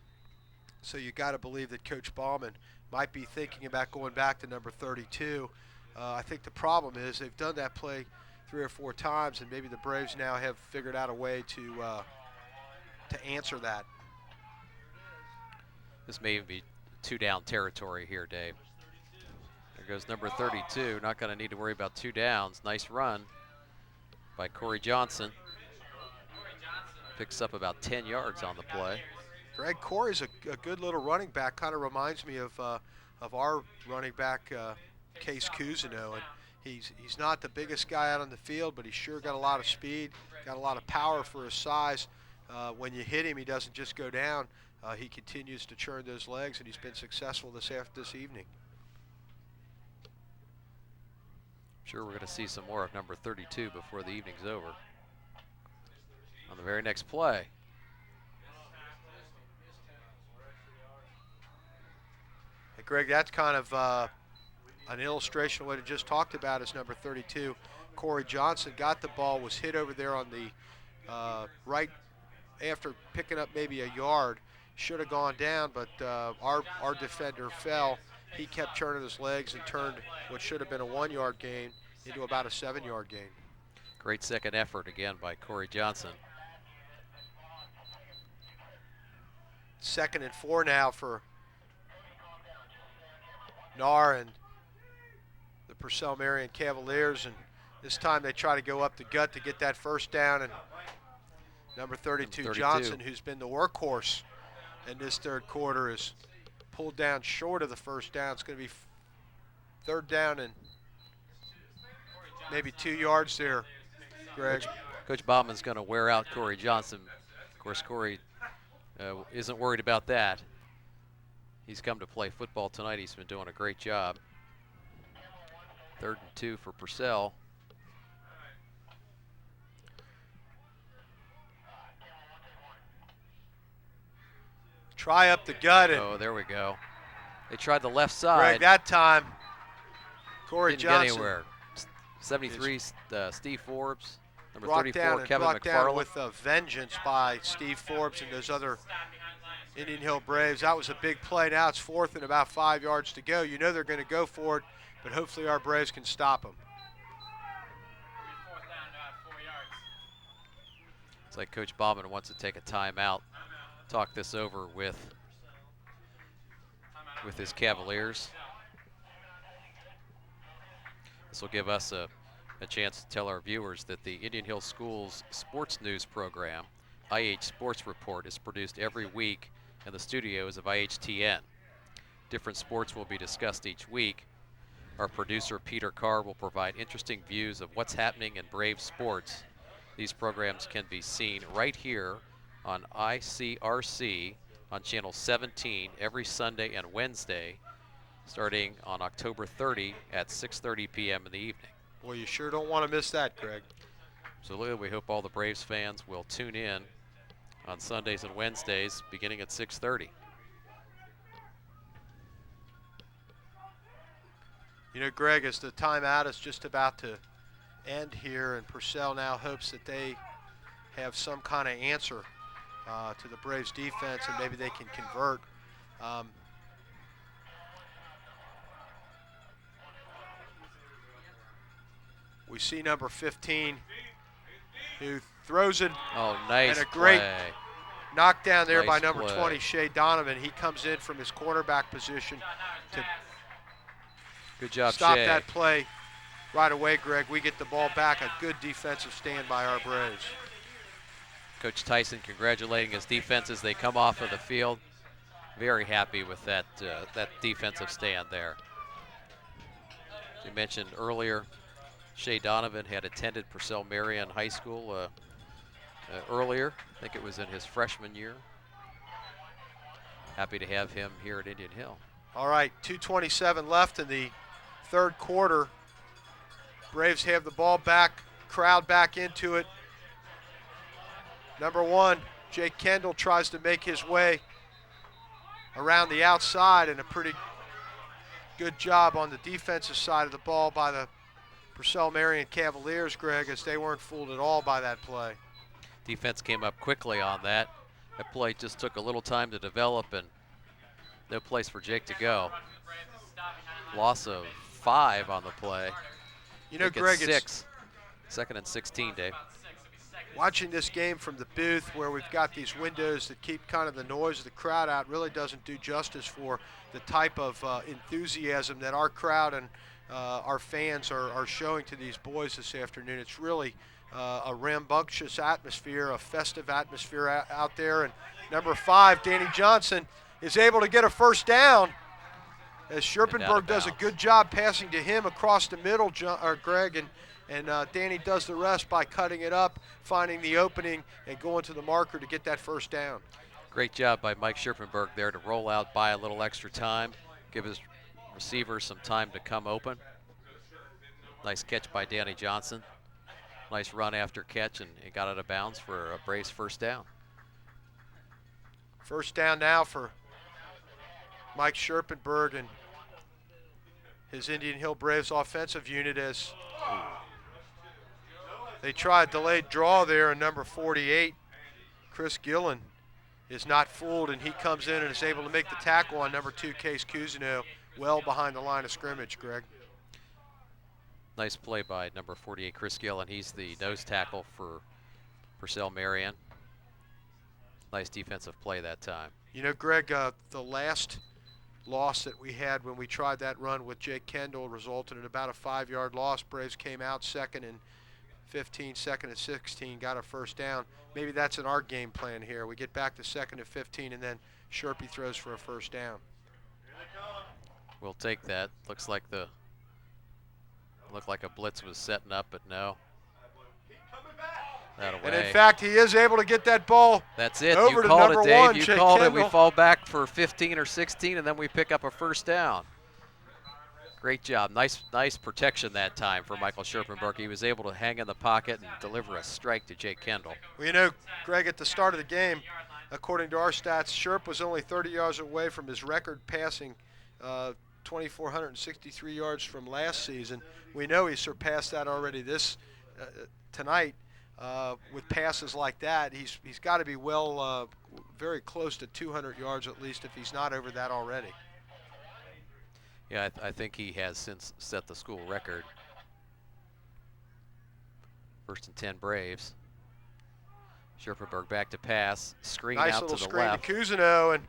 so you got to believe that Coach Ballman might be thinking about going back to number 32. I think the problem is they've done that play 3 or 4 times, and maybe the Braves now have figured out a way to answer that. This may even be 2-down territory here, Dave. There goes number 32. Not going to need to worry about 2 downs. Nice run by Corey Johnson. Picks up about 10 yards on the play. Greg, Corey's a good little running back. Kind of reminds me of our running back, Case Cousineau. And he's not the biggest guy out on the field, but he's sure got a lot of speed, got a lot of power for his size. When you hit him, he doesn't just go down. He continues to churn those legs, and he's been successful this evening. Sure, we're going to see some more of number 32 before the evening's over. On the very next play. Hey, Greg, that's kind of an illustration of what I just talked about is number 32. Corey Johnson got the ball, was hit over there on the right after picking up maybe a yard. Should have gone down, but our defender fell. He kept turning his legs and turned what should have been a 1-yard gain into about a 7-yard gain. Great second effort again by Corey Johnson. 2nd and 4 now for Nar and the Purcell Marion Cavaliers, and this time they try to go up the gut to get that first down, and number 32 Johnson, who's been the workhorse in this third quarter, is pulled down short of the first down. It's going to be 3rd down and maybe 2 yards there, Greg. Coach Bauman's going to wear out Corey Johnson. Of course, Corey isn't worried about that. He's come to play football tonight. He's been doing a great job. 3rd and 2 for Purcell. Try up the gut. And oh, there we go. They tried the left side. Greg, that time, Corey Didn't Johnson get anywhere. 73, Steve Forbes. Number brought 34, down and Kevin brought down McFarland. with a vengeance by Steve Forbes and those other Indian Hill Braves. That was a big play. Now it's 4th and about 5 yards to go. You know they're going to go for it, but hopefully our Braves can stop them. It's like Coach Bauman wants to take a timeout, talk this over with his Cavaliers. This will give us a chance to tell our viewers that the Indian Hill Schools sports news program, IH Sports Report, is produced every week in the studios of IHTN. Different sports will be discussed each week. Our producer, Peter Carr, will provide interesting views of what's happening in Brave sports. These programs can be seen right here on ICRC on channel 17 every Sunday and Wednesday, starting on October 30 at 6:30 p.m. in the evening. Well, you sure don't want to miss that, Greg. Absolutely. We hope all the Braves fans will tune in on Sundays and Wednesdays beginning at 6:30. You know, Greg, as the timeout is just about to end here, and Purcell now hopes that they have some kind of answer to the Braves defense and maybe they can convert. We see number 15 who throws it. Oh, nice and a great play. knockdown there by Nice number play. 20, Shea Donovan. He comes in from his cornerback position to Good job, stop Shea. that play right away, Greg. We get the ball back. A good defensive stand by our Braves. Coach Tyson congratulating his defense as they come off of the field. Very happy with that defensive stand there. As you mentioned earlier, Shea Donovan had attended Purcell Marion High School earlier. I think it was in his freshman year. Happy to have him here at Indian Hill. All right, 2:27 left in the third quarter. Braves have the ball back, crowd back into it. Number 1, Jake Kendall tries to make his way around the outside, and a pretty good job on the defensive side of the ball by the Purcell Marion Cavaliers, Greg, as they weren't fooled at all by that play. Defense came up quickly on that. That play just took a little time to develop, and no place for Jake to go. Loss of 5 on the play. You know, Make it Greg, 6. 2nd and 16, Dave. watching this game from the booth where we've got these windows that keep kind of the noise of the crowd out really doesn't do justice for the type of enthusiasm that our crowd and our fans are showing to these boys this afternoon. It's really a rambunctious atmosphere, a festive atmosphere out there. And number 5, Danny Johnson, is able to get a first down as Scherpenberg does a good job passing to him across the middle, Greg, and Danny does the rest by cutting it up, finding the opening, and going to the marker to get that first down. Great job by Mike Scherpenberg there to roll out, buy a little extra time, give his receivers some time to come open. Nice catch by Danny Johnson. Nice run after catch, and he got out of bounds for a Braves first down. First down now for Mike Scherpenberg and his Indian Hill Braves offensive unit as they try a delayed draw there, and number 48, Chris Gillen, is not fooled, and he comes in and is able to make the tackle on number 2, Case Cousineau, well behind the line of scrimmage, Greg. Nice play by number 48, Chris Gillen. He's the nose tackle for Purcell Marion. Nice defensive play that time. You know, Greg, the last loss that we had when we tried that run with Jake Kendall resulted in about a 5-yard loss. Braves came out second and 15, second and 16, got a first down. Maybe that's in our game plan here. We get back to second and 15, and then Sherpy throws for a first down. We'll take that. Looked like a blitz was setting up, but no. That away. And in fact, he is able to get that ball. That's it. Over You to called number it, Dave. 1, You Jake called it. Kendall. We fall back for 15 or 16, and then we pick up a first down. Great job. Nice protection that time for Michael Scherpenberg. He was able to hang in the pocket and deliver a strike to Jake Kendall. Well, you know, Greg, at the start of the game, according to our stats, Sherp was only 30 yards away from his record passing 2,463 yards from last season. We know he surpassed that already tonight with passes like that. He's got to be very close to 200 yards at least, if he's not over that already. Yeah, I think he has since set the school record. First and 10 Braves. Scherpenberg back to pass, screen Nice out to little the screen left. to Cousineau, and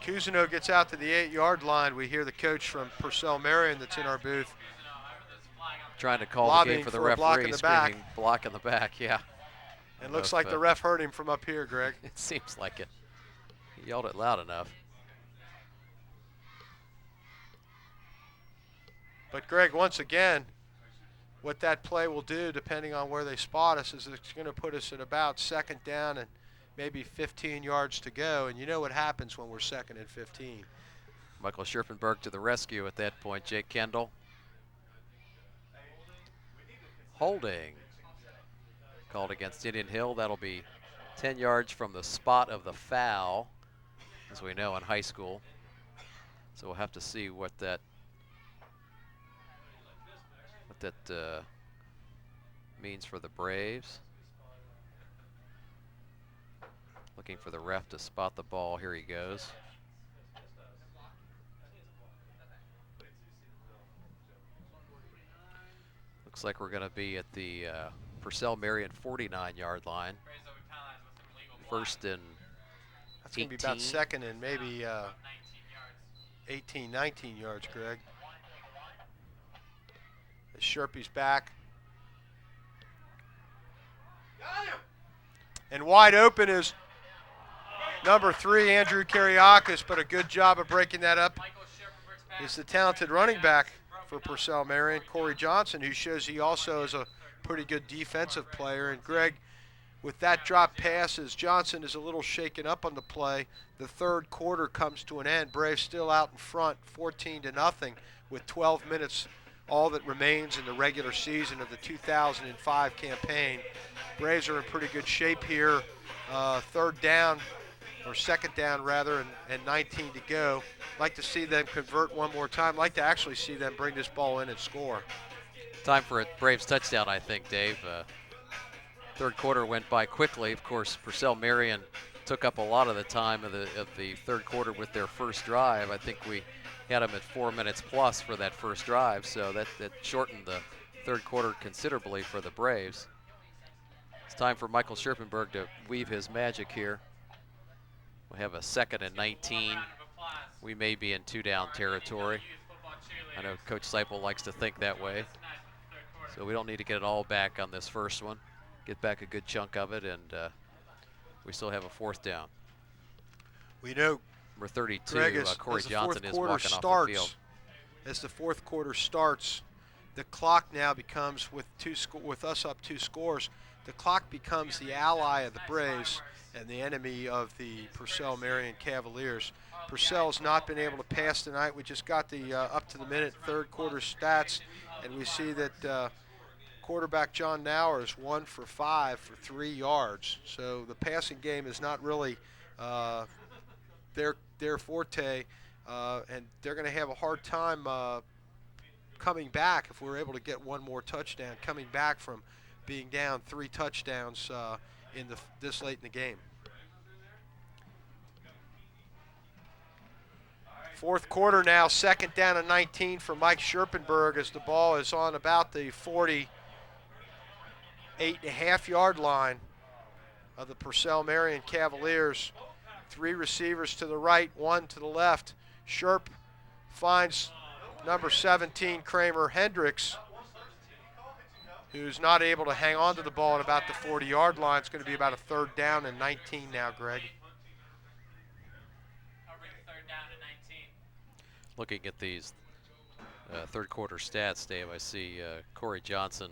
Cousineau gets out to the 8-yard line. We hear the coach from Purcell Marion that's in our booth Trying to call the lobbying game for the for a block in referee, the back. screaming block in the back, yeah. It looks like the ref heard him from up here, Greg. It seems like it. He yelled it loud enough. But Greg, once again, what that play will do, depending on where they spot us, is it's going to put us at about second down and maybe 15 yards to go. And you know what happens when we're second and 15. Michael Scherpenberg to the rescue at that point. Jake Kendall. Holding. Called against Indian Hill. That'll be 10 yards from the spot of the foul, as we know in high school. So we'll have to see what that means for the Braves. Looking for the ref to spot the ball. Here he goes. Looks like we're going to be at the Purcell Marion 49-yard line. First and That's going to be about second and maybe 18, 19 yards, Greg. As Sherpy's back. And wide open is number 3, Andrew Kariakis, but a good job of breaking that up is the talented running back for Purcell Marion, Corey Johnson, who shows he also is a pretty good defensive player. And Greg, with that drop pass, as Johnson is a little shaken up on the play, the third quarter comes to an end. Braves still out in front, 14-0, with 12 minutes, all that remains in the regular season of the 2005 campaign. Braves are in pretty good shape here. Third down, or second down rather, and 19 to go. Like to see them convert one more time. Like to actually see them bring this ball in and score. Time for a Braves touchdown, I think, Dave. Third quarter went by quickly. Of course, Purcell Marion took up a lot of the time of the third quarter with their first drive. I think we had them at 4 minutes plus for that first drive, so that shortened the third quarter considerably for the Braves. It's time for Michael Scherpenberg to weave his magic here. We have a second and 19. We may be in 2-down territory. I know Coach Seipel likes to think that way. So we don't need to get it all back on this first one. Get back a good chunk of it, and we still have a fourth down. We know, Number 32, Greg, Corey Johnson is walking off the field. As the fourth quarter starts, the clock now becomes, with us up 2 scores, the clock becomes the ally of the Braves and the enemy of the Purcell Marion Cavaliers. Purcell's not been able to pass tonight. We just got the up-to-the-minute third quarter stats, and we see that quarterback John Nauer is 1 for 5 for 3 yards. So the passing game is not really their forte, and they're going to have a hard time coming back if we're able to get one more touchdown, coming back from being down 3 touchdowns this late in the game. Fourth quarter now, 2nd down and 19 for Mike Scherpenberg as the ball is on about the 48.5-yard line of the Purcell Marion Cavaliers. 3 receivers to the right, 1 to the left. Scherp finds number 17, Kramer Hendricks, who's not able to hang on to the ball at about the 40-yard line. It's going to be about a 3rd down and 19 now, Greg. Looking at these third quarter stats, Dave, I see Corey Johnson,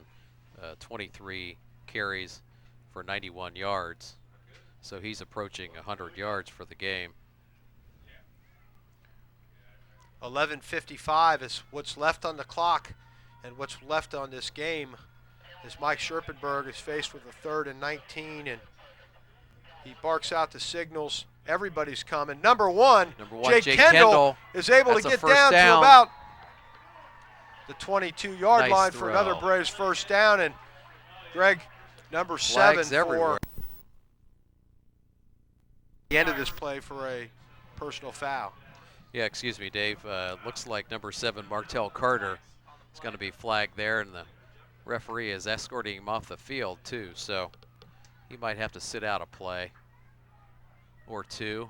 23 carries for 91 yards. So he's approaching 100 yards for the game. 11:55 is what's left on the clock, and what's left on this game is Mike Scherpenberg is faced with a 3rd and 19, and he barks out the signals. Everybody's coming. Number one, Jake Kendall is able to get down to about the 22-yard line for another Braves first down. And Greg, number 7 for the end of this play for a personal foul. Yeah, excuse me, Dave. Looks like number 7, Martell Carter, is going to be flagged there, and the referee is escorting him off the field too. So he might have to sit out a play or 2.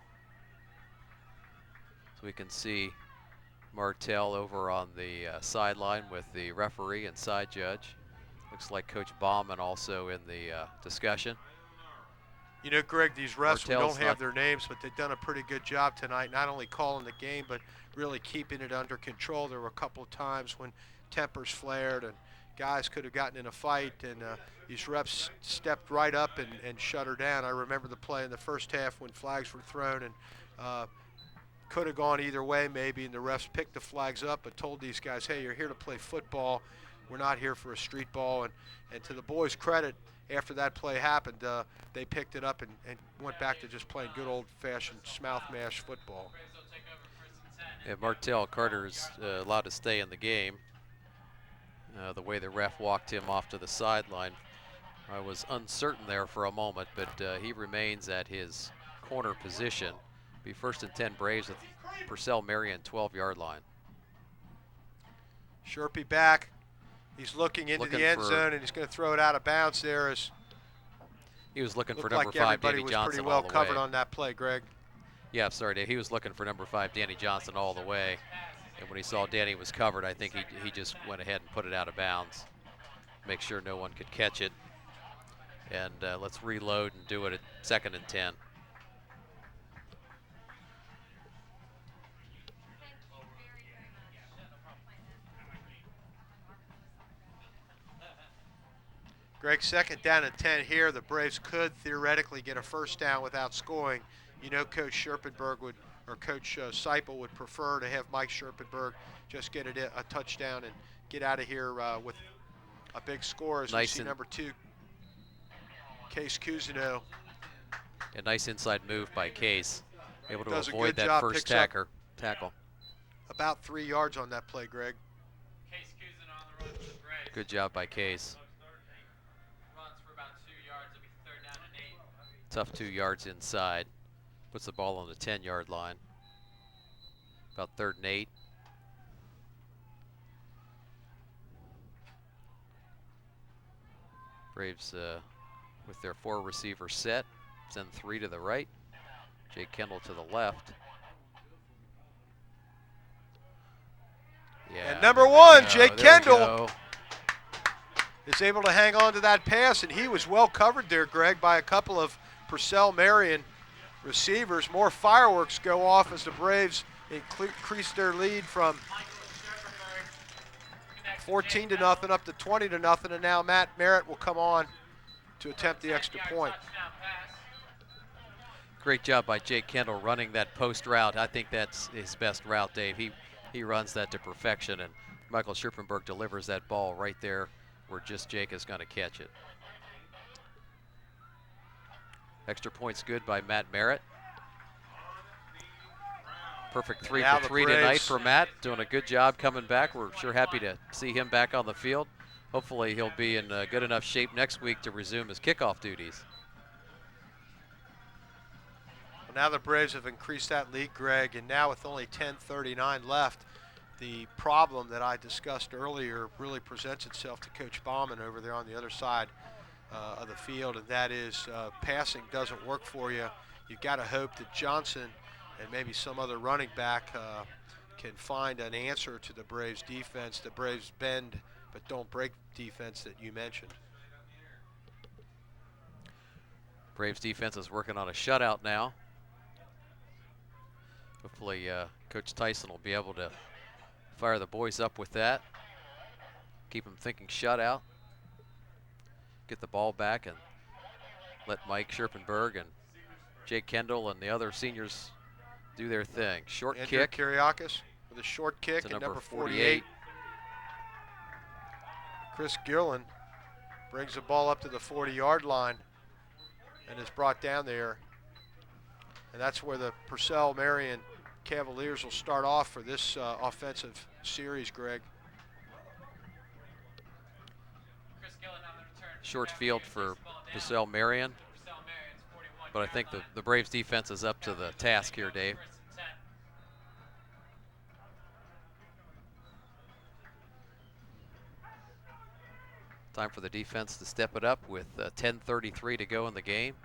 So we can see Martell over on the sideline with the referee and side judge. Looks like Coach Bauman also in the discussion. You know, Greg, these refs, we Martell's don't have their names, but they've done a pretty good job tonight, not only calling the game, but really keeping it under control. There were a couple of times when tempers flared and guys could have gotten in a fight, and these refs stepped right up and shut her down. I remember the play in the first half when flags were thrown, and could have gone either way maybe, and the refs picked the flags up but told these guys, hey, you're here to play football. We're not here for a street ball. And to the boys' credit, after that play happened, they picked it up and went back to just playing good old-fashioned mouth mash football. Yeah, Martell Carter is allowed to stay in the game. The way the ref walked him off to the sideline, I was uncertain there for a moment, but he remains at his corner position. Be 1st and 10 Braves at Purcell Marion 12-yard line. Sherpy back. He's looking into the end zone, and he's going to throw it out of bounds there. As he was looking for looked number like 5, everybody Danny was Johnson, pretty well all the covered way. on that play, Greg. Yeah, sorry, Dave. He was looking for number 5, Danny Johnson, all the way. And when he saw Danny was covered, I think he just went ahead and put it out of bounds. Make sure no one could catch it. And let's reload and do it at 2nd and 10. Greg, 2nd down and 10 here. The Braves could theoretically get a first down without scoring. You know, Coach Scherpenberg would, or Coach Seipel would prefer to have Mike Scherpenberg just get a touchdown and get out of here with a big score. As nice, we see number 2, Case Cousineau. A nice inside move by Case, able to Does a avoid good that job, first picks up tackle. About 3 yards on that play, Greg. Good job by Case. Tough 2 yards inside. Puts the ball on the 10-yard line. About 3rd and 8. Braves with their 4 receiver set. Send 3 to the right. Jake Kendall to the left. Yeah, and number 1, Jake there we Kendall, go. is able to hang on to that pass, and he was well covered there, Greg, by a couple of Purcell Marion receivers. More fireworks go off as the Braves increase their lead from 14-0 up to 20-0, and now Matt Merritt will come on to attempt the extra point. Great job by Jake Kendall running that post route. I think that's his best route, Dave. He runs that to perfection, and Michael Schierpenberg delivers that ball right there where just Jake is going to catch it. Extra points good by Matt Merritt. Perfect 3 for 3 tonight for Matt. Doing a good job coming back. We're sure happy to see him back on the field. Hopefully he'll be in good enough shape next week to resume his kickoff duties. Well, now the Braves have increased that lead, Greg, and now with only 10:39 left, the problem that I discussed earlier really presents itself to Coach Bauman over there on the other side of the field, and that is passing doesn't work for you. You've got to hope that Johnson and maybe some other running back can find an answer to the Braves defense, the Braves bend but don't break defense that you mentioned. Braves defense is working on a shutout now. Hopefully Coach Tyson will be able to fire the boys up with that. Keep them thinking shutout. Get the ball back and let Mike Schierpenberg and Jake Kendall and the other seniors do their thing. Short Andrew kick. Kiriakis with a short kick to and number number 48. Chris Gillen brings the ball up to the 40-yard line and is brought down there. And that's where the Purcell Marion Cavaliers will start off for this offensive series, Greg. Short field for Purcell Marion. But I think the Braves defense is up to the task here, Dave. Time for the defense to step it up with 10:33 to go in the game.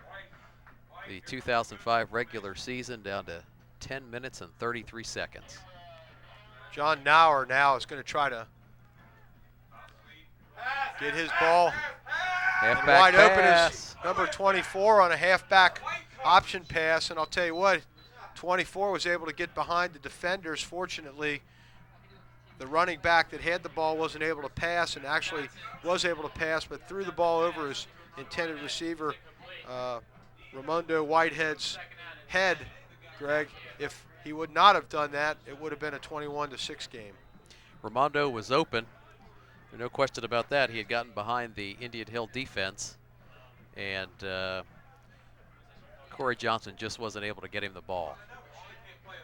The 2005 regular season down to 10 minutes and 33 seconds. John Nauer now is going to try to get his ball. Halfback wide pass. Open is number 24 on a halfback option pass, and I'll tell you what, 24 was able to get behind the defenders. Fortunately, the running back that had the ball wasn't able to pass, and actually was able to pass, but threw the ball over his intended receiver, Ramondo Whitehead's head, Greg. If he would not have done that, it would have been a 21-6 game. Ramondo was open. There's no question about that. He had gotten behind the Indian Hill defense, and Corey Johnson just wasn't able to get him the ball.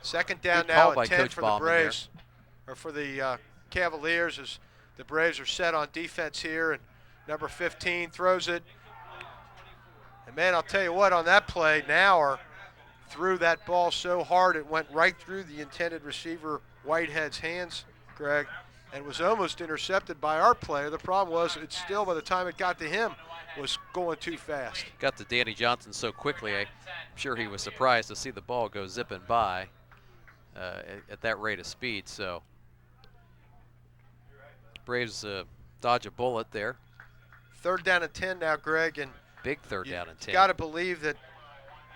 Second down Good call now by and 10 Coach for the Bauman Braves, or for the Cavaliers, as the Braves are set on defense here, and number 15 throws it. And man, I'll tell you what, on that play, Nauer threw that ball so hard it went right through the intended receiver Whitehead's hands, Greg, and was almost intercepted by our player. The problem was it still, by the time it got to him, was going too fast. Got to Danny Johnson so quickly, I'm sure he was surprised to see the ball go zipping by at that rate of speed. So Braves dodge a bullet there. Third down and 10 now, Greg, and big third down and 10. You got to believe that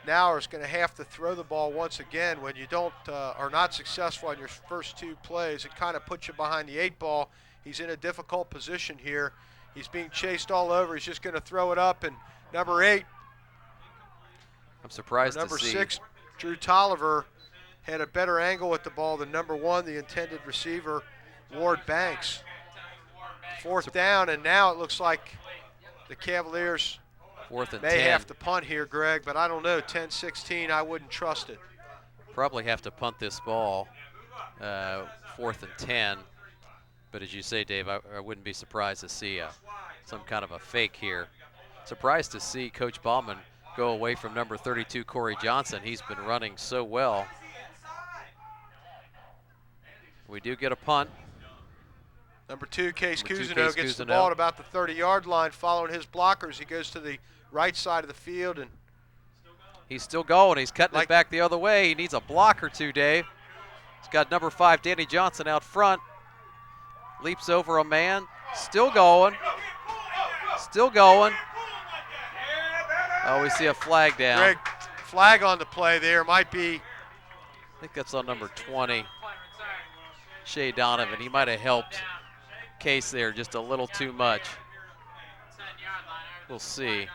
Nauer is going to have to throw the ball once again. When you don't are not successful on your first two plays, it kind of puts you behind the 8 ball. He's in a difficult position here. He's being chased all over. He's just going to throw it up, and number 8. I'm surprised number to see. 6, Drew Tolliver, had a better angle at the ball than number 1, the intended receiver, Ward Banks. Fourth down, and now it looks like the Cavaliers Fourth and may 10. have to punt here, Greg, but I don't know. 10-16, I wouldn't trust it. Probably have to punt this ball, 4th and 10. But as you say, Dave, I wouldn't be surprised to see some kind of a fake here. Surprised to see Coach Bauman go away from number 32, Corey Johnson. He's been running so well. We do get a punt. Number 2, Case Number 2, Cousineau Case gets the Cousineau. ball at about the 30-yard line, following his blockers. He goes to the right side of the field, and He's still going. He's cutting it back the other way. He needs a block or two, Dave. He's got number 5, Danny Johnson, out front. Leaps over a man. Still going. Still going. Oh, we see a flag down. Greg, flag on the play there. Might be. I think that's on number 20, Shea Donovan. He might have helped Case there just a little too much. We'll see.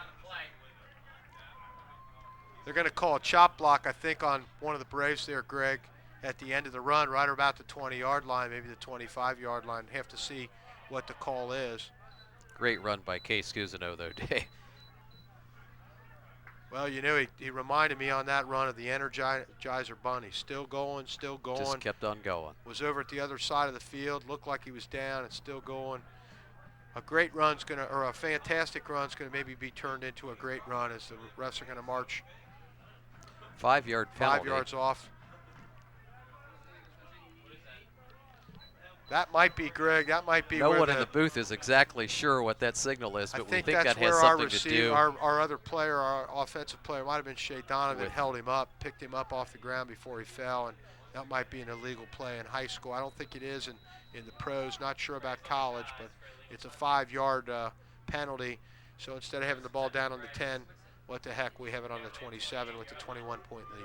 They're going to call a chop block, I think, on one of the Braves there, Greg, at the end of the run, right about the 20-yard line, maybe the 25-yard line. Have to see what the call is. Great run by Case Cousineau, though, Dave. Well, you know, he reminded me on that run of the Energizer Bunny. Still going, still going. Just kept on going. Was over at the other side of the field, looked like he was down and still going. A great run's going to, or a fantastic run's going to maybe be turned into a great run as the refs are going to march 5-yard penalty. 5 yards off. That might be, Greg, that might be No where one in the booth is exactly sure what that signal is, I but we think think that's that has where our something to receiver, do. our other player, our offensive player, might have been Shea Donovan, With- held him up, picked him up off the ground before he fell, and that might be an illegal play in high school. I don't think it is in the pros. Not sure about college, but it's a 5-yard penalty. So instead of having the ball down on the 10, what the heck, we have it on the 27 with the 21-point lead.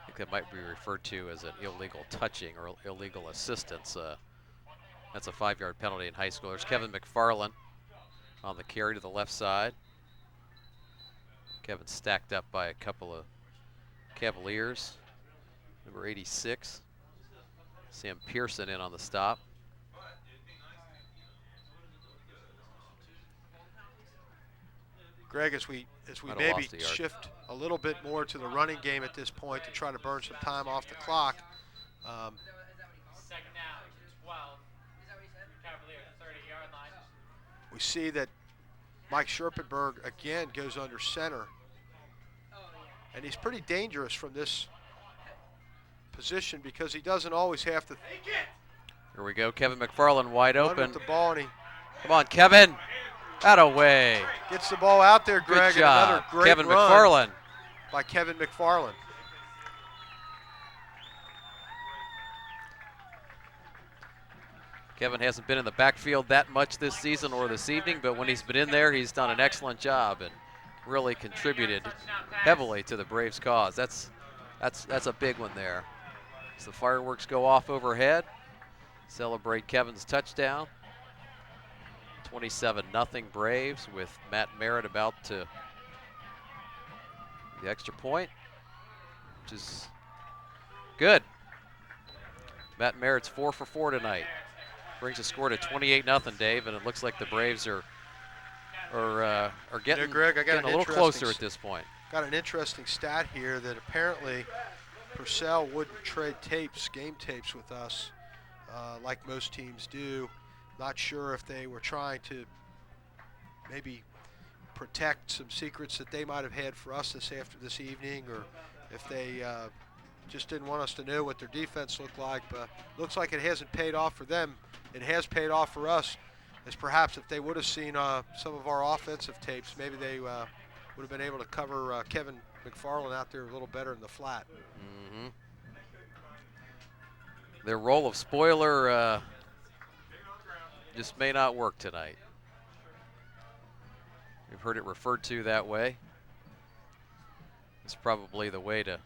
I think that might be referred to as an illegal touching or illegal assistance. That's a 5-yard penalty in high school. There's Kevin McFarland on the carry to the left side. Kevin stacked up by a couple of Cavaliers. Number 86, Sam Pearson in on the stop. Greg, as we Might have maybe lost a yard. shift a little bit more to the running game at this point to try to burn some time off the clock. Second down, 12. Cavaliers, 30-yard line. We see that Mike Scherpenberg again goes under center. And he's pretty dangerous from this position because he doesn't always have to Here we go, Kevin McFarland wide run open. with the ball, and he Come on, Kevin. Out of way. gets the ball out there, Greg. Good and another job, great Kevin run McFarland. by Kevin McFarland. Kevin hasn't been in the backfield that much this season or this evening, but when he's been in there, he's done an excellent job and really contributed heavily to the Braves' cause. That's a big one there. As the fireworks go off overhead, celebrate Kevin's touchdown. 27-0 Braves with Matt Merritt about to the extra point, which is good. Matt Merritt's 4 for 4 tonight. Brings the score to 28-0, Dave, and it looks like the Braves are getting, Greg, I got getting an a little interesting closer at this point. Got an interesting stat here that apparently Purcell wouldn't trade game tapes with us like most teams do. Not sure if they were trying to maybe protect some secrets that they might have had for us this evening, or if they just didn't want us to know what their defense looked like. But looks like it hasn't paid off for them. It has paid off for us, as perhaps if they would have seen some of our offensive tapes, maybe they would have been able to cover Kevin McFarland out there a little better in the flat. Mm-hmm. Their role of spoiler just may not work tonight. We've heard it referred to that way. It's probably the way to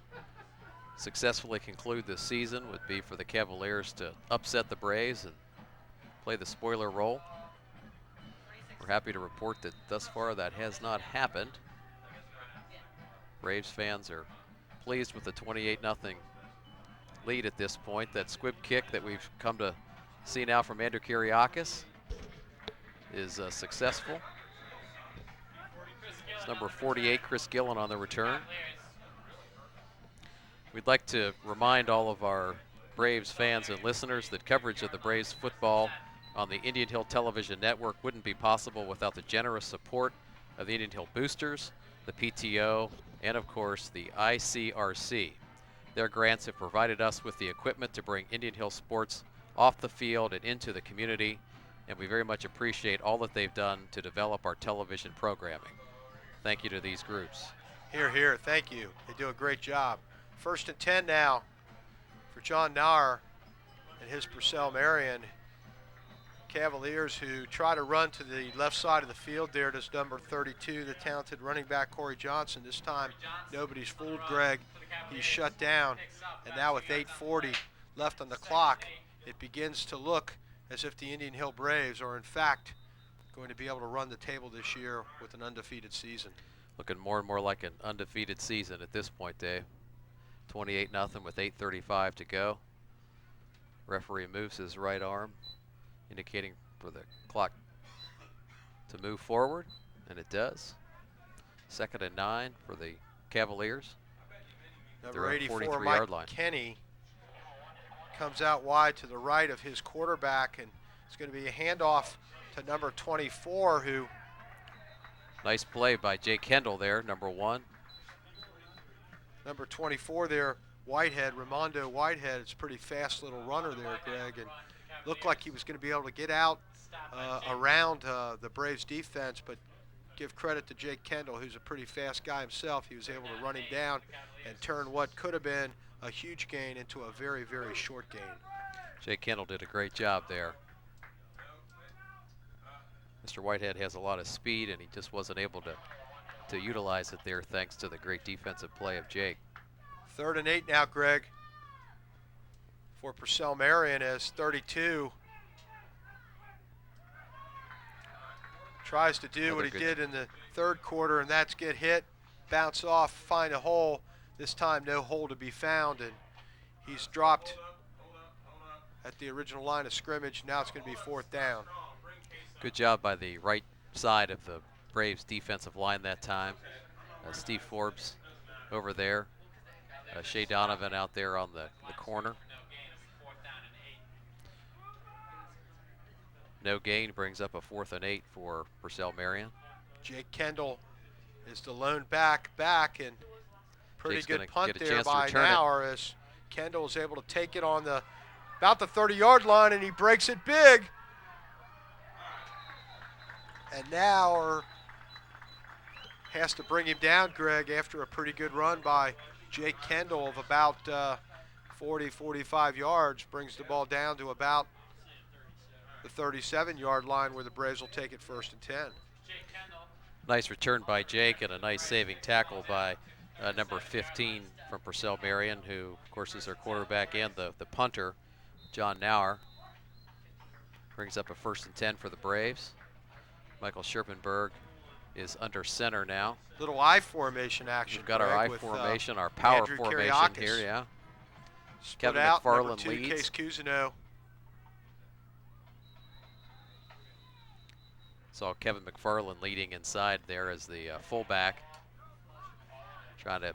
successfully conclude this season would be for the Cavaliers to upset the Braves and play the spoiler role. We're happy to report that thus far that has not happened. Braves fans are pleased with the 28-0 lead at this point. That squib kick that we've come to see now from Andrew Kiriakis is successful. It's number 48, Chris Gillen, on the return. We'd like to remind all of our Braves fans and listeners that coverage of the Braves football on the Indian Hill Television Network wouldn't be possible without the generous support of the Indian Hill Boosters, the PTO, and of course the ICRC. Their grants have provided us with the equipment to bring Indian Hill sports off the field and into the community, and we very much appreciate all that they've done to develop our television programming. Thank you to these groups. Here, here, thank you. They do a great job. 1st and 10 now for John Nahr and his Purcell Marion Cavaliers, who try to run to the left side of the field there. Does number 32, the talented running back Corey Johnson. This time nobody's fooled Greg. He's shut down, and now with 8:40 left on the clock, it begins to look as if the Indian Hill Braves are in fact going to be able to run the table this year with an undefeated season. Looking more and more like an undefeated season at this point, Dave. 28-0 with 8:35 to go. Referee moves his right arm, indicating for the clock to move forward, and it does. 2nd and 9 for the Cavaliers. Number They're at 84, 43-yard Mike line. Kenny, comes out wide to the right of his quarterback, and it's going to be a handoff to number 24, who Nice play by Jake Kendall there, number 1. number 24 there, Whitehead, Ramondo Whitehead. It's a pretty fast little runner there, Greg, and looked like he was going to be able to get out around the Braves defense, but give credit to Jake Kendall, who's a pretty fast guy himself. He was able to run him down and turn what could have been a huge gain into a very, very short gain. Jake Kendall did a great job there. Mr. Whitehead has a lot of speed, and he just wasn't able to utilize it there thanks to the great defensive play of Jake. 3rd and 8 now, Greg, for Purcell Marion as 32 tries to do what he did in the 3rd quarter, and that's get hit, bounce off, find a hole. This time no hole to be found, and he's dropped at the original line of scrimmage. Now it's going to be 4th down. Good job by the right side of the Braves defensive line that time. Steve Forbes over there. Shea Donovan out there on the corner. No gain brings up a 4th and 8 for Purcell Marion. Jake Kendall is the lone back, and pretty Jake's good gonna punt get a there chance to by return it. Nauer as Kendall is able to take it on about the 30-yard line, and he breaks it big. And Nauer has to bring him down, Greg, after a pretty good run by Jake Kendall of about 40, 45 yards, brings the ball down to about the 37-yard line where the Braves will take it 1st and 10. Nice return by Jake and a nice saving tackle by number 15 from Purcell Marion, who, of course, is their quarterback and the punter, John Nauer. Brings up a 1st and 10 for the Braves. Michael Scherpenberg is under center now. Little I formation action. We've got Greg, our I with, formation, our power Andrew formation Kiriakis. here, yeah. Split Kevin out, McFarland number 2, leads. Case Cousineau. Saw Kevin McFarland leading inside there as the fullback. Trying to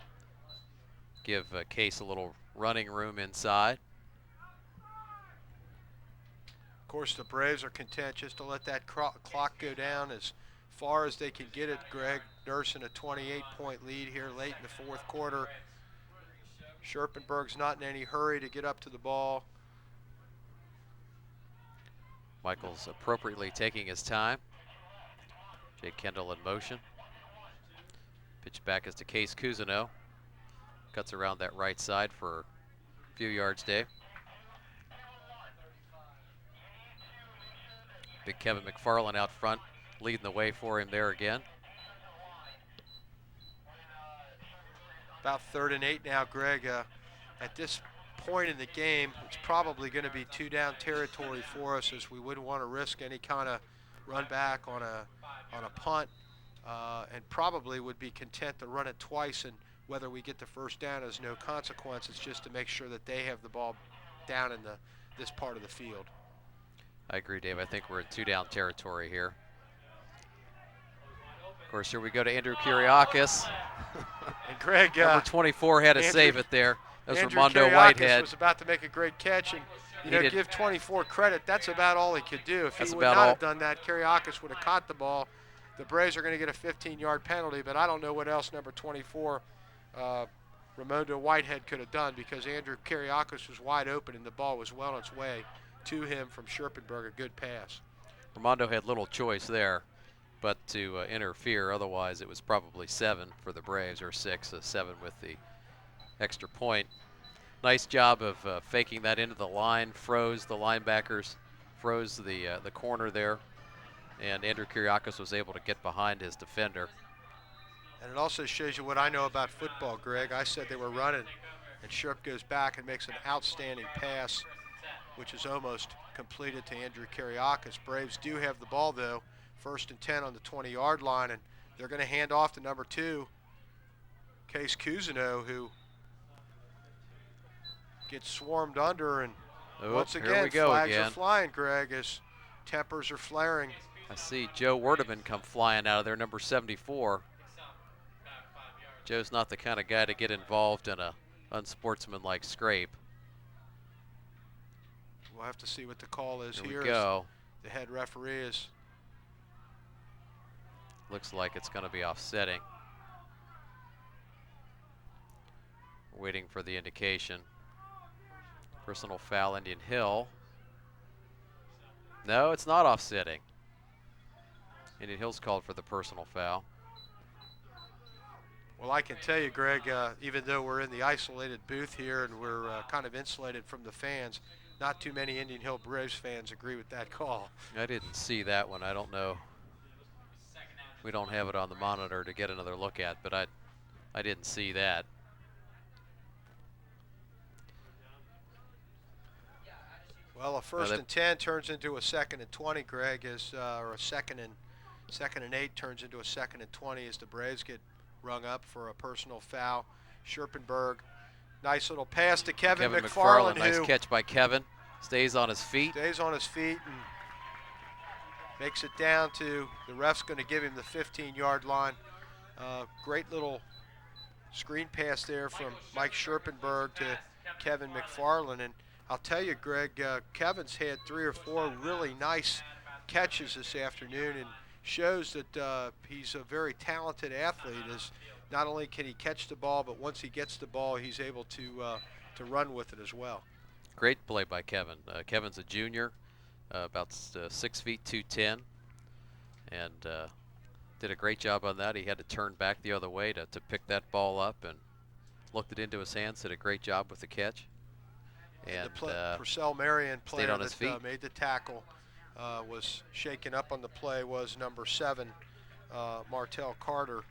give Case a little running room inside. Of course, the Braves are content just to let that clock go down as far as they can get it, Greg, nursing a 28-point lead here late in the 4th quarter. Scherpenberg's not in any hurry to get up to the ball. Michael's appropriately taking his time. Jake Kendall in motion. Pitch back is to Case Cousineau. Cuts around that right side for a few yards, Dave. Big Kevin McFarland out front, leading the way for him there again. About 3rd and 8 now, Greg. At this point in the game, it's probably going to be 2-down territory for us, as we wouldn't want to risk any kind of run back on a punt, and probably would be content to run it twice, and whether we get the 1st down is no consequence. It's just to make sure that they have the ball down in this part of the field. I agree, Dave. I think we're in 2-down territory here. Of course, here we go to Andrew Kiriakis. And Greg, Number 24 had to Andrew- save it there. That was Andrew Ramondo Kiriakis Whitehead. was about to make a great catch, and He did. give 24 credit. That's about all he could do. If he That's would about not all. have done that, Kiriakis would have caught the ball. The Braves are going to get a 15-yard penalty, but I don't know what else number 24, Ramondo Whitehead, could have done, because Andrew Kiriakis was wide open and the ball was well on its way to him from Scherpenberg. A good pass. Ramondo had little choice there but to interfere. Otherwise, it was probably 7 for the Braves, or 6, 7 with the extra point. Nice job of faking that into the line, froze the linebackers, froze the corner there, and Andrew Kiriakis was able to get behind his defender. And it also shows you what I know about football, Greg. I said they were running, and Scherp goes back and makes an outstanding pass, which is almost completed to Andrew Kiriakis. Braves do have the ball, though. 1st and 10 on the 20-yard line, and They're going to hand off to number 2, Case Cousineau, who gets swarmed under, and once here again, we go flags again. are flying, Greg, as tempers are flaring. I see Joe Werdeman come flying out of there, number 74. Joe's not the kind of guy to get involved in a unsportsmanlike scrape. We'll have to see what the call is Here here. we go. The head referee is. Looks like it's going to be offsetting. Waiting for the indication. Personal foul, Indian Hill. No, it's not offsetting. Indian Hill's called for the personal foul. Well, I can tell you, Greg, even though we're in the isolated booth here and we're kind of insulated from the fans, not too many Indian Hill Braves fans agree with that call. I didn't see that one. I don't know. We don't have it on the monitor to get another look at, but I didn't see that. Well, a first and 10 turns into a 2nd and 20, Greg, or a second and 8 turns into a 2nd and 20 as the Braves get rung up for a personal foul. Scherpenberg, nice little pass to Kevin McFarland, nice catch by Kevin. Stays on his feet. Stays on his feet and makes it down to, the ref's going to give him the 15-yard line. Great little screen pass there from Mike Scherpenberg to Kevin McFarland. And I'll tell you, Greg, Kevin's had 3 or 4 really nice catches this afternoon and shows that he's a very talented athlete. As not only can he catch the ball, but once he gets the ball, he's able to run with it as well. Great play by Kevin. Kevin's a junior, about 6 feet 210, and did a great job on that. He had to turn back the other way to pick that ball up and looked it into his hands. Did a great job with the catch. And the Purcell Marion player on his feet. Made the tackle was shaken up on the play was number 7, Martell Carter,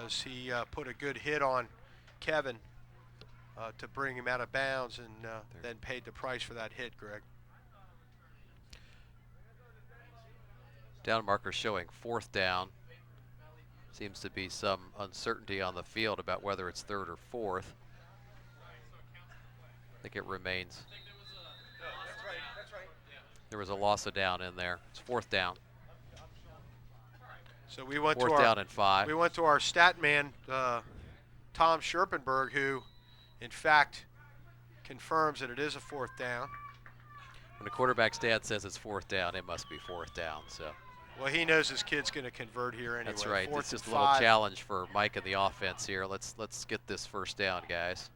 as he put a good hit on Kevin to bring him out of bounds, and then paid the price for that hit, Greg. Down marker showing 4th down. Seems to be some uncertainty on the field about whether it's 3rd or 4th. I think it remains. There was a loss of down in there. It's 4th down. So we went 4th to our down and 5. We went to our stat man, Tom Scherpenberg, who, in fact, confirms that it is a 4th down. When the quarterback's dad says it's 4th down, it must be 4th down. So. Well, he knows his kid's going to convert here anyway. That's right. It's just a 4th little and 5. challenge for Mike and the offense here. Let's get this 1st down, guys.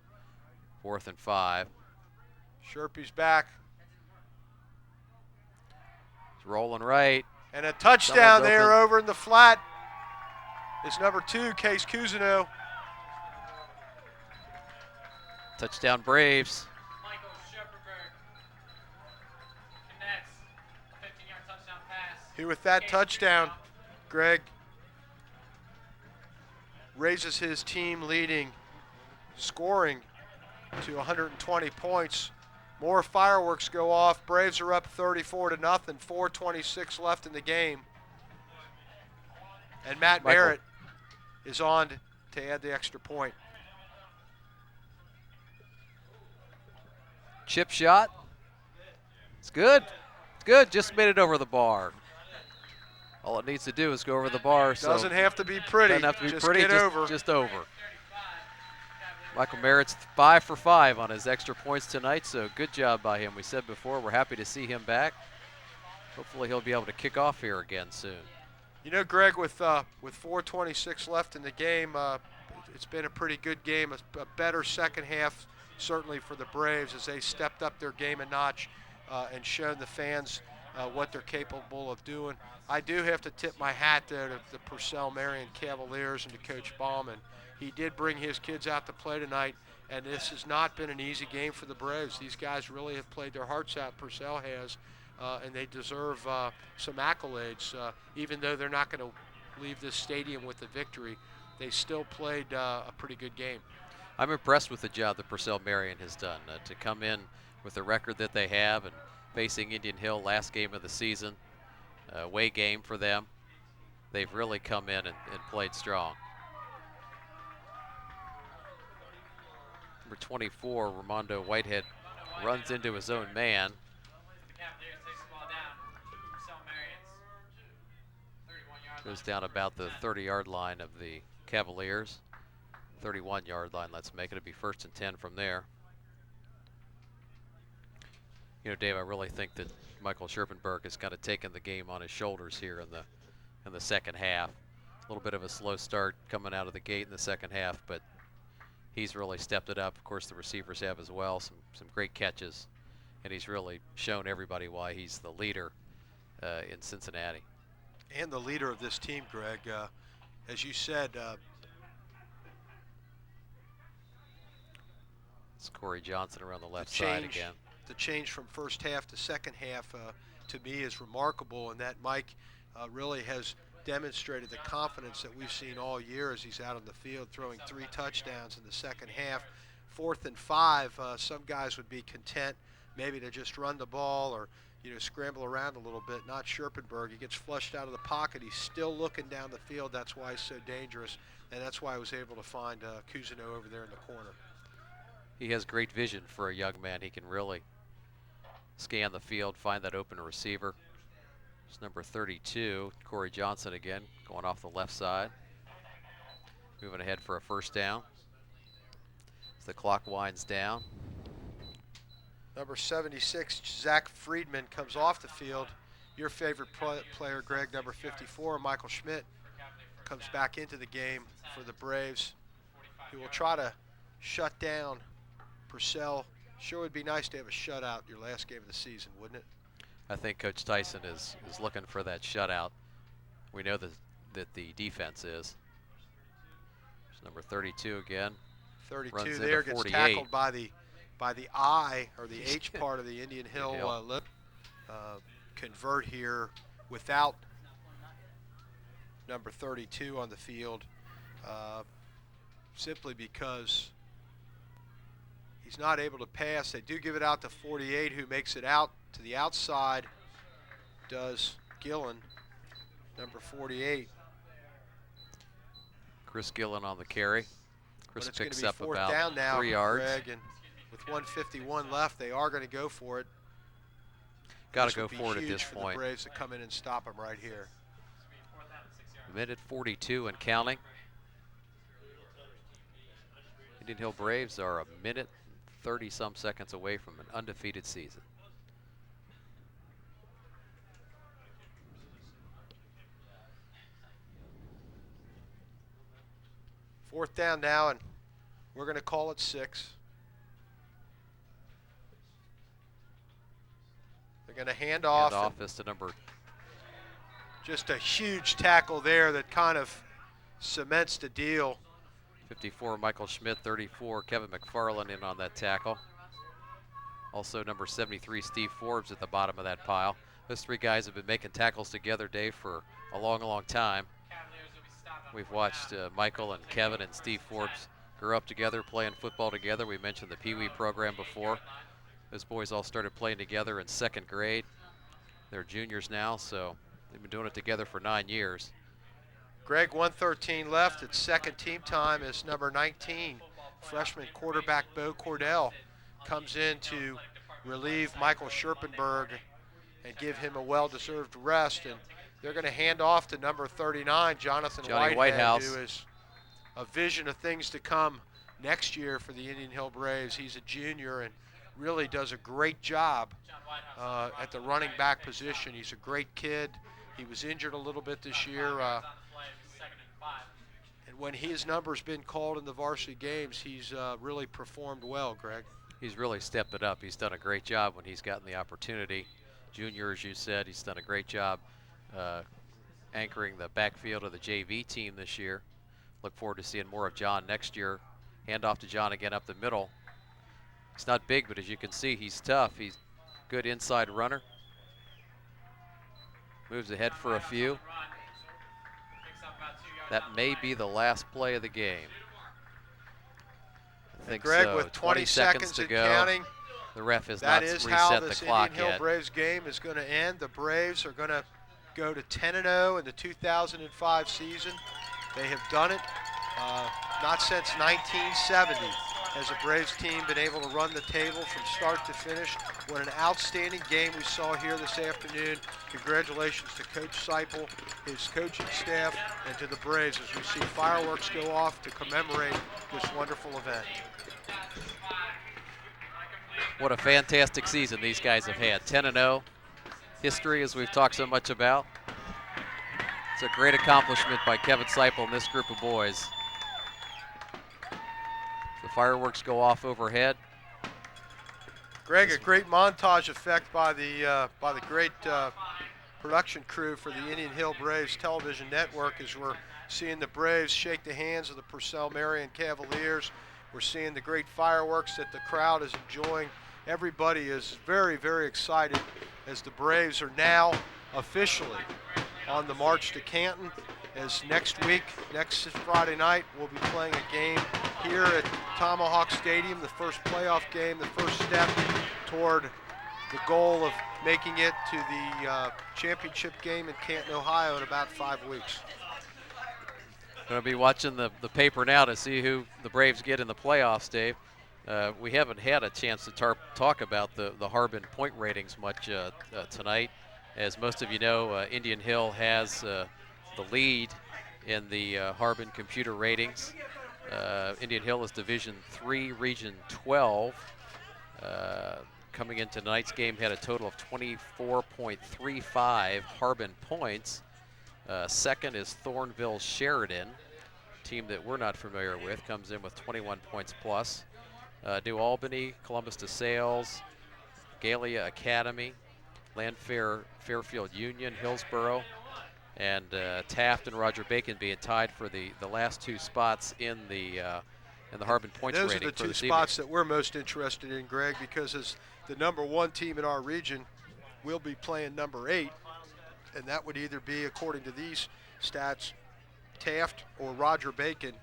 4th and 5. Sherpy's back. He's rolling right. And a touchdown there over in the flat is number 2, Case Cousineau. Touchdown Braves. Michael Scherpenberg connects. 15-yard touchdown pass. He, with that touchdown, Greg, raises his team leading scoring to 120 points. More fireworks go off. Braves are up 34-0. 4:26 left in the game. And Matt Merritt is on to add the extra point. Chip shot. It's good. It's good. Just made it over the bar. All it needs to do is go over the bar. Doesn't have to be pretty. Doesn't have to be just pretty. Get over. Just over. Michael Merritt's 5 for 5 on his extra points tonight, so good job by him. We said before, we're happy to see him back. Hopefully he'll be able to kick off here again soon. You know, Greg, with 4:26 left in the game, it's been a pretty good game, a better second half, certainly for the Braves, as they stepped up their game a notch and shown the fans what they're capable of doing. I do have to tip my hat there to the Purcell Marion Cavaliers and to Coach Bauman. He did bring his kids out to play tonight, and this has not been an easy game for the Braves. These guys really have played their hearts out, Purcell has, and they deserve some accolades. Even though they're not going to leave this stadium with a victory, they still played a pretty good game. I'm impressed with the job that Purcell Marion has done to come in with the record that they have and facing Indian Hill last game of the season, away game for them. they've really come in and played strong. Number 24, Ramondo Whitehead, runs into his own man. The Cavaliers takes the ball down. Purcell Marions. 31-yard line. Goes down about the 30-yard line of the Cavaliers. 31-yard line, let's make it. It'll be 1st and 10 from there. You know, Dave, I really think that Michael Scherpenberg has kind of taken the game on his shoulders here in the second half. A little bit of a slow start coming out of the gate in the second half, but he's really stepped it up. Of course, the receivers have as well, some great catches, and he's really shown everybody why he's the leader in Cincinnati. And the leader of this team, Greg. As you said, it's Corey Johnson around the left side again. The change from first half to second half, to me, is remarkable, and that Mike really has demonstrated the confidence that we've seen all year as he's out on the field, throwing 3 touchdowns in the second half. 4th and 5, some guys would be content maybe to just run the ball or scramble around a little bit. Not Scherpenberg. He gets flushed out of the pocket. He's still looking down the field. That's why he's so dangerous, and that's why I was able to find Cousineau over there in the corner. He has great vision for a young man. He can really scan the field, find that open receiver. It's number 32, Corey Johnson again, going off the left side. Moving ahead for a 1st down as the clock winds down. Number 76, Zach Friedman, comes off the field. Your favorite player, Greg, number 54, Michael Schmidt, comes back into the game for the Braves. He will try to shut down Purcell. Sure would be nice to have a shutout your last game of the season, wouldn't it? I think Coach Tyson is looking for that shutout. We know that the defense is. There's number 32 again. 32 there, gets tackled by the I, or the H part of the Indian Hill lip. Convert here without number 32 on the field, simply because he's not able to pass. They do give it out to 48, who makes it out to the outside, does Gillen, number 48. Chris Gillen on the carry. Chris But it's picks going to be up 4th about down now, 3 yards. Greg, and with 1:51 left, they are going to go for it. Got This to go would be for it at huge this for point. the Braves to come in and stop them right here. Minute 42 and counting. Indian Hill Braves are a minute 30-some seconds away from an undefeated season. Fourth down now, and we're going to call it 6. They're going to hand off. Hand off is to number. Just a huge tackle there that kind of cements the deal. 54, Michael Schmidt. 34, Kevin McFarland in on that tackle. Also number 73, Steve Forbes at the bottom of that pile. Those 3 guys have been making tackles together, Dave, for a long, long time. We've watched Michael and Kevin and Steve Forbes grew up together, playing football together. We mentioned the Pee Wee program before. Those boys all started playing together in 2nd grade. They're juniors now, so they've been doing it together for 9 years. Greg, 1:13 left. It's second team time as number 19, freshman quarterback Bo Cordell, comes in to relieve Michael Scherpenberg and give him a well-deserved rest. And they're going to hand off to number 39, Jonathan Johnny Whitehead, Whitehouse, who is a vision of things to come next year for the Indian Hill Braves. He's a junior and really does a great job at the running back position. He's a great kid. He was injured a little bit this year. And when his number's been called in the varsity games, he's really performed well, Greg. He's really stepped it up. He's done a great job when he's gotten the opportunity. Junior, as you said, he's done a great job anchoring the backfield of the JV team this year. Look forward to seeing more of John next year. Hand off to John again up the middle. He's not big, but as you can see, he's tough. He's a good inside runner. Moves ahead for a few. That may be the last play of the game. I think Greg, so. with 20 seconds to and go. counting, The ref has that not is how reset the this clock Indian Hill yet. Braves game is going to end. The Braves are going to go to 10-0 in the 2005 season. They have done it not since 1970 has a Braves team been able to run the table from start to finish. What an outstanding game we saw here this afternoon. Congratulations to Coach Seipel, his coaching staff, and to the Braves as we see fireworks go off to commemorate this wonderful event. What a fantastic season these guys have had. 10-0. History, as we've talked so much about. It's a great accomplishment by Kevin Seipel and this group of boys. The fireworks go off overhead. Greg, a great montage effect by the great production crew for the Indian Hill Braves television network as we're seeing the Braves shake the hands of the Purcell Marion Cavaliers. We're seeing the great fireworks that the crowd is enjoying. Everybody is very, very excited as the Braves are now officially on the march to Canton, as next week, next Friday night, we'll be playing a game here at Tomahawk Stadium, the first playoff game, the first step toward the goal of making it to the championship game in Canton, Ohio in about 5 weeks. Going to be watching the paper now to see who the Braves get in the playoffs, Dave. We haven't had a chance to talk about the Harbin point ratings much tonight. As most of you know, Indian Hill has the lead in the Harbin computer ratings. Indian Hill is Division III, Region 12. Coming into tonight's game, had a total of 24.35 Harbin points. Second is Thornville Sheridan, team that we're not familiar with, comes in with 21 points plus. New Albany, Columbus DeSales, Gallia Academy, Landfair, Fairfield Union, Hillsborough, and Taft and Roger Bacon being tied for the last 2 spots in the Harbin points Those rating. are the for 2 this spots that we're most interested in, Greg, because as the #1 team in our region, we'll be playing #8, and that would either be, according to these stats, Taft or Roger Bacon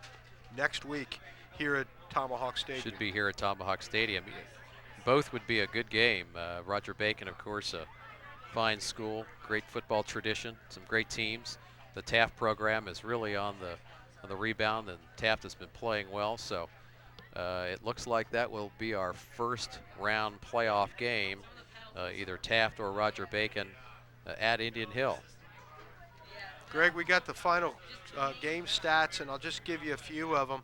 next week here at Tomahawk Stadium. Should be here at Tomahawk Stadium. Both would be a good game. Roger Bacon, of course, a fine school, great football tradition, some great teams. The Taft program is really on the rebound, and Taft has been playing well. So it looks like that will be our first round playoff game, either Taft or Roger Bacon at Indian Hill. Greg, we got the final game stats, and I'll just give you a few of them.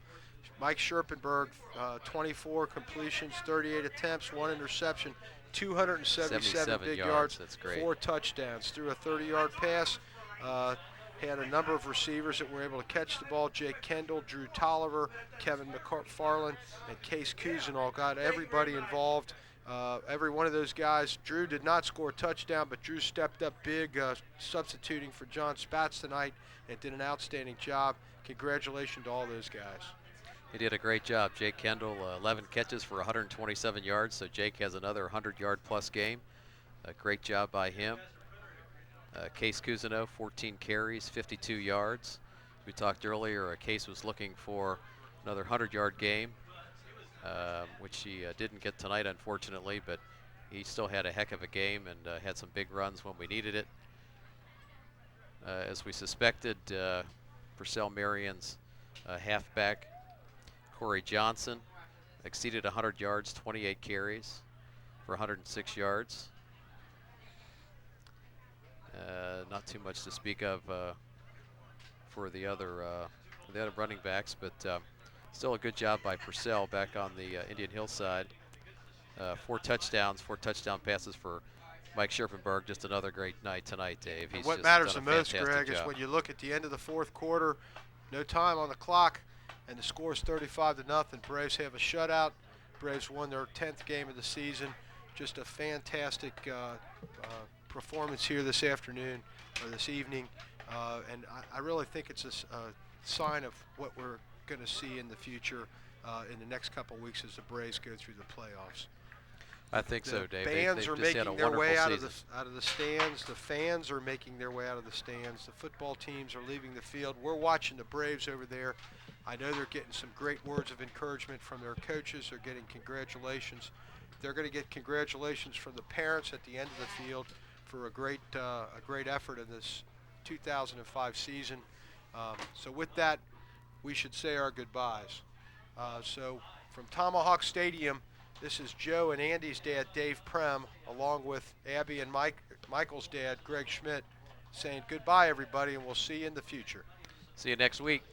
Mike Scherpenberg, 24 completions, 38 attempts, 1 interception, 277 big yards, That's great. 4 touchdowns. Threw a 30-yard pass. Had a number of receivers that were able to catch the ball. Jake Kendall, Drew Tolliver, Kevin McFarland, and Case Cousinall got everybody involved. Every one of those guys. Drew did not score a touchdown, but Drew stepped up big, substituting for John Spatz tonight, and did an outstanding job. Congratulations to all those guys. He did a great job. Jake Kendall, 11 catches for 127 yards, so Jake has another 100-yard plus game. A great job by him. Case Cousinall, 14 carries, 52 yards. We talked earlier, Case was looking for another 100-yard game, which he didn't get tonight, unfortunately, but he still had a heck of a game and had some big runs when we needed it. As we suspected, Purcell Marion's halfback, Corey Johnson, exceeded 100 yards, 28 carries for 106 yards. Not too much to speak of for the other running backs, but still a good job by Purcell back on the Indian Hill side. 4 touchdowns, 4 touchdown passes for Mike Scherpenberg. Just another great night tonight, Dave. He's What just matters done the a most, fantastic Greg, is job. when you look at the end of the 4th quarter, no time on the clock, and the score is 35-0. Braves have a shutout. Braves won their 10th game of the season. Just a fantastic performance here this afternoon, or this evening, and I really think it's a sign of what we're going to see in the future in the next couple of weeks as the Braves go through the playoffs. I think so, Dave. Bands They've are just had a making their way wonderful out of the stands. The fans are making their way out of the stands. The football teams are leaving the field. We're watching the Braves over there. I know they're getting some great words of encouragement from their coaches. They're getting congratulations. They're going to get congratulations from the parents at the end of the field. for a great effort in this 2005 season. So with that, we should say our goodbyes. So from Tomahawk Stadium, this is Joe and Andy's dad, Dave Prem, along with Abby and Michael's dad, Greg Schmidt, saying goodbye, everybody, and we'll see you in the future. See you next week.